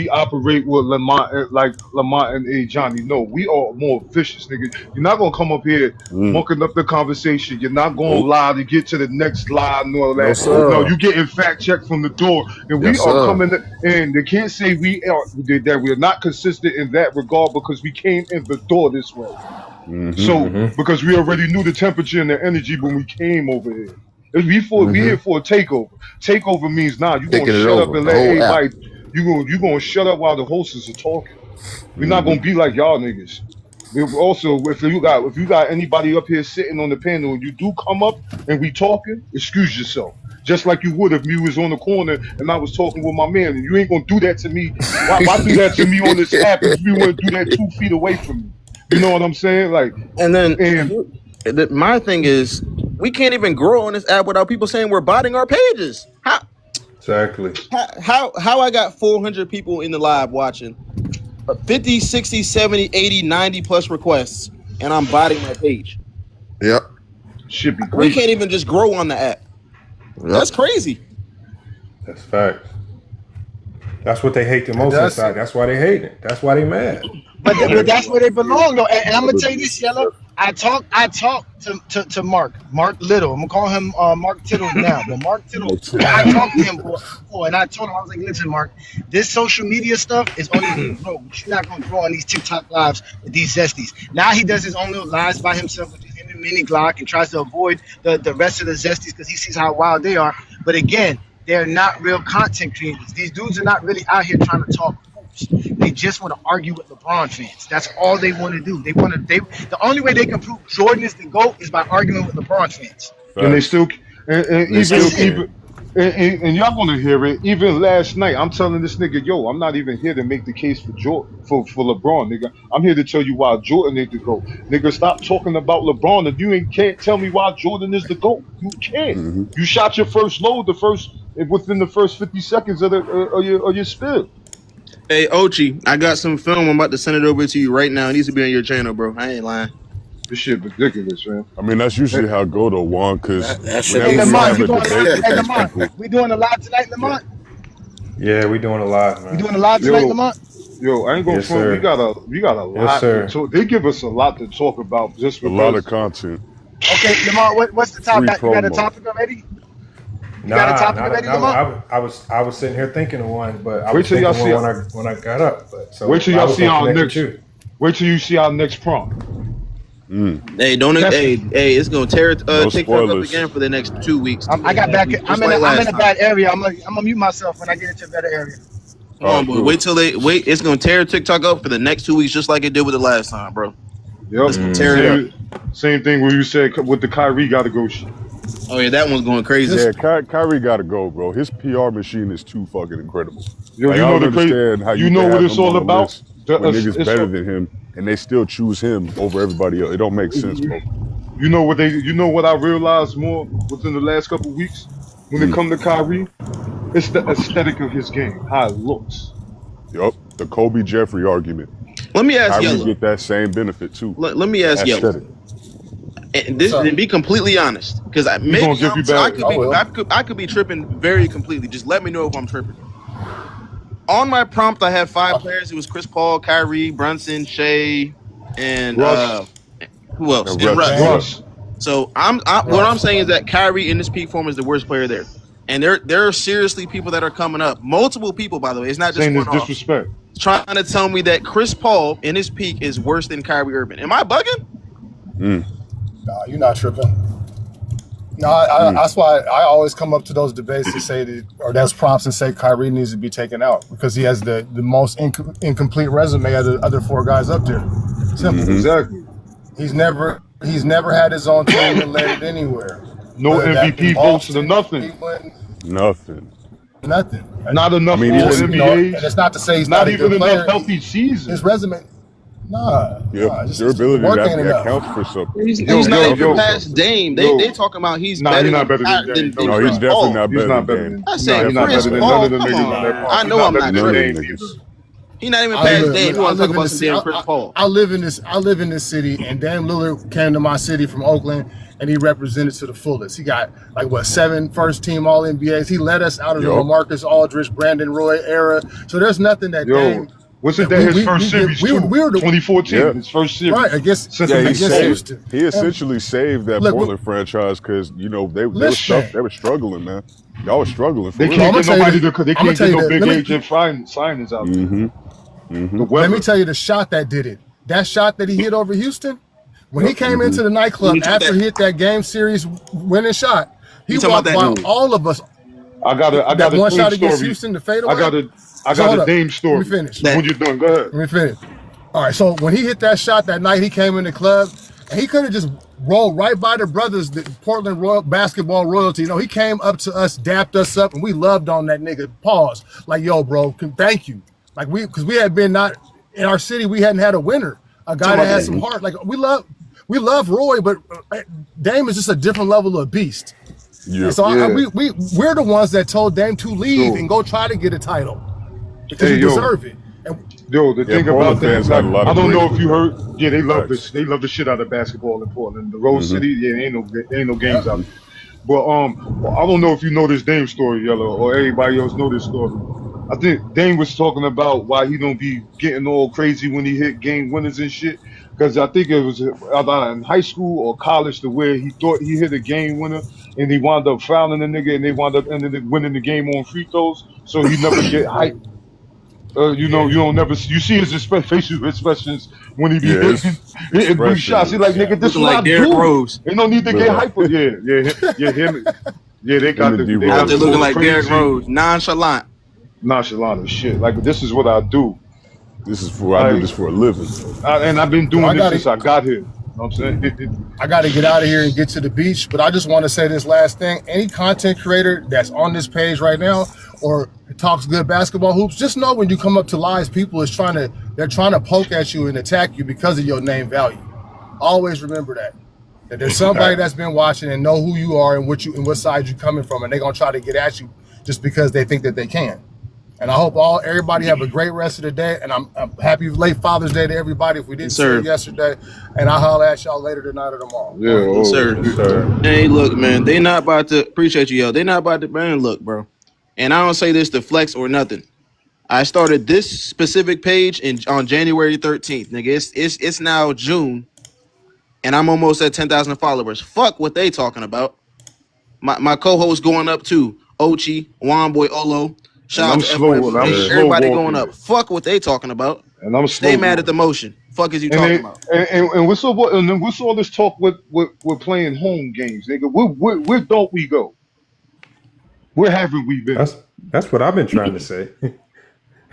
operate with Lamont, like Lamont and Johnny. No, we are more vicious, nigga. You're not gonna come up here mucking up the conversation. You're not gonna lie to get to the next lie and all that. No, you getting fact checked from the door, and we are coming. And they can't say that we're not consistent in that regard because we came in the door this way. Because we already knew the temperature and the energy when we came over here. We here for a takeover. Takeover means you gonna shut up and let everybody. You gonna shut up while the hosts are talking. We're not gonna be like y'all niggas. Also, if you got anybody up here sitting on the panel and you do come up and we talking, excuse yourself. Just like you would if me was on the corner and I was talking with my man. And you ain't gonna do that to me. Why do that to me on this app if you want to do that 2 feet away from me? You know what I'm saying? Like, my thing is, we can't even grow on this app without people saying we're botting our pages. How? Exactly. How I got 400 people in the live watching, 50, 60, 70, 80, 90 plus requests, and I'm botting my page. Yep. Should be great. We can't even just grow on the app. Yep. That's crazy. That's fact. That's what they hate the most inside. That's why they hate it. That's why they mad. But that's where they belong, though. And I'm gonna tell you this, Yellow. talked to Mark Little. I'm gonna call him Mark Tittle now. But Mark Tittle, I talked to him before, and I told him, I was like, listen, Mark, this social media stuff is only gonna grow. But you're not gonna grow on these TikTok lives with these Zesties. Now he does his own little lives by himself with him and Mini Glock and tries to avoid the rest of the Zesties because he sees how wild they are. But again, they're not real content creators. These dudes are not really out here trying to talk. They just want to argue with LeBron fans. That's all they want to do. The only way they can prove Jordan is the GOAT is by arguing with LeBron fans. And they still, and y'all gonna hear it. Even last night, I'm telling this nigga, yo, I'm not even here to make the case for Jordan, for LeBron, nigga. I'm here to tell you why Jordan is the GOAT. Nigga, stop talking about LeBron if you can't tell me why Jordan is the GOAT. You can't. Mm-hmm. You shot your first load within the first 50 seconds of your spill. Hey, Ochi, I got some film. I'm about to send it over to you right now. It needs to be on your channel, bro. I ain't lying. This shit ridiculous, man. I mean, that's usually how it go to Juan, because we doing a live tonight, Lamont? Yeah, we doing a live, man. We doing a live tonight, Lamont? Yo, I ain't gonna front. We got a lot to talk. They give us a lot to talk about just because. A lot of content. Okay, Lamont, what's the topic? You got a topic already? I was sitting here thinking of one, but I was thinking one when I got up. But so wait till y'all see our next. Wait till you see our next prompt. Hey, don't. Hey, it's gonna tear TikTok up again for the next 2 weeks. I got back. I'm in a bad area. I'm gonna mute myself when I get into a better area. Come on, boy. Wait. It's gonna tear TikTok up for the next 2 weeks, just like it did with the last time, bro. Yep. It's gonna tear it up. Same thing where you said with the Kyrie gotta go shit. Oh yeah, that one's going crazy. Yeah, Kyrie gotta go, bro. His PR machine is too fucking incredible. Yo, like, you know how you know what it's all about. Niggas better than him, and they still choose him over everybody else. It don't make sense, bro. You know what I realized more within the last couple of weeks when it come to Kyrie, it's the aesthetic of his game, how it looks. Yup, the Kobe Jeffrey argument. Let me ask Kyrie get that same benefit too. Let me ask Yellow. And be completely honest, because I could be tripping very completely. Just let me know if I'm tripping. On my prompt, I had 5 players. It was Chris Paul, Kyrie, Brunson, Shea, and who else? And Russ. So what I'm saying is that Kyrie in his peak form is the worst player there, and there are seriously people that are coming up. Multiple people, by the way. It's not just one disrespect. Trying to tell me that Chris Paul in his peak is worse than Kyrie Irving. Am I bugging? No, you're not tripping. No, that's why I always come up to those debates to say that, or those prompts and say Kyrie needs to be taken out because he has the most incomplete resume of the other 4 guys up there. Simple. Exactly. He's never had his own team and led it anywhere. No MVP votes to nothing. Nothing. Not enough. I mean, and it's not to say he's not even a good player. Enough healthy season. His resume. Durability that counts for something. He's not even past Dame. They talking about he's better. He's not better than Dame. No, he's definitely not better than Dame. I said Chris Paul. Come on. I know I'm not tripping. He's not even past Dame. You want to talk about some damn Chris Paul? I live in this city, and Dame Lillard came to my city from Oakland, and he represented to the fullest. He got 7 first-team All-NBAs. He led us out of the LaMarcus Aldridge, Brandon Roy era. So there's nothing that Dame. Wasn't that his first series? 2014, his first series. Right, against Houston. He essentially saved that Portland franchise because they were struggling, man. Y'all were struggling. They can't get nobody because they can't get no big agent signings out there. Let me tell you the shot that did it. That shot that he hit over Houston, when he came into the nightclub after he hit that game series winning shot, he walked by all of us. I got one shot against Houston to fade away. I got a Dame story. Let me finish. What you doing? Go ahead. Let me finish. All right, so when he hit that shot that night, he came in the club, and he could have just rolled right by the brothers, the Portland basketball royalty. He came up to us, dapped us up, and we loved on that nigga. Pause. Like, yo, bro, thank you. Like, because we had been not in our city, we hadn't had a winner, a guy that had some heart. Like, we love Roy, but Dame is just a different level of beast. Yeah. And so we're the ones that told Dame to leave and go try to get a title. Because you deserve it. The thing about that, I don't know if you heard. Yeah, they love this. They love the shit out of basketball in Portland. The Rose City, ain't no games out there. But I don't know if you know this Dame story, Yellow, or everybody else know this story. I think Dame was talking about why he don't be getting all crazy when he hit game winners and shit. because I think it was either in high school or college to where he thought he hit a game winner and he wound up fouling the nigga and they wound up ending up winning the game on free throws. So he never get hyped. You know, you don't never you see his facial expressions when he be hitting big shots. He like, nigga, this is what I Derrick do. Rose. They don't need to get hyper. Him. Yeah, they got the out there looking like Derrick Rose, nonchalant as shit. Like, this is what I do. This is for I do this for a living. And I've been doing this since I got here. You know what I'm saying? I got to get out of here and get to the beach, but I just want to say this last thing. Any content creator that's on this page right now or talks good basketball hoops, just know when you come up to live, people they're trying to poke at you and attack you because of your name value. Always remember that there's somebody that's been watching and know who you are and what side you're coming from, and they're gonna try to get at you just because they think that they can. And I hope everybody have a great rest of the day. And I'm happy late Father's Day to everybody if we didn't see it yesterday. And I'll holler at y'all later tonight or tomorrow. Yeah, sir. Hey, look, man, they not about to appreciate you, yo. They not about to, man, look, bro. And I don't say this to flex or nothing. I started this specific page on January 13th, nigga. It's now June, and I'm almost at 10,000 followers. Fuck what they talking about. My co-host going up too. Ochi, Wanboy Olo. Shout out to everybody going up. Fuck what they talking about. And I'm Stay mad at the motion. Fuck is you talking about? And what's all this talk with playing home games, nigga? Where don't we go? Where haven't we been? That's what I've been trying to say.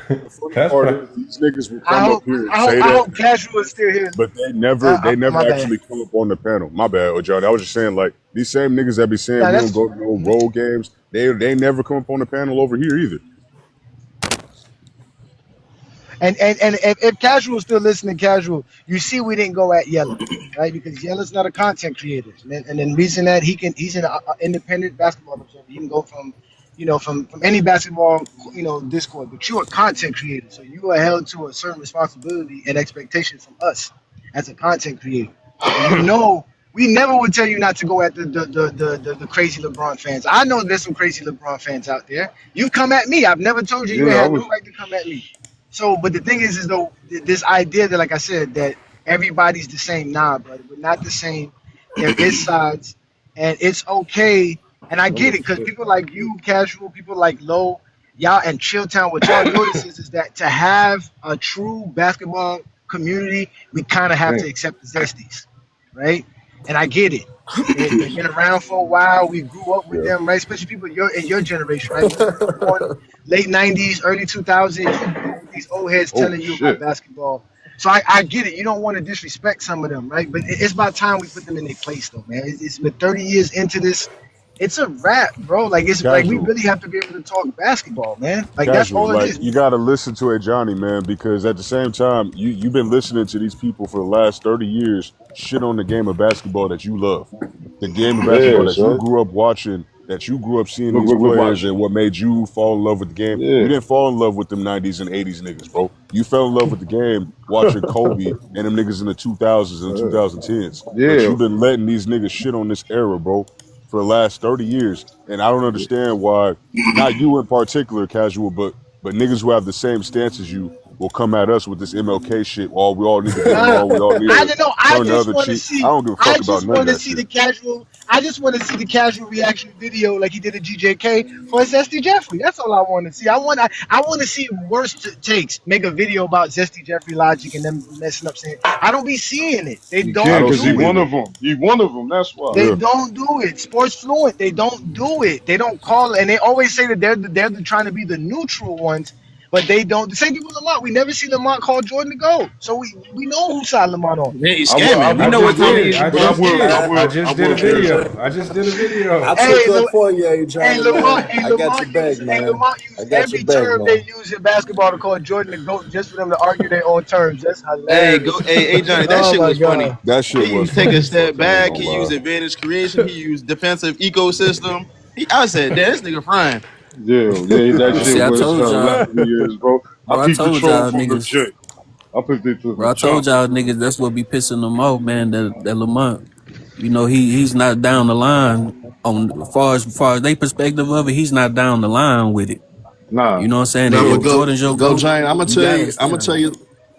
That's part these niggas will come up here and say that. I hope Casual is still here. But they never actually come up on the panel. My bad, Johnny. I was just saying, like, these same niggas that be saying we don't go to no road games, they never come up on the panel over here either. And if Casual is still listening, Casual, you see we didn't go at Yella, right? Because Yella's not a content creator, and then reason that he's an independent basketball observer. He can go from any basketball Discord, but you're a content creator, so you are held to a certain responsibility and expectation from us as a content creator. And we never would tell you not to go at the crazy LeBron fans. I know there's some crazy LeBron fans out there. You come at me. I've never told you had no right to come at me. So, but the thing is though, this idea that, like I said, that everybody's the same. Nah, brother, we're not the same. There is sides, and it's okay. And I get it, because people like you, Casual, people like Low, y'all, and Chilltown, what y'all notice is that to have a true basketball community, we kind of have to accept the Zesties, right? And I get it. They've been around for a while. We grew up with them, right? Especially people in your generation, right? Born late 90s, early 2000s, these old heads telling you about basketball. So I get it. You don't want to disrespect some of them, right? But it's about time we put them in their place, though, man. It's been 30 years into this. It's a wrap, bro. Like, it's Casual. Like we really have to be able to talk basketball, man. Like Casual. That's all it is. You got to listen to it, Johnny, man, because at the same time, you've been listening to these people for the last 30 years shit on the game of basketball that you love. The game of basketball that you grew up watching, that you grew up seeing these players and what made you fall in love with the game. You didn't fall in love with them 90s and 80s niggas, bro. You fell in love with the game watching Kobe and them niggas in the 2000s and 2010s. But you've been letting these niggas shit on this era, bro, for the last 30 years. And I don't understand why, not you in particular, Casual, but niggas who have the same stance as you will come at us with this MLK shit. Well, we all need to get along. We all need to turn the other cheek. I don't give a fuck about none of that shit. I just want to see the Casual reaction video like he did at GJK for Zesty Jeffries. That's all I want to see. I want to see worst takes. Make a video about Zesty Jeffrey logic and them messing up saying. I don't be seeing it. They don't do it. Because he's one of them. He's one of them. That's why. They don't do it. Sports Fluent. They don't do it. They don't call it. And they always say that they're trying to be the neutral ones. But they don't. The same people Lamont. We never see Lamont call Jordan to go. So we know whose side Lamont on. Yeah, he's scamming. We know what time he is. I just did a video. I took up for you, John. Hey, Lamont, I got your back, man. Lamont used every term they use in basketball to call Jordan to go just for them to argue their own terms. That's hilarious. Hey, Johnny, that shit was funny. That shit he was take a step back. He used advantage creation. He used defensive ecosystem. I said, damn, this nigga frying. Yeah, that shit was last 3 years, bro. I told y'all niggas. I told y'all niggas that's what be pissing them off, man. That Lamont, he's not down the line on as far as they perspective of it. He's not down the line with it. Nah, you know what I'm saying? No, go, Jane. I'm gonna tell you.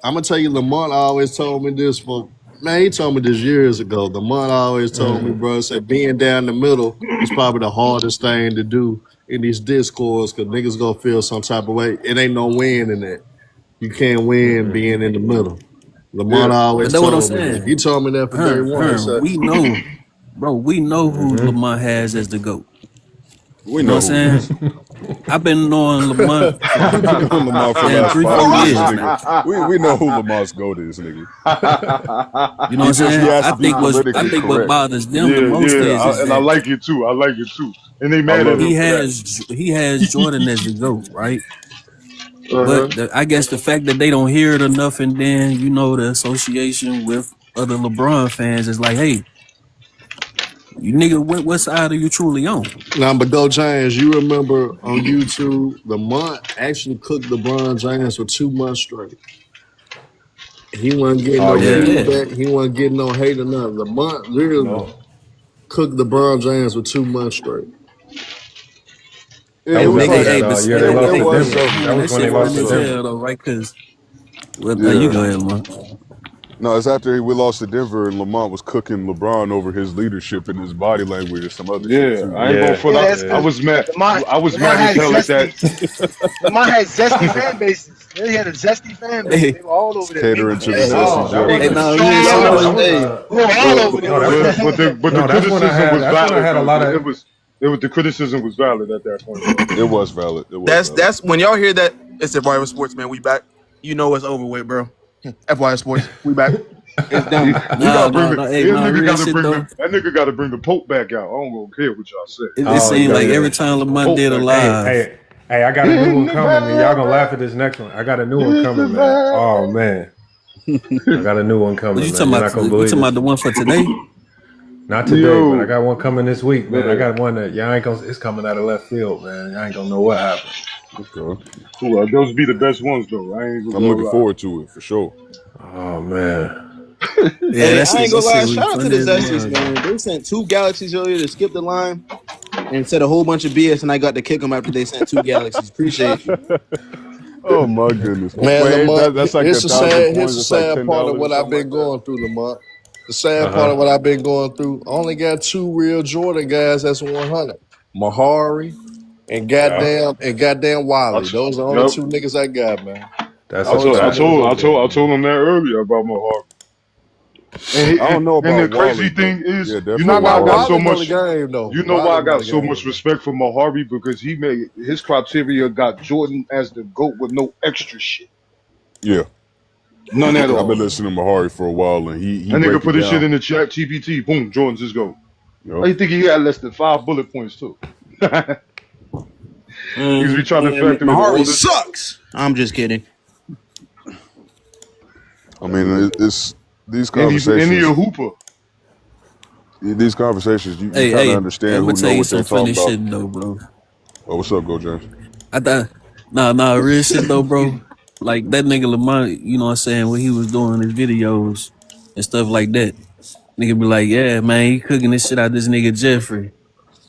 I'm gonna tell you, Lamont always told me this he told me this years ago. Lamont always told me, bro, said being down the middle is probably the hardest thing to do in these discords because niggas gonna feel some type of way. It ain't no win in that. You can't win being in the middle. Lamont always that's what I'm told me that. saying. He told me that from day one. He said, We know, bro. We know who Lamont has as the GOAT. We You know know what I'm saying? I've been knowing Lamont for Lamont for the last 3-4 5 years, years, man. nigga. We know who Lamont's GOAT is, nigga. You know what I'm saying? He has I to be politically think what correct. bothers them the most is and that I like it too. I like it too. And they mad at him for that. he has Jordan as the GOAT, right? But I guess the fact that they don't hear it enough, and then the association with other LeBron fans is like, hey, you nigga, what side are you truly on? Nah, but Go James, you remember on YouTube, Lamont actually cooked LeBron James for 2 months straight. He wasn't getting no feedback. He wasn't getting no hate or nothing. Lamont literally cooked LeBron James for 2 months straight. That was That when they shit lost funny as to hell though, right? Because you go ahead, Lamont. No, it's after we lost to Denver and Lamont was cooking LeBron over his leadership and his body language and some other shit too. I ain't going for that. I was mad. I was mad as hell at that. Lamont had Zesty fan bases. They had a Zesty fan base. They were all over there. Catering to the Zesty. All over there. But the criticism was valid. The criticism was valid at that point. It was valid. That's when y'all hear that. It's FYS Sports, man. We back. You know it's over with, bro. FYS Sports, we back. It's done. That nigga got to bring the Pope back out. I don't care what y'all say. It seemed like every time Lamont did a live. Hey, I got a new one coming, man. Y'all gonna laugh at this next one. I got a new one coming, man. Oh man, I got a new one coming. You talking about the one for today? Not today, but I got one coming this week, man. I got one that y'all ain't gonna. It's coming out of left field, man. Y'all ain't gonna know what happened. Okay. Cool. Those be the best ones, though. I'm looking forward to it for sure. Oh man. I ain't gonna lie. Shout out to the Zesties, man. They sent 2 galaxies earlier to skip the line and said a whole bunch of BS, and I got to kick them after they sent 2 galaxies. Appreciate you. Oh my goodness, man. Lamont, that's like here's the sad like part of what I've been going through, Lamont. The sad part of what I've been going through. I only got 2 real Jordan guys that's 100. Mahari and goddamn Wiley. Those are the only 2 niggas I got, man. I told him that earlier about Mahari. I don't know about and the crazy thing is, you know why I got so much. You know why I got so much respect for Mahari, because he made his criteria got Jordan as the GOAT with no extra shit. Yeah. None at all. I've been listening to Mahari for a while, and he that nigga put his shit in the chat GPT. Boom, Jordan's his GOAT. Yep. I think he had less than 5 bullet points too. Because we trying to factor Mahari sucks. I'm just kidding. I mean, it's these conversations. And he a hooper. These conversations, you kind of understand who know what they're talking about. Shit though, bro. Oh, what's up, Go James? I thought, real shit though, bro. Like that nigga Lamont, you know what I'm saying, when he was doing his videos and stuff like that. Nigga be like, yeah, man, he cooking this shit out this nigga Jeffrey.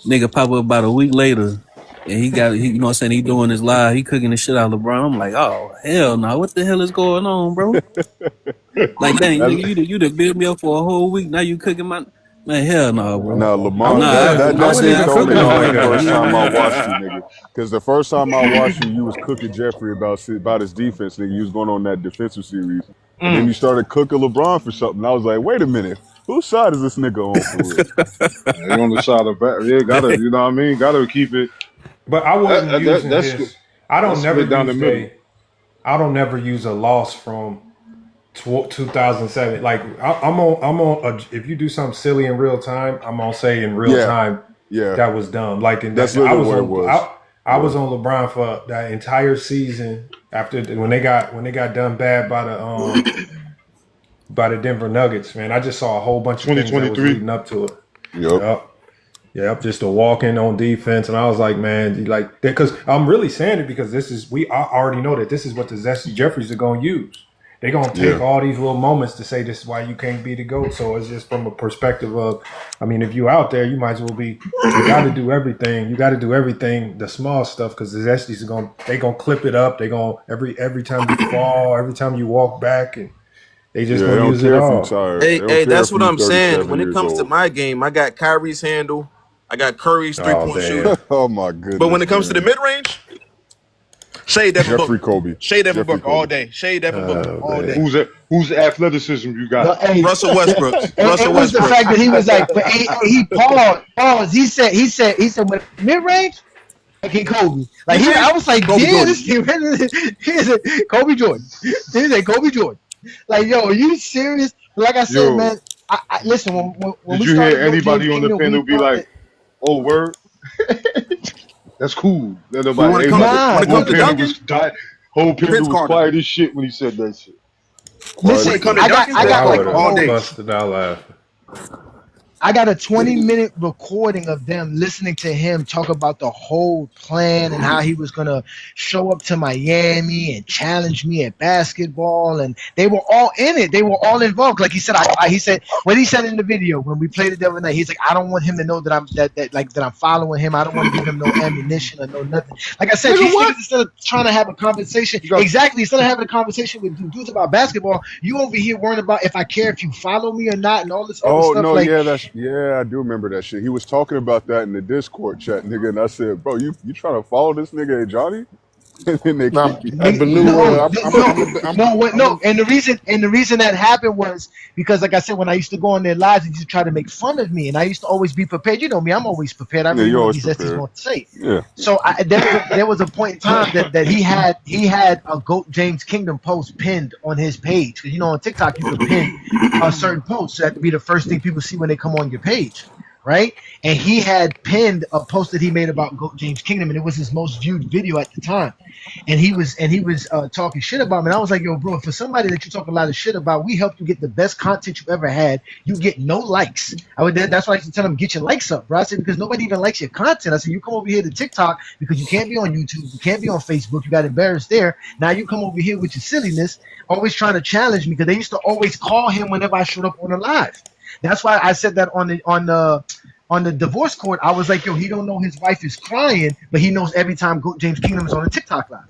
Nigga pop up about a week later. And he you know what I'm saying, he doing his live, he cooking the shit out of LeBron. I'm like, oh, hell no, what the hell is going on, bro? Like, dang, nigga, you done built me up for a whole week, now you cooking my... Man, hell no, bro. Nah, Lamont, that nigga told me the first time I watched you, nigga. Because the first time I watched you was cooking Jeffrey about his defense, nigga. You was going on that defensive series. And then you started cooking LeBron for something. I was like, wait a minute. Whose side is this nigga on for real? He on the side of back. Yeah, gotta, you know what I mean? Gotta keep it. But I wouldn't use his... I don't never use a loss from 2007. Like I'm on if you do something silly in real time, I'm gonna say in real time that was dumb. Like that's literally what it was. I was on LeBron for that entire season after when they got done bad by the Denver Nuggets. Man, I just saw a whole bunch of things that was leading up to it. Yep, just a walk in on defense, and I was like, man, like, because I'm really saying it because I already know that this is what the Zesty Jeffries are gonna use. they're gonna take all these little moments to say this is why you can't be the GOAT. So it's just from a perspective of, I mean, if you out there, you might as well be. You got to do everything. You got to do everything, the small stuff, because the Zesties they gonna clip it up. They gonna every time you fall, every time you walk back, and they just gonna use it all. Hey, that's what I'm saying. When it comes to my game, I got Kyrie's handle, I got Curry's 3-point shooter. Oh my goodness! But when it comes to the mid range, Shade Devin Jeffrey Booker. Kobe. Shade Devin Booker all day. Shade Devin Booker all day. Who's athleticism you got? Russell Westbrook. It was the fact that he was like, but he paused. He said, with mid range, okay, Kobe. Like I was like, Kobe damn, this dude, he said Kobe Jordan. He said Kobe Jordan. Like, yo, are you serious? But like I said, man, I listen. When did you hear anybody on the panel be like, "Oh, word"? That's cool. Nobody. Whole panel was quiet as shit when he said that shit. Listen, I got like all busted out laughing. I got a 20-minute recording of them listening to him talk about the whole plan and how he was going to show up to Miami and challenge me at basketball. And they were all in it. They were all involved. Like he said, he said what he said in the video when we played it the other night. He's like, I don't want him to know that I'm following him. I don't want to give him no ammunition or no nothing. Like I said, instead of trying to have a conversation, instead of having a conversation with dudes about basketball, you over here worrying about if I care if you follow me or not and all this other stuff. Oh no, yeah, I do remember that shit. He was talking about that in the Discord chat, nigga, and I said, bro, you trying to follow this nigga, hey, Johnny? And then they No, and the reason that happened was because, like I said, when I used to go on their lives, they used to try to make fun of me, and I used to always be prepared. You know me, I'm always prepared. I really know what these Zesties going to say. Yeah. So there was a point in time that he had a GOAT James Kingdom post pinned on his page, because you know on TikTok you can pin a certain post, so that to be the first thing people see when they come on your page. Right, and he had pinned a post that he made about GOAT James Kingdom, and it was his most viewed video at the time. And he was talking shit about me. And I was like, yo, bro, for somebody that you talk a lot of shit about, we helped you get the best content you ever had. You get no likes. That's why I used to tell him, get your likes up, bro. I said, because nobody even likes your content. I said, you come over here to TikTok because you can't be on YouTube, you can't be on Facebook, you got embarrassed there. Now you come over here with your silliness, always trying to challenge me, because they used to always call him whenever I showed up on a live. That's why I said that on the divorce court. I was like, yo, he don't know his wife is crying, but he knows every time GOAT James Kingdom is on a TikTok live.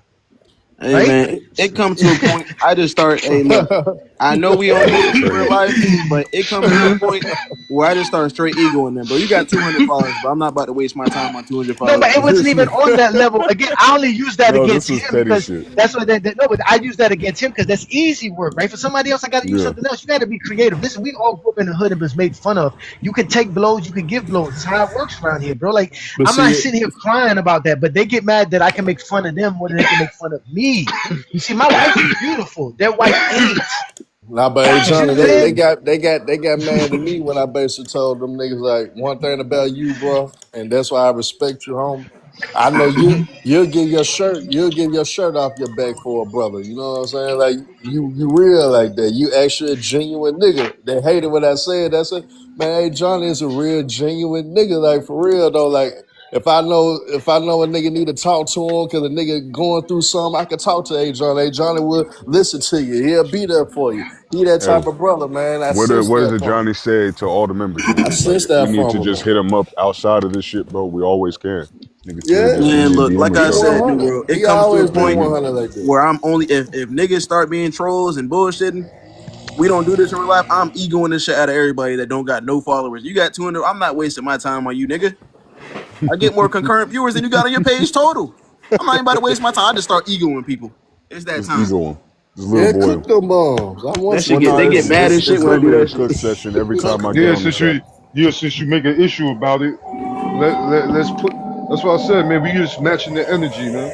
Hey, right? man, it comes to a point. I just start. Hey, look, I know we on real life, but it comes to a point where I just start straight egoing them, bro. You got 200 followers, but I'm not about to waste my time on 200 followers. No, but it wasn't even on that level. Again, I only use that against him because that's what no, but I use that against him because that's easy work, right? For somebody else, I got to use something else. You got to be creative. Listen, we all grew up in the hood and was made fun of. You can take blows, you can give blows. It's how it works around here, bro. Like, I'm not sitting here crying about that, but they get mad that I can make fun of them more than they can make fun of me. You see, my wife is beautiful. Their wife ain't. Nah, but hey, Johnny, they got mad at me when I basically told them niggas like one thing about you, bro, and that's why I respect you, homie. I know you'll give your shirt off your back for a brother. You know what I'm saying? Like you real like that. You actually a genuine nigga. They hated what I said. That's it, man. Hey, Johnny is a real genuine nigga. Like for real though. Like if I know a nigga need to talk to him because a nigga going through something, I can talk to Johnny. Johnny will listen to you. He'll be there for you. He that type of brother, man. What does Johnny say to all the members? I sense that we need to just hit him up outside of this shit, bro. We always can. Yeah, man. Look, like I said, bro, it comes to a point where I'm only if niggas start being trolls and bullshitting. We don't do this in real life. I'm egoing this shit out of everybody that don't got no followers. You got 200. I'm not wasting my time on you, nigga. I get more concurrent viewers than you got on your page total. I'm not even about to waste my time. I just start egoing people. It's that time. Egoing. Cook them bombs. They get mad as shit when I do that cook session every time I get on since you make an issue about it, let's put. That's what I said, man. We just matching the energy, man.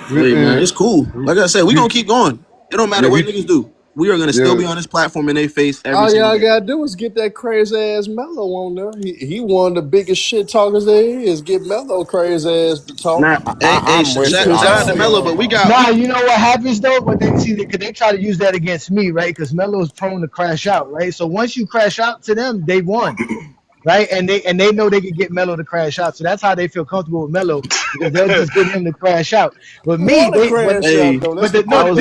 Hey, man, it's cool. Like I said, we gonna keep going. It don't matter what niggas do. We are gonna still be on this platform in their face every all single y'all day. gotta do is get that crazy ass Mello on there. He one of the biggest shit talkers there is. Get Mello crazy ass to talk. Shout out to Mello, but we got. Nah, you know what happens though? But they try to use that against me, right? Because Melo is prone to crash out, right? So once you crash out to them, they won. right? And they know they can get Melo to crash out, so that's how they feel comfortable with Melo because they'll just get him to crash out. But me, Wanna crash out though? That's the no, part.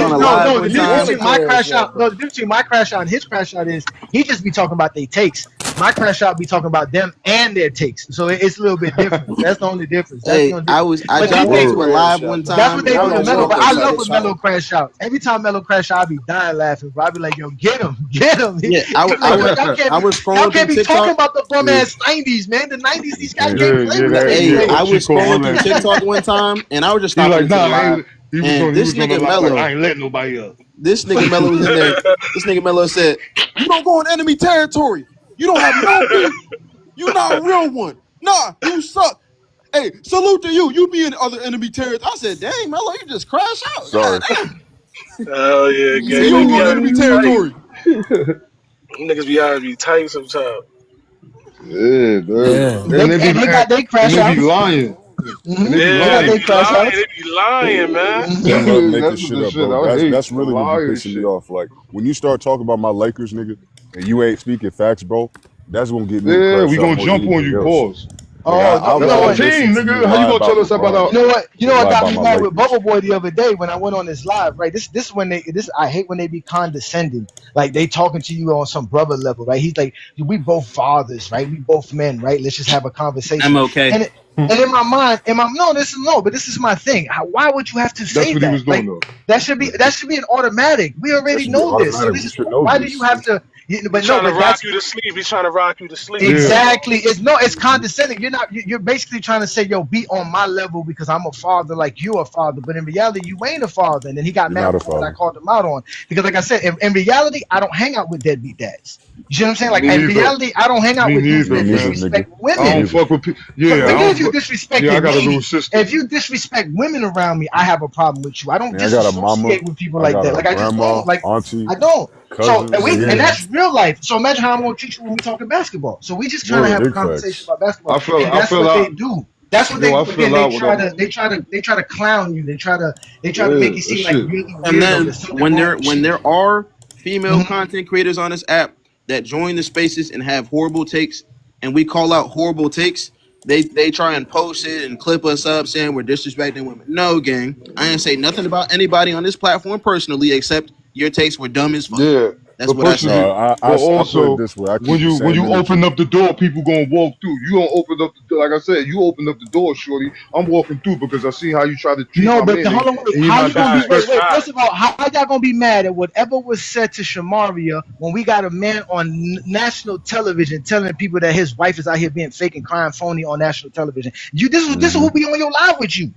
the difference between my crash out, no, the difference between my crash out and his crash out is he just be talking about their takes. My crash out be talking about them and their takes, so it's a little bit different. That's the only difference. I dropped into a live one time. That's what they do to Melo. But I love when Melo crash out. Every time Melo crash out, I be dying laughing. Bro, I be like, yo, get him. Yeah, I was scrolling. Y'all can't be talking about the bum ass 90s, man. The 90s, these guys can't play with that. Hey, I was scrolling through TikTok one time, and I was just stopping into live. And this nigga Melo, I ain't letting nobody up. This nigga Melo was in there. This nigga Melo said, "You don't go in enemy territory. You don't have no beef. You not a real one. Nah, you suck. Hey, salute to you. You be in other enemy territory." I said, "Dang, Melo, you just crash out." Sorry. Oh yeah, you don't go in enemy territory. Niggas be tight sometimes. Yeah, and they got they crash out. They be lying. They be lying, man. They love making shit up, bro. That's really what be pissing me off. Like when you start talking about my Lakers, nigga, and you ain't speaking facts, bro. That's gonna get me. Yeah, we gonna jump on you, pause. Oh, that's our team, nigga. How you gonna tell us about our? You know what got me mad with Bubble Boy the other day when I went on this live, right? This when I hate when they be condescending, like they talking to you on some brother level, right? He's like, we both fathers, right? We both men, right? Let's just have a conversation. I'm okay. And in my mind, but this is my thing. Why would you have to say that? That's what he was doing, though. That should be an automatic. We already know this. So why do you have to? But trying to rock you to sleep. He's trying to rock you to sleep. Exactly. It's condescending. You're basically trying to say, yo, be on my level because I'm a father like you're a father. But in reality, you ain't a father. And then he got mad at what I called him out on. Because like I said, in reality, I don't hang out with deadbeat dads. You see what I'm saying? Like in reality, I don't hang out with dudes that disrespect women. I don't fuck with people. If you disrespect I got a little sister. If you disrespect women around me, I have a problem with you. I don't disassociate with people like that. Like I just don't. Like auntie, I don't. cousins, And that's real life. So imagine how I'm gonna treat you when we talking basketball. So we just trying to have a conversation about basketball. That's what they do. That's what they do. Again, they try to clown you. They try to make you seem like really weird. And then when there are female content creators on this app that join the spaces and have horrible takes, and we call out horrible takes, they try and post it and clip us up saying we're disrespecting women. No, gang. I ain't say nothing about anybody on this platform personally except your takes were dumb as fuck. Yeah. That's what I said. But also, when you open up the door, people gonna walk through. You don't open up the door, like I said. You open up the door, shorty. I'm walking through because I see how you try to treat my man. Hold on, how you gonna be? Wait. First of all, how y'all gonna be mad at whatever was said to Shamaria when we got a man on national television telling people that his wife is out here being fake and crying phony on national television? This is who be on your live with you.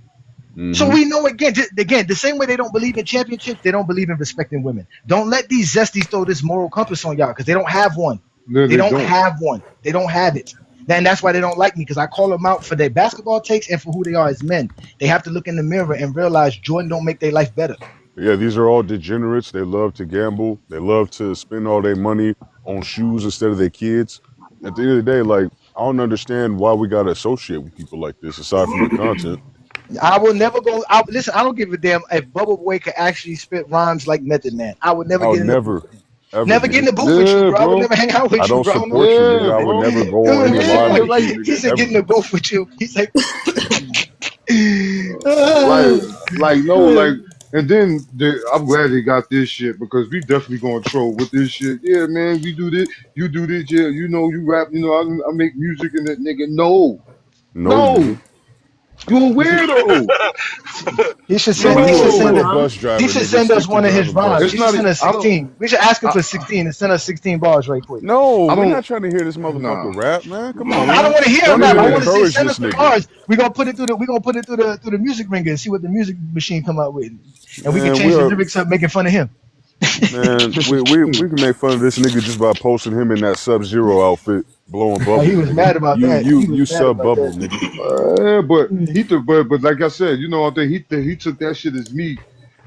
So we know again, the same way they don't believe in championships, they don't believe in respecting women. Don't let these Zesties throw this moral compass on y'all because they don't have one. They don't have one. They don't have it. And that's why they don't like me because I call them out for their basketball takes and for who they are as men. They have to look in the mirror and realize Jordan don't make their life better. Yeah, these are all degenerates. They love to gamble. They love to spend all their money on shoes instead of their kids. At the end of the day, like, I don't understand why we got to associate with people like this aside from the content. I will never go. Listen, I don't give a damn if Bubble Boy could actually spit rhymes like Method Man. I would never get in the booth. Never get in the booth with you, bro. I would never hang out with you, bro. I don't support you, nigga. I would never go on any live with you, nigga. He said get in the booth with you. He's like, and then I'm glad they got this shit because we definitely gonna troll with this shit. Yeah, man, we do this, you do this, yeah, you know, you rap, you know, I make music and that nigga. No. You a weirdo. He should send us one of his rhymes. He should send us 16. We should ask him for 16 and send us 16 bars right quick. No, we're not trying to hear this motherfucker rap, man. Come on. I don't want to hear him rap. I want to send us the bars. We're gonna put it through the music ringer and see what the music machine come out with. And we can change the lyrics up making fun of him. Man, we can make fun of this nigga just by posting him in that Sub-Zero outfit, blowing bubbles. He was mad about that. You sub bubble, nigga. But like I said, you know, I think he took that shit as me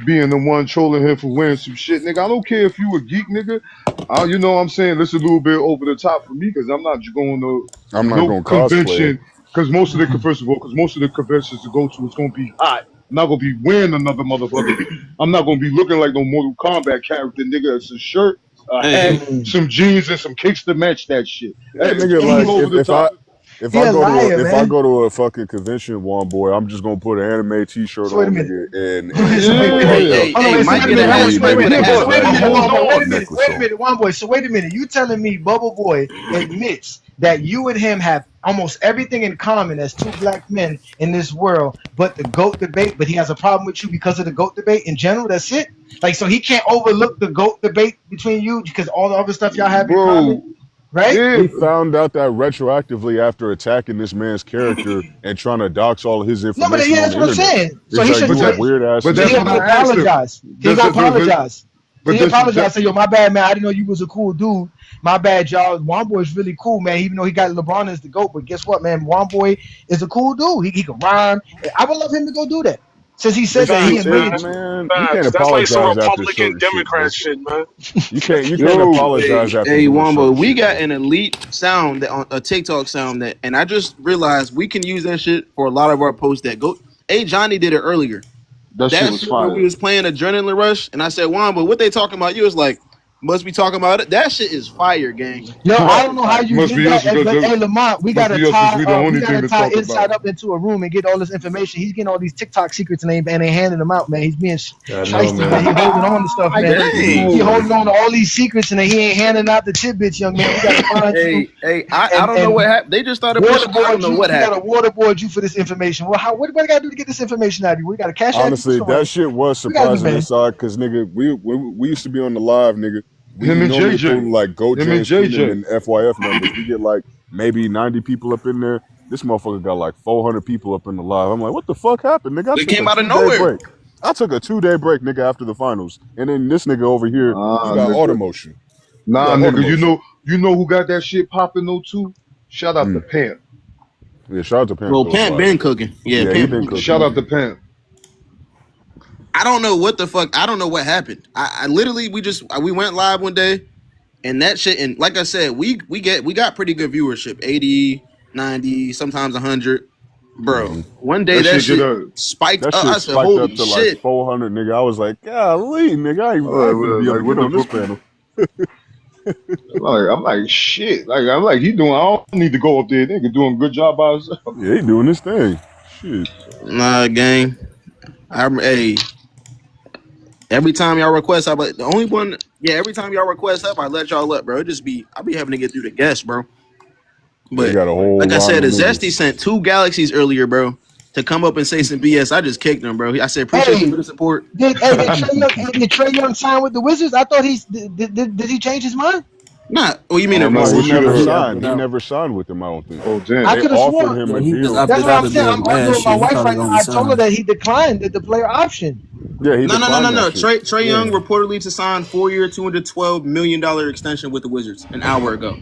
being the one trolling him for wearing some shit, nigga. I don't care if you a geek, nigga. You know what I'm saying? This is a little bit over the top for me because I'm not going to no convention. Because most of the conventions to go to is gonna be hot. I'm not gonna be wearing another motherfucker. I'm not gonna be looking like no Mortal Kombat character, nigga. It's a shirt a hat, some jeans, and some kicks to match that shit. That Hey, nigga, like, over the top. if I go to a fucking convention, one boy, I'm just gonna put an anime T-shirt on, nigga, and wait a minute, one boy. So wait a minute, you telling me Bubble Boy admits that you and him have almost everything in common as two black men in this world, but the GOAT debate, but he has a problem with you because of the GOAT debate in general? That's it. Like, so he can't overlook the GOAT debate between you because all the other stuff y'all have in common. Right? We found out that retroactively after attacking this man's character and trying to dox all of his information. No, but yeah, that's what I'm saying. So he should weird ass. But he gonna apologize. He gonna apologize. He apologized. Say, yo, my bad, man. I didn't know you was a cool dude. My bad, y'all. Womboy is really cool, man. Even though he got LeBron as the GOAT, but guess what, man? Womboy is a cool dude. He can rhyme. I would love him to go do that. Since he said that he admitted, man, you can't apologize like some after Republican Democrat shit, man. You can't apologize after. Hey, Wombo, we got an elite sound on a TikTok sound that, and I just realized we can use that shit for a lot of our posts that go. Hey, Johnny did it earlier. That shit was fire. We was playing Adrenaline Rush, and I said, Wombo, what they talking about? You was like, must be talking about it. That shit is fire, gang. Yo, I don't know how you did that. Hey, Lamont, we gotta tie Inside up into a room and get all this information. He's getting all these TikTok secrets and they handing them out, man. He's being shiesty, man. He holding on to stuff, man. He holding on to all these secrets and he ain't handing out the tidbits, young man. We gotta find you. Hey, I don't know what happened. They just started pushing. I don't know what happened. We gotta waterboard you for this information. Well, what do I gotta do to get this information out of you? We gotta cash out. Honestly, that shit was surprising inside because nigga, we used to be on the live, nigga. Him and JJ, like Go James and FYF members, we get like maybe 90 people up in there. This motherfucker got like 400 people up in the live. I'm like, what the fuck happened, nigga? They came out of nowhere. I took a 2-day break, nigga, after the finals, and then this nigga over here got automotion. Nah, nigga, you know who got that shit popping though too? Shout out to Pam. Yeah, shout out to Pam. Well, Pam been cooking. Yeah, Pam been cooking. Shout out to Pam. I don't know what the fuck. I don't know what happened. I literally we went live one day, and that shit. And like I said, we got pretty good viewership, 80, 90, sometimes 100. Bro, one day that shit spiked up. I said, holy up to shit, like 400, nigga. I was like, golly, nigga, I ain't be on this panel. I'm like shit. I'm like he doing. I don't need to go up there. Nigga doing a good job by himself. Yeah, he doing this thing. Shit. Nah, gang. Hey. Every time y'all request up, the only one, every time y'all request up, I let y'all up, bro. I'll be having to get through the guests, bro. But like I said, Zesty sent 2 galaxies earlier, bro, to come up and say some BS. I just kicked him, bro. I said, appreciate you for the support. Did Trae Young sign with the Wizards? I thought did he change his mind? Nah. Well, you mean he never signed with them, I don't think. Oh, damn. I could have sworn him a deal. That's what I'm saying. I'm arguing with my wife right now. I told her that he declined the player option. Yeah, he No. Trae Young reportedly to sign 4-year, $212 million extension with the Wizards an hour ago.